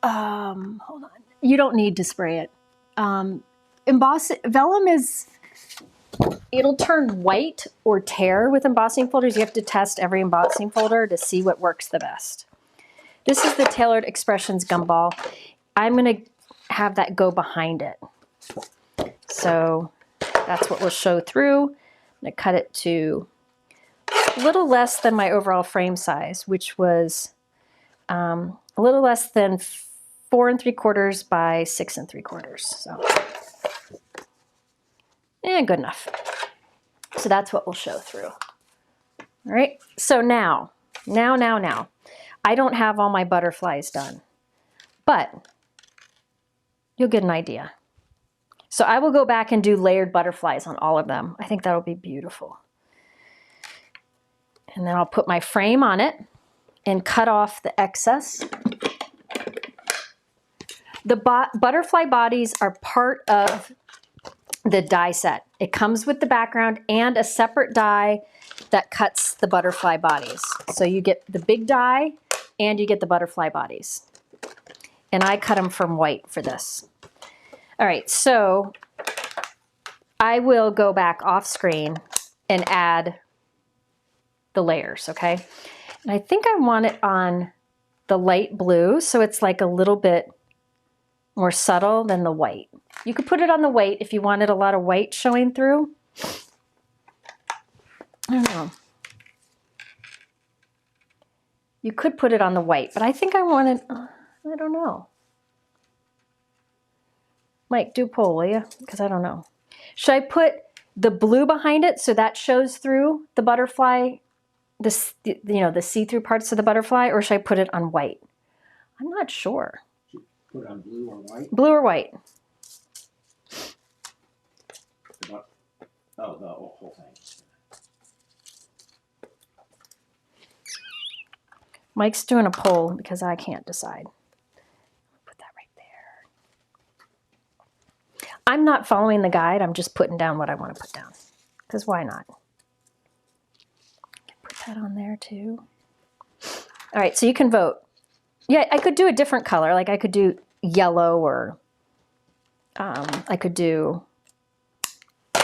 on. You don't need to spray it. Vellum is, it'll turn white or tear with embossing folders. You have to test every embossing folder to see what works the best. This is the Tailored Expressions gumball. I'm going to have that go behind it. So that's what we'll show through. I'm going to cut it to a little less than my overall frame size, which was a little less than 4 3/4 by 6 3/4. So, good enough. So that's what we'll show through. All right. So now, I don't have all my butterflies done, but you'll get an idea. So I will go back and do layered butterflies on all of them. I think that'll be beautiful. And then I'll put my frame on it and cut off the excess. The butterfly bodies are part of the die set. It comes with the background and a separate die that cuts the butterfly bodies. So you get the big die and you get the butterfly bodies. And I cut them from white for this. All right, so I will go back off screen and add the layers, okay? And I think I want it on the light blue, so it's like a little bit more subtle than the white. You could put it on the white if you wanted a lot of white showing through. I don't know. You could put it on the white, but I think I want it, I don't know. Mike, do a poll, will you? Because I don't know. Should I put the blue behind it so that shows through the butterfly, the see-through parts of the butterfly, or should I put it on white? I'm not sure. Put it on blue or white? Blue or white? Oh, the whole thing. Mike's doing a poll because I can't decide. Put that right there. I'm not following the guide. I'm just putting down what I want to put down. Because why not? Put that on there too. All right, so you can vote. Yeah, I could do a different color. Like I could do yellow, or I could do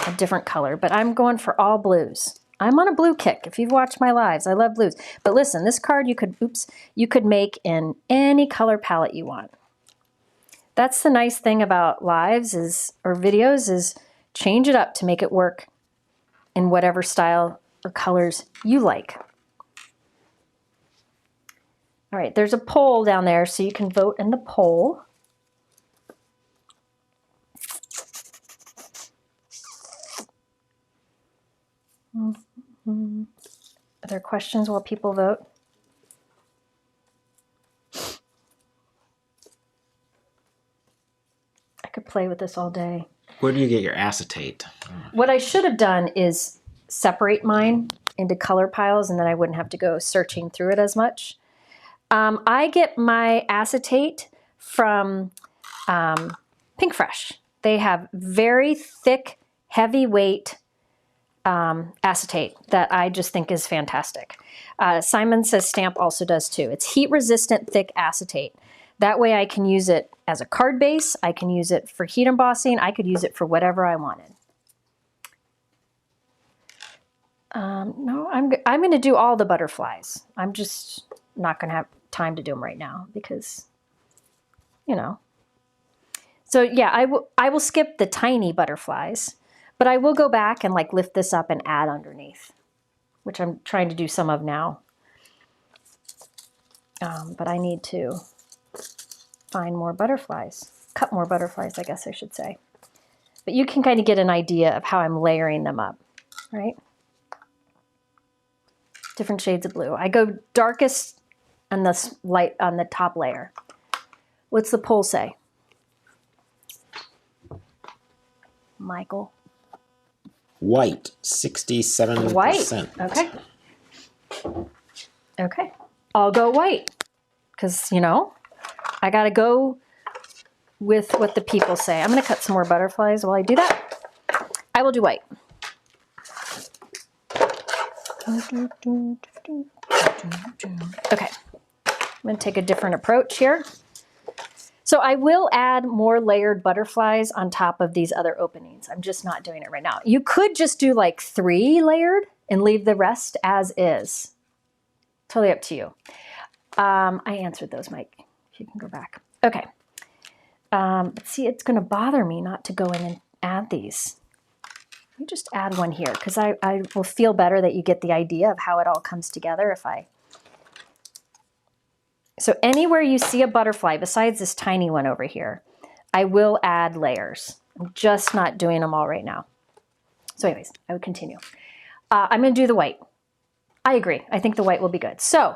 a different color, but I'm going for all blues. I'm on a blue kick. If you've watched my lives, I love blues. But listen, this card you could make in any color palette you want. That's the nice thing about lives or videos is change it up to make it work in whatever style or colors you like. All right, there's a poll down there, so you can vote in the poll. Are there questions while people vote? I could play with this all day. Where do you get your acetate? What I should have done is separate mine into color piles, and then I wouldn't have to go searching through it as much. I get my acetate from Pink Fresh. They have very thick, heavyweight acetate that I just think is fantastic. Simon says Stamp also does too. It's heat resistant, thick acetate. That way I can use it as a card base. I can use it for heat embossing. I could use it for whatever I wanted. No, I'm going to do all the butterflies. I'm just not going to have time to do them right now because, you know. So yeah, I will skip the tiny butterflies, but I will go back and like lift this up and add underneath, which I'm trying to do some of now. But I need to find more butterflies, cut more butterflies, I guess I should say. But you can kind of get an idea of how I'm layering them up, right? Different shades of blue. I go darkest and the light on the top layer. What's the poll say? Michael? White, 67%. White. Okay. Okay. I'll go white because, you know, I got to go with what the people say. I'm going to cut some more butterflies while I do that. I will do white. Okay. I'm going to take a different approach here. So I will add more layered butterflies on top of these other openings. I'm just not doing it right now. You could just do like 3 layered and leave the rest as is. Totally up to you. I answered those, Mike. If you can go back. Okay. But see, it's going to bother me not to go in and add these. Let me just add one here because I will feel better that you get the idea of how it all comes together if I... So anywhere you see a butterfly, besides this tiny one over here, I will add layers. I'm just not doing them all right now. So anyways, I would continue. I'm going to do the white. I agree. I think the white will be good. So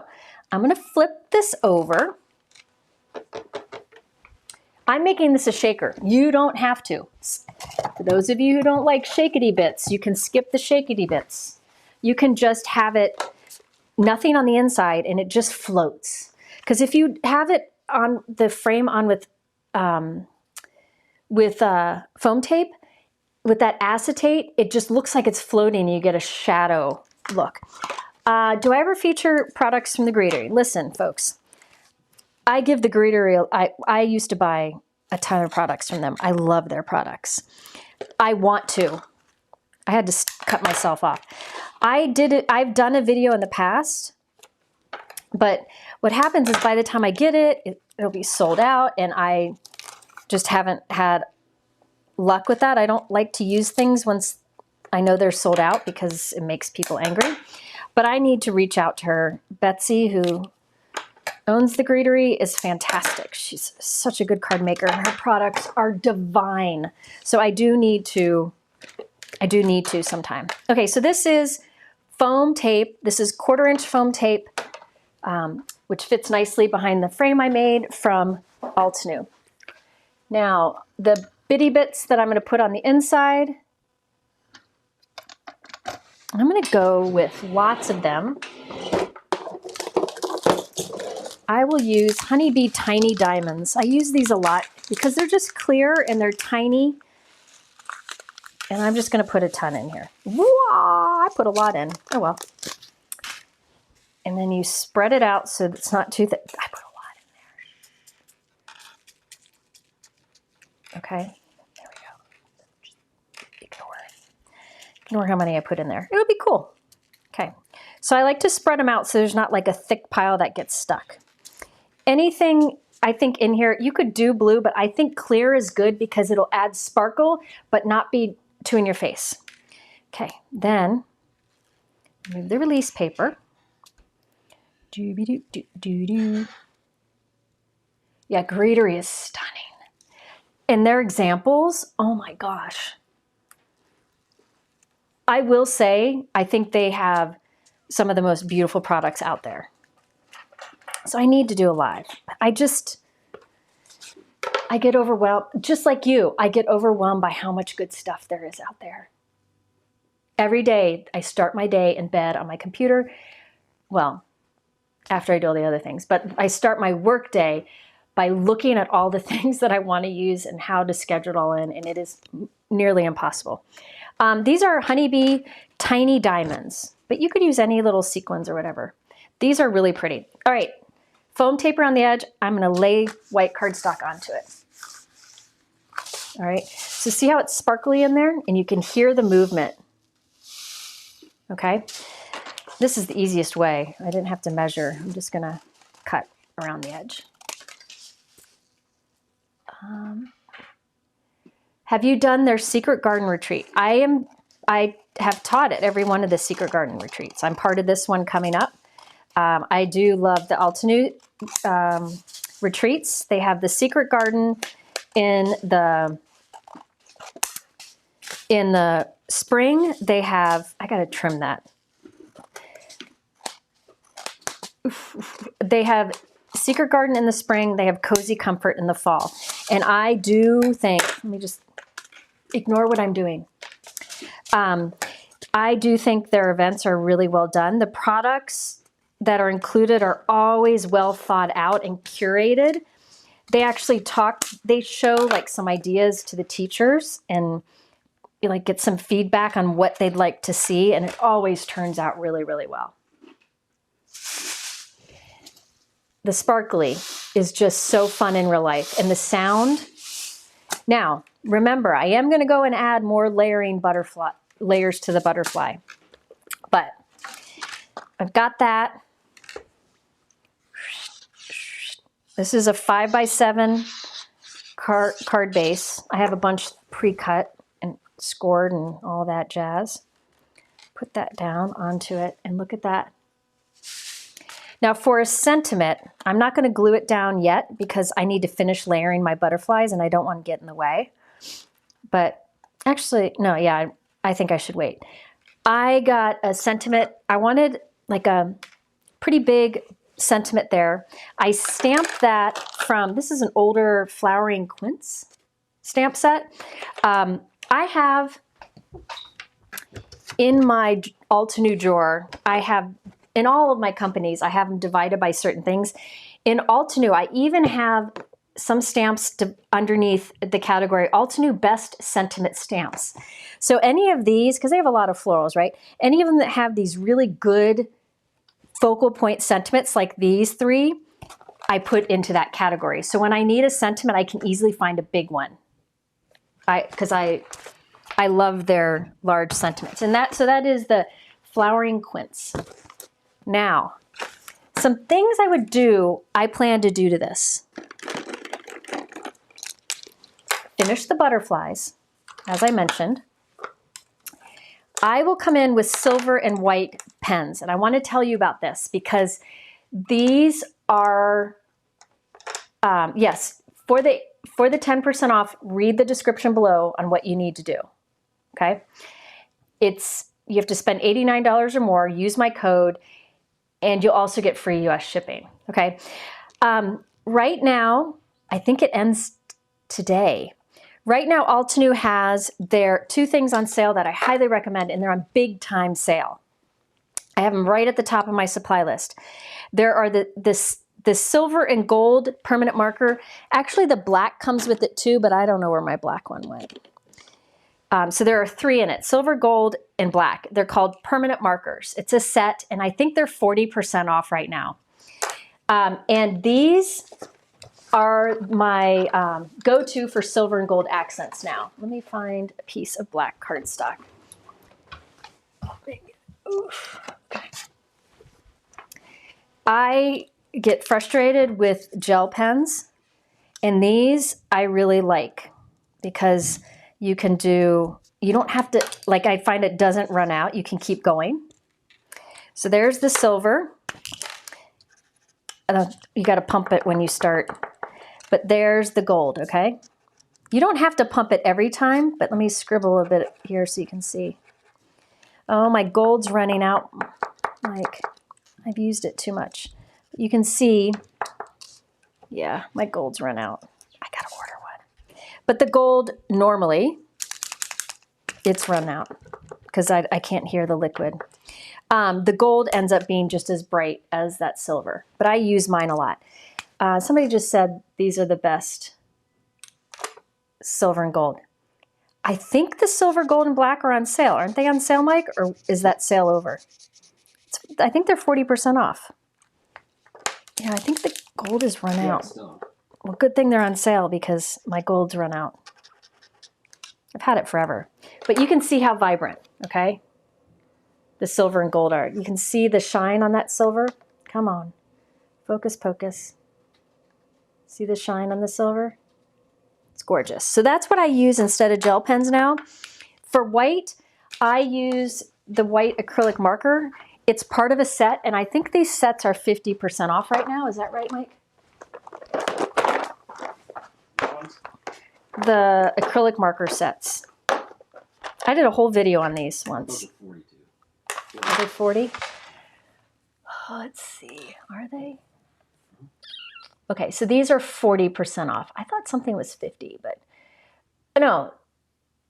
I'm going to flip this over. I'm making this a shaker. You don't have to. For those of you who don't like shakety bits, you can skip the shakety bits. You can just have it, nothing on the inside, and it just floats. Because if you have it on the frame on with foam tape, with that acetate, it just looks like it's floating and you get a shadow look. Do I ever feature products from the Greenery? Listen, folks, I give the Greenery, I used to buy a ton of products from them. I love their products. I want to. I had to cut myself off. I've done a video in the past, but what happens is by the time I get it, it'll be sold out, and I just haven't had luck with that. I don't like to use things once I know they're sold out because it makes people angry. But I need to reach out to her. Betsy, who owns the Greenery, is fantastic. She's such a good card maker, and her products are divine. So I do need to sometime. Okay, so this is foam tape. This is 1/4-inch foam tape, which fits nicely behind the frame I made from Altenew. Now, the bitty bits that I'm going to put on the inside, I'm going to go with lots of them. I will use Honeybee Tiny Diamonds. I use these a lot because they're just clear and they're tiny. And I'm just going to put a ton in here. Whoa, I put a lot in. Oh, well. And then you spread it out so it's not too thick. I put a lot in there. Okay, there we go. Just ignore how many I put in there. It'll be cool. Okay, so I like to spread them out so there's not like a thick pile that gets stuck. Anything I think in here, you could do blue, but I think clear is good because it'll add sparkle, but not be too in your face. Okay, then move the release paper. Yeah, Greenery is stunning. And their examples, oh my gosh. I will say, I think they have some of the most beautiful products out there. So I need to do a live. I get overwhelmed, just like you, I get overwhelmed by how much good stuff there is out there. Every day, I start my day in bed on my computer. Well, after I do all the other things, but I start my work day by looking at all the things that I want to use and how to schedule it all in, and it is nearly impossible. These are Honeybee Tiny Diamonds, but you could use any little sequins or whatever. These are really pretty. All right, foam tape around the edge. I'm going to lay white cardstock onto it. All right, so see how it's sparkly in there? And you can hear the movement. Okay, this is the easiest way. I didn't have to measure. I'm just going to cut around the edge. Have you done their Secret Garden retreat? I have taught at every one of the Secret Garden retreats. I'm part of this one coming up. I do love the Altenew retreats. They have the Secret Garden in the spring. They have, I gotta trim that. They have Secret Garden in the spring. They have Cozy Comfort in the fall. And I do think, let me just ignore what I'm doing. I do think their events are really well done. The products that are included are always well thought out and curated. They actually they show like some ideas to the teachers and like get some feedback on what they'd like to see, and it always turns out really, really well. The sparkly is just so fun in real life, and the sound. Now, remember, I am going to go and add more layers to the butterfly, but I've got that. This is a 5x7 card base. I have a bunch pre-cut and scored and all that jazz. Put that down onto it and look at that. Now for a sentiment, I'm not going to glue it down yet because I need to finish layering my butterflies and I don't want to get in the way. But actually, no, yeah, I think I should wait. I got a sentiment. I wanted like a pretty big sentiment there. I stamped that from, this is an older Flowering Quince stamp set. I have in my Altenew drawer, I have, in all of my companies, I have them divided by certain things. In Altenew, I even have some stamps underneath the category Altenew Best Sentiment Stamps. So any of these, because they have a lot of florals, right? Any of them that have these really good focal point sentiments like these three, I put into that category. So when I need a sentiment, I can easily find a big one. Because I love their large sentiments. And so that is the Flowering Quince. Now, some things I plan to do to this. Finish the butterflies, as I mentioned. I will come in with silver and white pens, and I want to tell you about this because these are, yes, for the 10% off, read the description below on what you need to do, okay? You have to spend $89 or more, use my code, and you'll also get free US shipping, okay? Right now, I think it ends today. Right now, Altenew has their 2 things on sale that I highly recommend, and they're on big time sale. I have them right at the top of my supply list. There are the silver and gold permanent marker. Actually, the black comes with it too, but I don't know where my black one went. So there are 3 in it, silver, gold, and black. They're called permanent markers. It's a set, and I think they're 40% off right now. And these are my go-to for silver and gold accents now. Let me find a piece of black cardstock. Oof. Okay. I get frustrated with gel pens, and these I really like because you don't have to, like I find it doesn't run out. You can keep going. So there's the silver. You got to pump it when you start. But there's the gold, okay? You don't have to pump it every time, but let me scribble a bit here so you can see. Oh, my gold's running out. Like, I've used it too much. You can see, yeah, my gold's run out. I gotta order one. But the gold, normally, it's run out because I can't hear the liquid. The gold ends up being just as bright as that silver, but I use mine a lot. Somebody just said these are the best silver and gold. I think the silver, gold, and black are on sale. Aren't they on sale, Mike? Or is that sale over? I think they're 40% off. Yeah, I think the gold is run out. Well, good thing they're on sale because my gold's run out. I've had it forever. But you can see how vibrant, okay? The silver and gold are. You can see the shine on that silver. Come on. Focus, pocus. See the shine on the silver? It's gorgeous. So that's what I use instead of gel pens now. For white, I use the white acrylic marker. It's part of a set, and I think these sets are 50% off right now. Is that right, Mike? The acrylic marker sets. I did a whole video on these once. Are they 40? Oh, let's see. Are they? Okay, so these are 40% off. I thought something was 50, but no.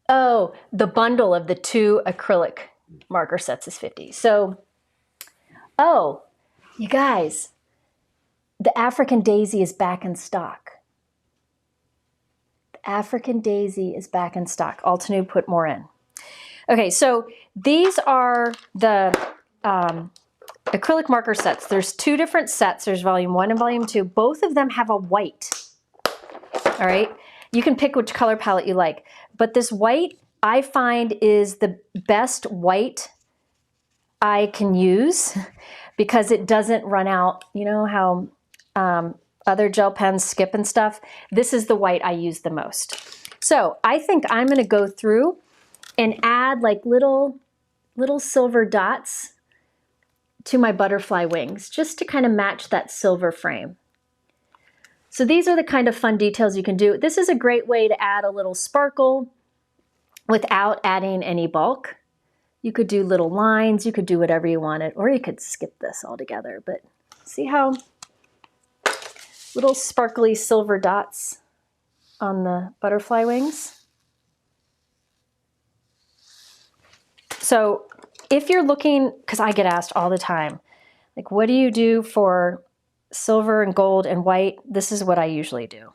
Oh, the bundle of the 2 acrylic marker sets is 50. So, oh, you guys, the African daisy is back in stock. The African daisy is back in stock. Altenew put more in. Okay, so these are the acrylic marker sets. There's 2 different sets. There's volume 1 and volume 2. Both of them have a white. All right, you can pick which color palette you like, but this white I find is the best white I can use because it doesn't run out. You know how other gel pens skip and stuff? This is the white I use the most. So I think I'm gonna go through and add like little silver dots to my butterfly wings, just to kind of match that silver frame. So these are the kind of fun details you can do. This is a great way to add a little sparkle without adding any bulk. You could do little lines, you could do whatever you wanted, or you could skip this altogether, but see how little sparkly silver dots on the butterfly wings? So if you're looking, because I get asked all the time, like, what do you do for silver and gold and white? This is what I usually do.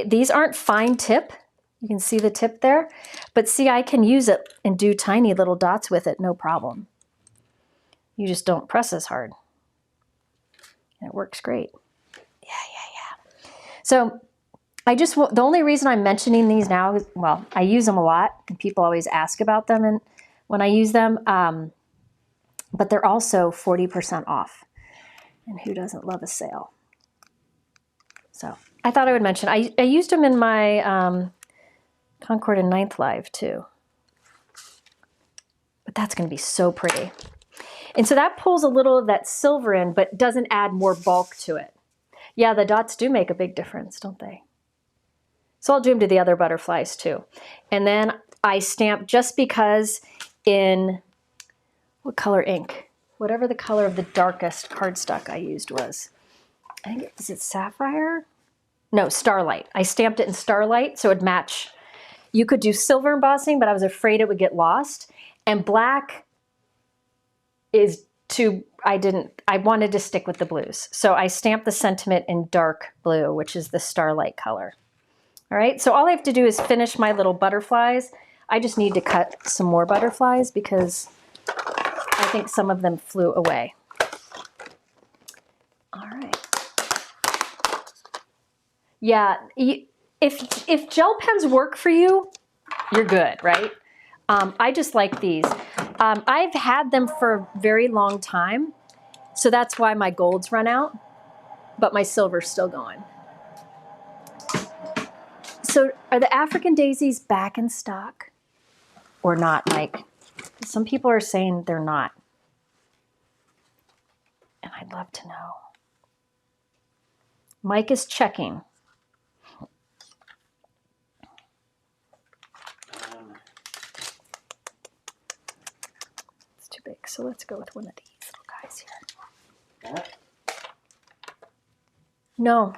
These aren't fine tip. You can see the tip there, but see, I can use it and do tiny little dots with it, no problem. You just don't press as hard. And it works great. Yeah. So the only reason I'm mentioning these now is, well, I use them a lot and people always ask about them and when I use them, but they're also 40% off. And who doesn't love a sale? So I thought I would mention, I used them in my Concord and 9th Live too. But that's gonna be so pretty. And so that pulls a little of that silver in, but doesn't add more bulk to it. Yeah, the dots do make a big difference, don't they? So I'll do them to the other butterflies too. And then I stamp just because in, what color ink? Whatever the color of the darkest cardstock I used was. I think, is it Sapphire? No, Starlight. I stamped it in Starlight so it would match. You could do silver embossing, but I was afraid it would get lost. And black is too, I wanted to stick with the blues. So I stamped the sentiment in dark blue, which is the Starlight color. All right, so all I have to do is finish my little butterflies. I just need to cut some more butterflies because I think some of them flew away. All right. Yeah, if gel pens work for you, you're good, right? I just like these. I've had them for a very long time, so that's why my golds run out, but my silver's still going. So are the African daisies back in stock or not, Mike? Some people are saying they're not. And I'd love to know. Mike is checking. It's too big, so let's go with one of these little guys here. No,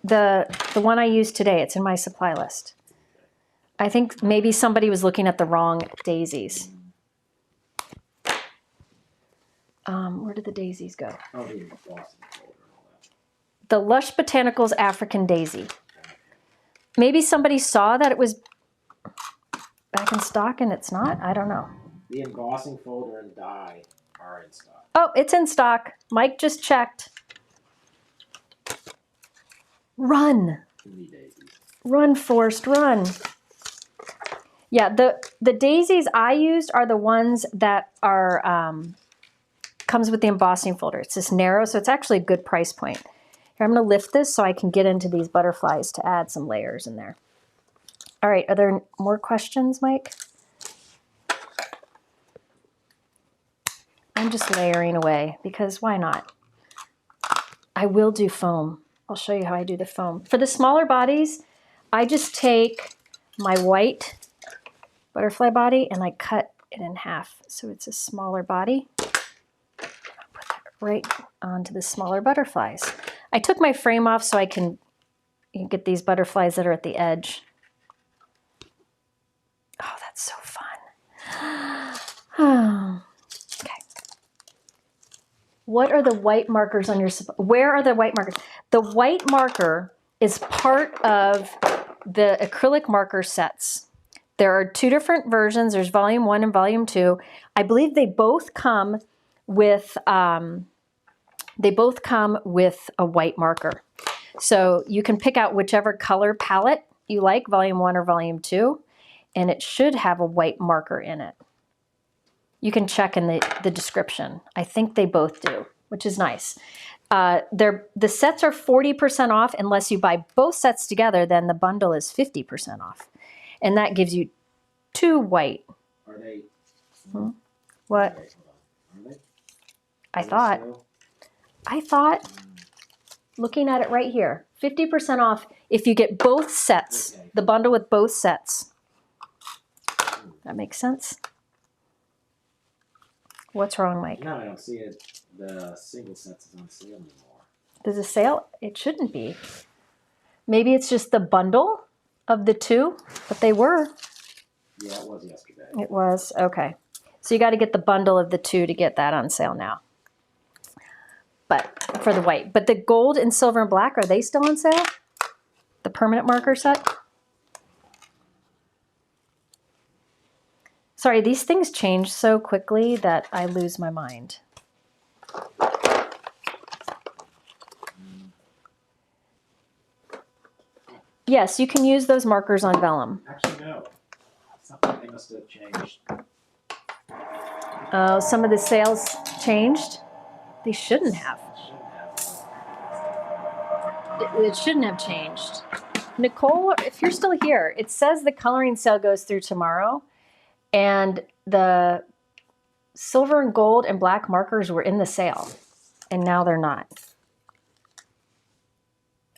the one I used today, it's in my supply list. I think maybe somebody was looking at the wrong daisies. Where did the daisies go? The Lush Botanicals African Daisy. Maybe somebody saw that it was back in stock and it's not. I don't know. The embossing folder and die are in stock. Oh, it's in stock. Mike just checked. Run. Run, Forrest, run. Yeah, the daisies I used are the ones that are comes with the embossing folder. It's this narrow, so it's actually a good price point. Here, I'm going to lift this so I can get into these butterflies to add some layers in there. All right, are there more questions, Mike? I'm just layering away because why not? I will do foam. I'll show you how I do the foam. For the smaller bodies, I just take my white butterfly body and I cut it in half so it's a smaller body. I'll put that right onto the smaller butterflies. I took my frame off so I can get these butterflies that are at the edge. What are the white markers on your, where are the white markers? The white marker is part of the acrylic marker sets. There are two different versions. There's volume 1 and volume 2. I believe they both come with a white marker. So you can pick out whichever color palette you like, volume 1 or volume 2, and it should have a white marker in it. You can check in the description. I think they both do, which is nice. The sets are 40% off unless you buy both sets together, then the bundle is 50% off. And that gives you 2 white. Are they? What? Okay, hold on. Are they? I thought, looking at it right here, 50% off if you get both sets, Okay. the bundle with both sets. That makes sense? What's wrong, Mike? No, I don't see it. The single sets is on sale anymore. There's a sale? It shouldn't be. Maybe it's just the bundle of the 2, but they were. Yeah, it was yesterday. It was, okay. So you got to get the bundle of the 2 to get that on sale now. But for the white. But the gold and silver and black, are they still on sale? The permanent marker set? Sorry, these things change so quickly that I lose my mind. Yes, you can use those markers on vellum. Actually, no. Something they must have changed. Oh, some of the sales changed? They shouldn't have. It shouldn't have changed. Nicole, if you're still here, it says the coloring sale goes through tomorrow, and the silver and gold and black markers were in the sale, and now they're not.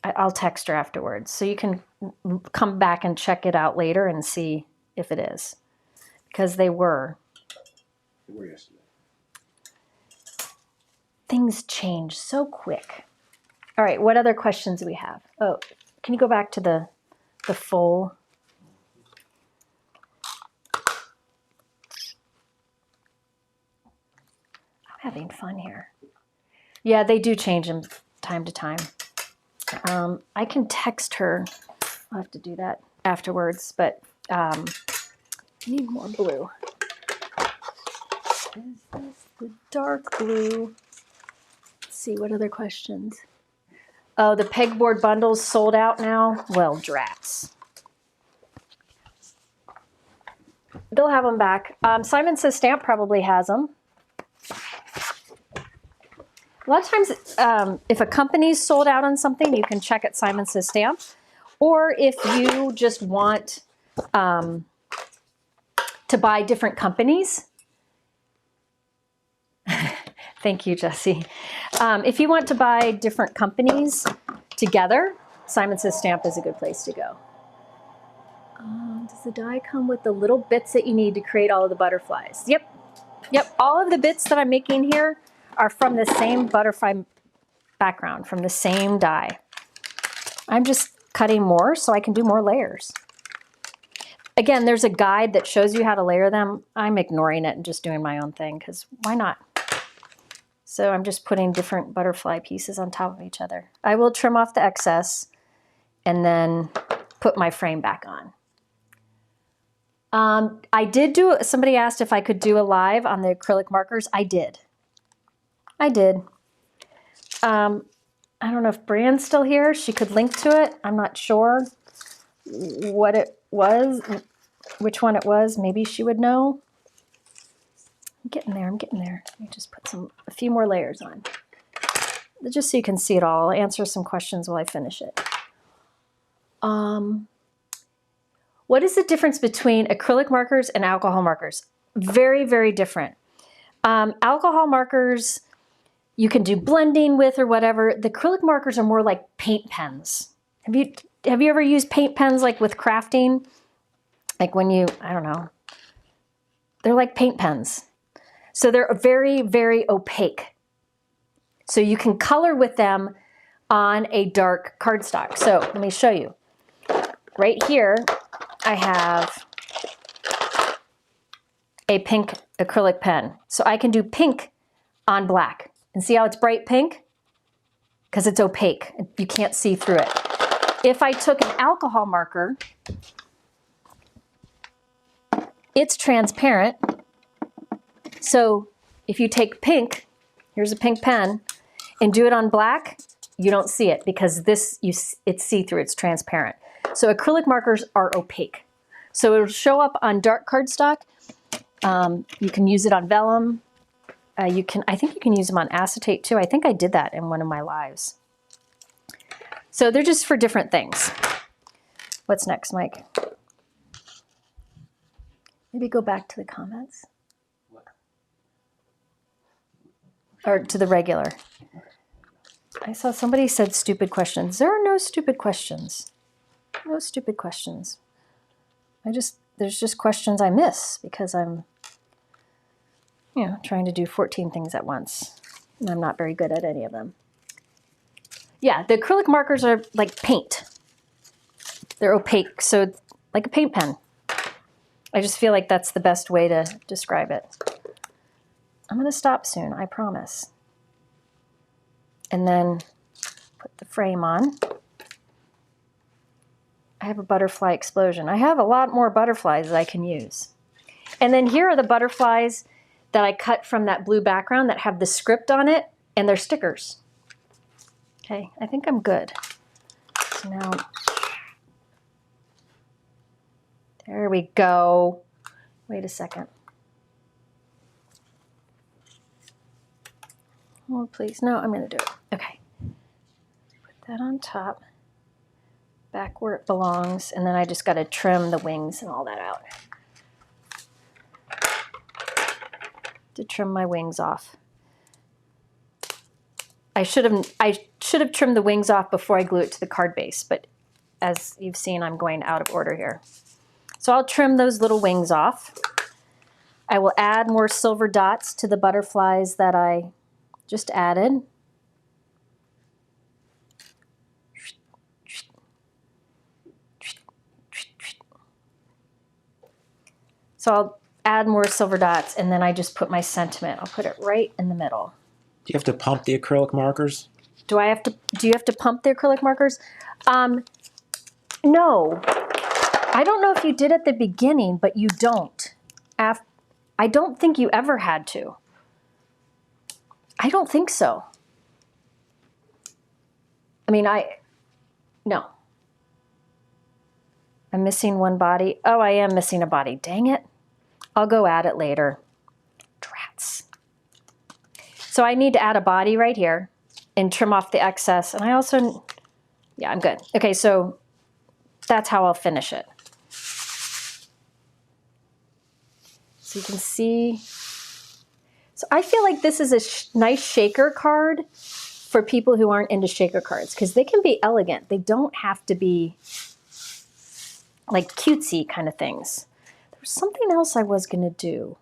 I'll text her afterwards, so you can come back and check it out later and see if it is, because they were. They were yesterday. Things change so quick. All right, what other questions do we have? Oh, can you go back to the full? I'm having fun here. Yeah, they do change them time to time. I can text her. I'll have to do that afterwards, but I need more blue. Is this the dark blue? Let's see, what other questions? Oh, the pegboard bundles sold out now? Well, drats. They'll have them back. Simon Says Stamp probably has them. A lot of times, if a company's sold out on something, you can check at Simon Says Stamp. Or if you just want to buy different companies. Thank you, Jesse. If you want to buy different companies together, Simon Says Stamp is a good place to go. Does the die come with the little bits that you need to create all of the butterflies? Yep. Yep. All of the bits that I'm making here are from the same butterfly background, from the same die. I'm just cutting more so I can do more layers. Again, there's a guide that shows you how to layer them. I'm ignoring it and just doing my own thing because why not? So I'm just putting different butterfly pieces on top of each other. I will trim off the excess and then put my frame back on. I did do, somebody asked if I could do a live on the acrylic markers. I did. I don't know if Brian's still here. She could link to it. I'm not sure what it was, which one it was. Maybe she would know. I'm getting there. I'm getting there. Let me just put a few more layers on, just so you can see it all. I'll answer some questions while I finish it. What is the difference between acrylic markers and alcohol markers? Very, very different. Alcohol markers you can do blending with or whatever. The acrylic markers are more like paint pens. Have you ever used paint pens like with crafting? Like when you, I don't know. They're like paint pens. So they're very, very opaque. So you can color with them on a dark cardstock. So let me show you. Right here, I have a pink acrylic pen. So I can do pink on black And see how it's bright pink? Because it's opaque. You can't see through it. If I took an alcohol marker, it's transparent. So if you take pink, here's a pink pen, and do it on black, you don't see it because it's see-through, it's transparent. So acrylic markers are opaque. So it'll show up on dark cardstock. You can use it on vellum. I think you can use them on acetate too. I think I did that in one of my lives. So they're just for different things. What's next, Mike? Maybe go back to the comments. Or to the regular. I saw somebody said stupid questions. There are no stupid questions. No stupid questions. There's just questions I miss because I'm, trying to do 14 things at once. And I'm not very good at any of them. Yeah, the acrylic markers are like paint. They're opaque, so like a paint pen. I just feel like that's the best way to describe it. I'm going to stop soon, I promise. And then put the frame on. I have a butterfly explosion. I have a lot more butterflies that I can use. And then here are the butterflies that I cut from that blue background that have the script on it, and they're stickers. Okay, I think I'm good. So now, there we go. Wait a second. Oh, please, no, I'm gonna do it. Okay, put that on top, back where it belongs, and then I just gotta trim the wings and all that out. To trim my wings off. I should have trimmed the wings off before I glue it to the card base, but as you've seen, I'm going out of order here. So I'll trim those little wings off. I will add more silver dots to the butterflies that I just added. So I'll add more silver dots, and then I just put my sentiment. I'll put it right in the middle. Do you have to pump the acrylic markers? Do you have to pump the acrylic markers? No. I don't know if you did at the beginning, but you don't. I don't think you ever had to. I don't think so. I mean, no. I'm missing one body. Oh, I am missing a body. Dang it. I'll go add it later. Drats. So I need to add a body right here and trim off the excess. And I also, yeah, I'm good. Okay, so that's how I'll finish it. So you can see. So I feel like this is a nice shaker card for people who aren't into shaker cards because they can be elegant. They don't have to be like cutesy kind of things. There was something else I was going to do.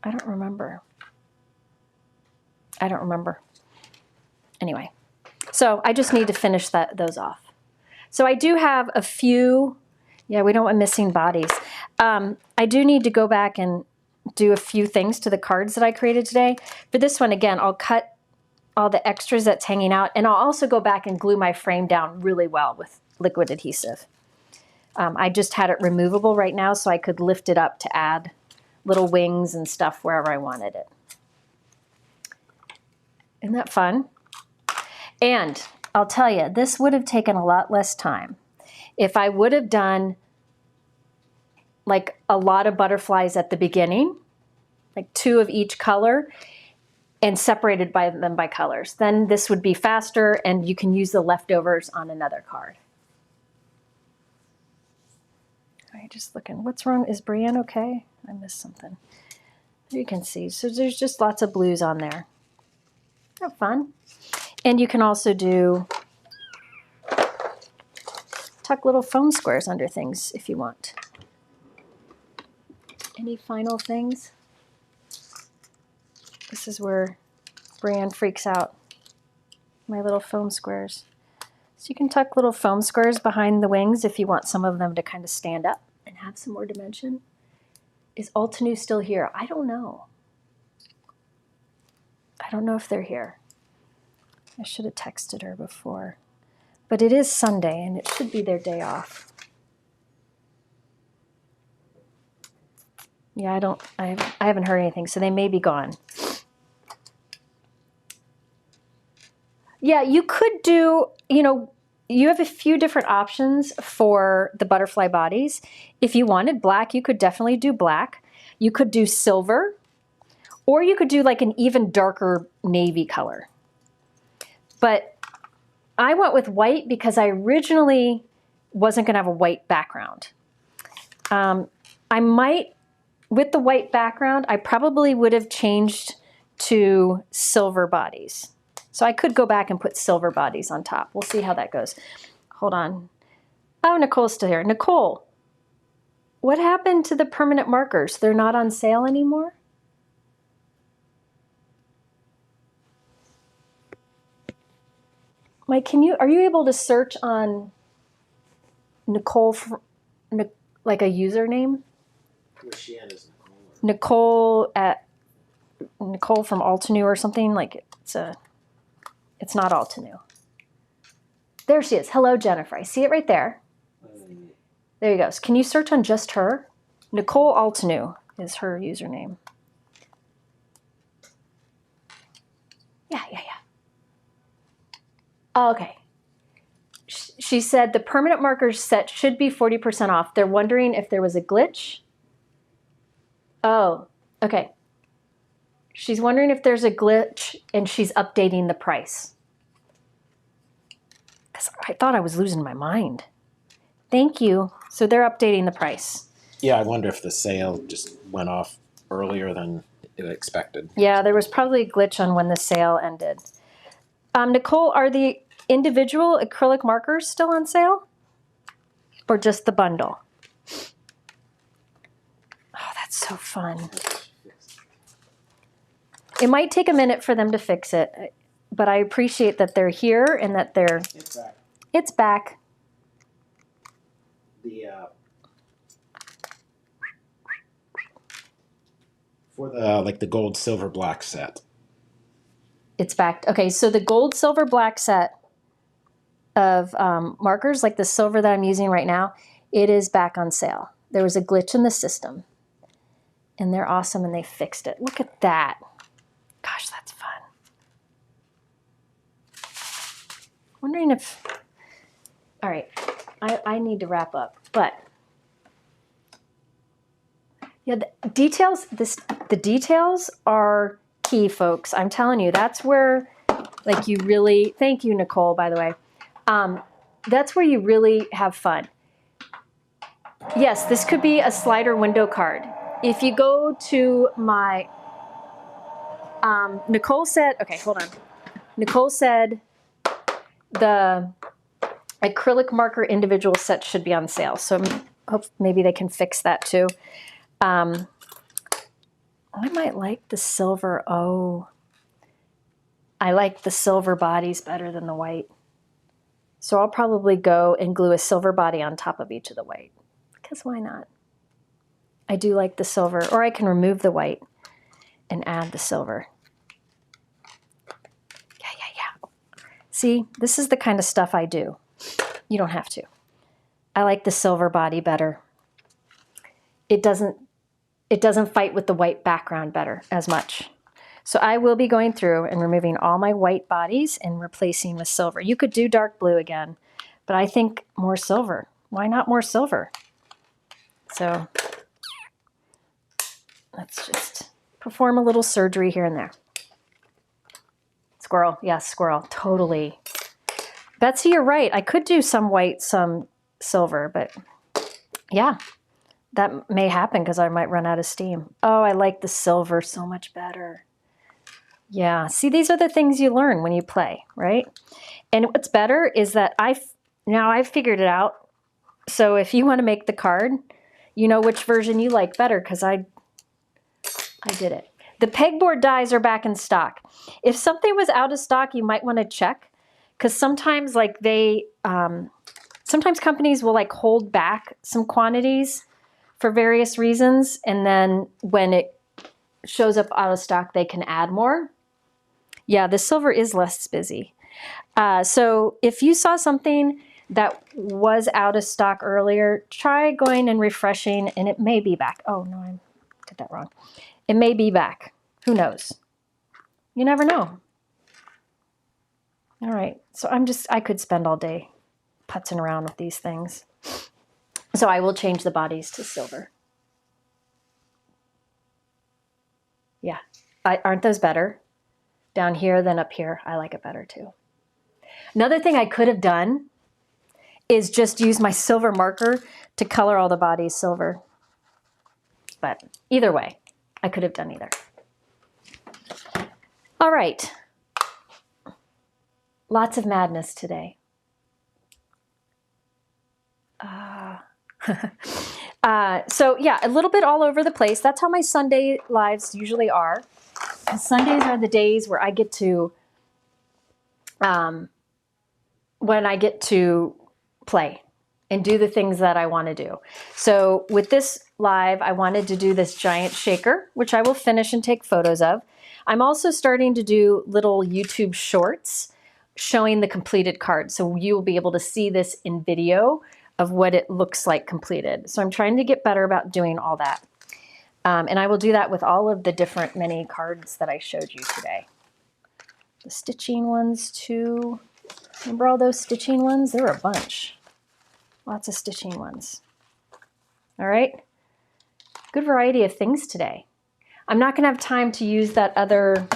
I don't remember. Anyway, so I just need to finish those off. So I do have a few, yeah, we don't want missing bodies. I do need to go back and do a few things to the cards that I created today. For this one, again, I'll cut all the extras that's hanging out, and I'll also go back and glue my frame down really well with liquid adhesive. I just had it removable right now so I could lift it up to add little wings and stuff wherever I wanted it. Isn't that fun? And I'll tell you, this would have taken a lot less time if I would have done like a lot of butterflies at the beginning, like 2 of each color, and separated them by colors. Then this would be faster and you can use the leftovers on another card. All right, just looking. What's wrong? Is Brienne okay? I missed something. You can see. So there's just lots of blues on there. Have fun. And you can also tuck little foam squares under things if you want. Any final things? This is where Brienne freaks out. My little foam squares. So you can tuck little foam squares behind the wings if you want some of them to kind of stand up and have some more dimension. Is Altenew still here? I don't know. I don't know if they're here. I should have texted her before. But it is Sunday, and it should be their day off. Yeah, I haven't heard anything, so they may be gone. Yeah, you could do, you have a few different options for the butterfly bodies. If you wanted black, you could definitely do black. You could do silver, or you could do like an even darker navy color. But I went with white because I originally wasn't going to have a white background. I might, with the white background, I probably would have changed to silver bodies. So I could go back and put silver bodies on top. We'll see how that goes. Hold on. Oh, Nicole's still here. Nicole, what happened to the permanent markers? They're not on sale anymore? Mike, are you able to search on Nicole, like a username? Was she in as Nicole? Nicole from Altenew or something, like it's not Altenew. There she is. Hello, Jennifer. I see it right there. There you go. So can you search on just her? Nicole Altenew is her username. Yeah. Okay. She said the permanent markers set should be 40% off. They're wondering if there was a glitch. Oh, okay. She's wondering if there's a glitch and she's updating the price. Because I thought I was losing my mind. Thank you. So they're updating the price. Yeah, I wonder if the sale just went off earlier than expected. Yeah, there was probably a glitch on when the sale ended. Nicole, are the individual acrylic markers still on sale? Or just the bundle? Oh, that's so fun. It might take a minute for them to fix it, but I appreciate that they're here and that It's back. It's back. For the gold, silver, black set. It's back. Okay, so the gold, silver, black set of markers, like the silver that I'm using right now, it is back on sale. There was a glitch in the system, and they're awesome, and they fixed it. Look at that. Gosh, that's fun. Wondering if, all right, I need to wrap up, but yeah, the details are key, folks. I'm telling you, that's where, like, you really, thank you, Nicole, by the way. That's where you really have fun. Yes, this could be a slider window card. If you go to my, Nicole said, okay, hold on. Nicole said the acrylic marker individual set should be on sale. So hope maybe they can fix that too. I might like the silver. Oh, I like the silver bodies better than the white. So I'll probably go and glue a silver body on top of each of the white, because why not? I do like the silver, or I can remove the white and add the silver. Yeah. See, this is the kind of stuff I do. You don't have to. I like the silver body better. It doesn't fight with the white background better as much. So I will be going through and removing all my white bodies and replacing with silver. You could do dark blue again, but I think more silver. Why not more silver? So let's just perform a little surgery here and there. Squirrel, yes, squirrel, totally. Betsy, you're right. I could do some white, some silver, but yeah. That may happen because I might run out of steam. Oh, I like the silver so much better. Yeah, see, these are the things you learn when you play, right? And what's better is that I've figured it out. So if you want to make the card, you know which version you like better, because I did it. The pegboard dies are back in stock. If something was out of stock, you might want to check, because sometimes sometimes companies will like hold back some quantities for various reasons. And then when it shows up out of stock, they can add more. Yeah, the silver is less busy. So if you saw something that was out of stock earlier, try going and refreshing, and it may be back. Oh no, I did that wrong. It may be back. Who knows? You never know. All right, so I could spend all day putzing around with these things. So I will change the bodies to silver. Yeah, aren't those better down here than up here? I like it better too. Another thing I could have done is just use my silver marker to color all the bodies silver. But either way, I could have done either. All right. Lots of madness today. So yeah, a little bit all over the place. That's how my Sunday lives usually are. And Sundays are the days where I get to, when I get to play and do the things that I want to do. So with this live, I wanted to do this giant shaker, which I will finish and take photos of. I'm also starting to do little YouTube shorts showing the completed card. So you will be able to see this in video of what it looks like completed. So I'm trying to get better about doing all that. And I will do that with all of the different mini cards that I showed you today. The stitching ones too. Remember all those stitching ones? There were a bunch. Lots of stitching ones. All right. Good variety of things today. I'm not going to have time to use that other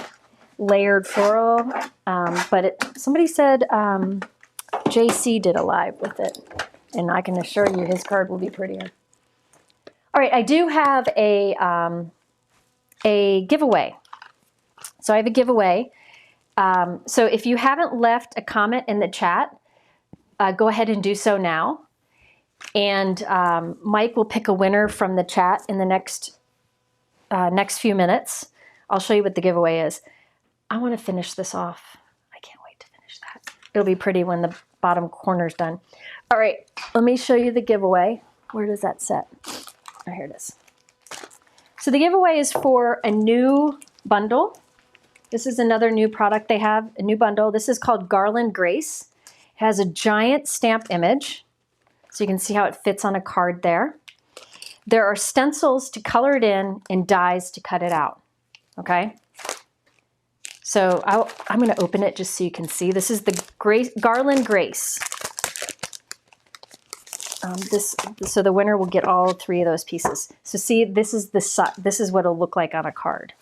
layered floral, but somebody said JC did a live with it, and I can assure you his card will be prettier. All right, I do have a giveaway. So I have a giveaway. So if you haven't left a comment in the chat, go ahead and do so now. And Mike will pick a winner from the chat in the next few minutes. I'll show you what the giveaway is. I want to finish this off. I can't wait to finish that. It'll be pretty when the bottom corner's done. All right, let me show you the giveaway. Where does that set? Oh, here it is. So the giveaway is for a new bundle. This is another new product they have, a new bundle. This is called Garland Grace. It has a giant stamp image, so you can see how it fits on a card there. There are stencils to color it in and dies to cut it out, okay? So I'm going to open it just so you can see. This is the Garland Grace. So the winner will get all three of those pieces. So see, this is what it'll look like on a card.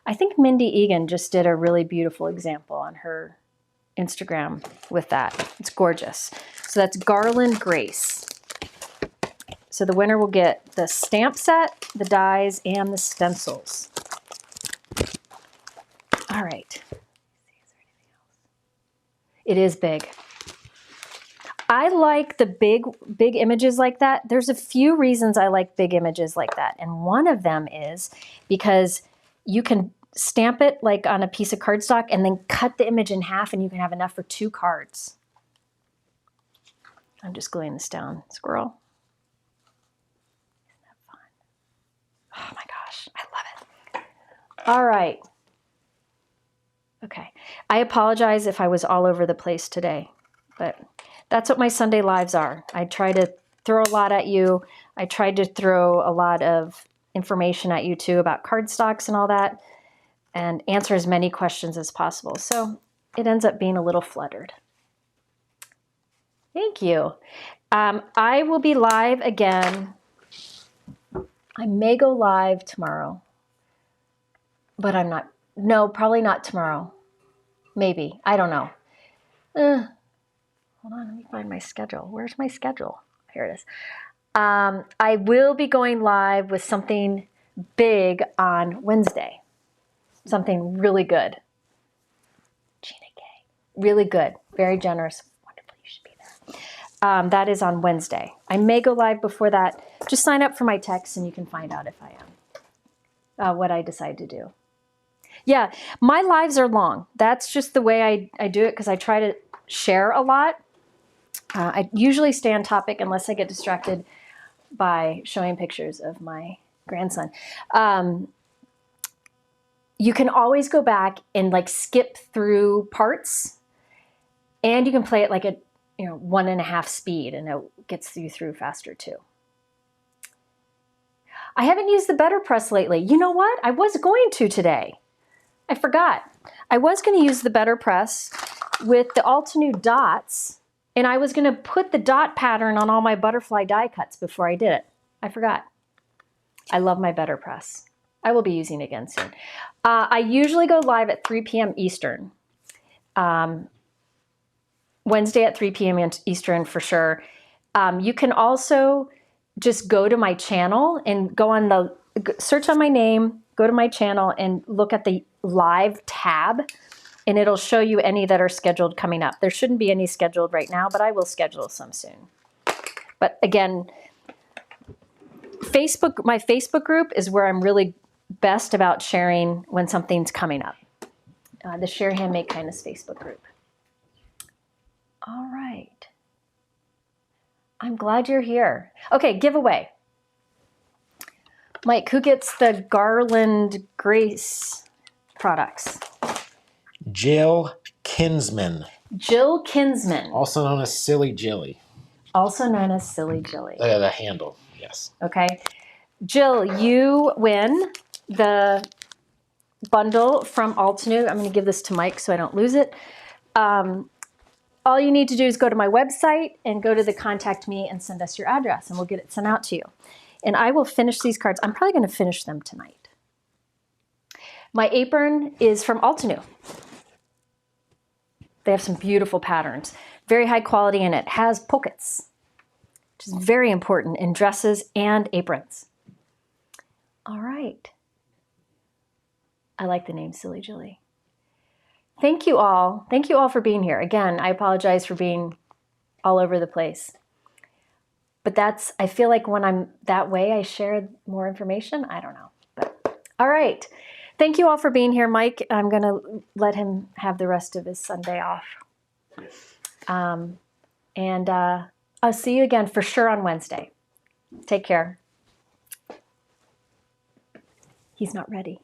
I think Mindy Egan just did a really beautiful example on her Instagram with that. It's gorgeous. So that's Garland Grace. So the winner will get the stamp set, the dies, and the stencils. All right. It is big. I like the big images like that. There's a few reasons I like big images like that. And one of them is because you can stamp it like on a piece of cardstock and then cut the image in half and you can have enough for 2 cards. I'm just gluing this down, squirrel. Isn't that fun? Oh my gosh, I love it. All right. Okay, I apologize if I was all over the place today, but that's what my Sunday lives are. I try to throw a lot at you. I tried to throw a lot of information at you too about cardstocks and all that, and answer as many questions as possible. So it ends up being a little fluttered. Thank you. I will be live again. I may go live tomorrow, but I'm not. No, probably not tomorrow. Maybe. I don't know. Hold on, let me find my schedule. Where's my schedule? Here it is. I will be going live with something big on Wednesday. Something really good. Gina Gay. Really good. Very generous. Wonderful. You should be there. That is on Wednesday. I may go live before that. Just sign up for my text and you can find out if I am. What I decide to do. Yeah, my lives are long. That's just the way I do it because I try to share a lot. I usually stay on topic unless I get distracted. by showing pictures of my grandson. You can always go back and like skip through parts, and you can play it like a 1.5 speed, and it gets you through faster too. I haven't used the Better Press lately. You know what? I was going to today. I forgot. I was going to use the Better Press with the Altenew dots, and I was going to put the dot pattern on all my butterfly die cuts before I did it. I forgot. I love my Better Press. I will be using it again soon. I usually go live at 3 p.m. Eastern. Wednesday at 3 p.m. Eastern for sure. You can also just go to my channel and go on the search on my name, go to my channel and look at the live tab, and it'll show you any that are scheduled coming up. There shouldn't be any scheduled right now, but I will schedule some soon. But again, my Facebook group is where I'm really best about sharing when something's coming up. The Share Handmade Kindness Facebook group. All right. I'm glad you're here. Okay, giveaway. Mike, who gets the Garland Grace products? Jill Kinsman. Jill Kinsman. Also known as Silly Jilly. Also known as Silly Jilly. The handle, yes. Okay. Jill, you win the bundle from Altenew. I'm going to give this to Mike so I don't lose it. All you need to do is go to my website and go to the Contact Me and send us your address, and we'll get it sent out to you. And I will finish these cards. I'm probably going to finish them tonight. My apron is from Altenew. They have some beautiful patterns. Very high quality, and it has pockets, which is very important in dresses and aprons. All right. I like the name Silly Jilly. Thank you all. Thank you all for being here. Again, I apologize for being all over the place. But I feel like when I'm that way, I share more information. I don't know. But all right. Thank you all for being here, Mike. I'm going to let him have the rest of his Sunday off. And I'll see you again for sure on Wednesday. Take care. He's not ready.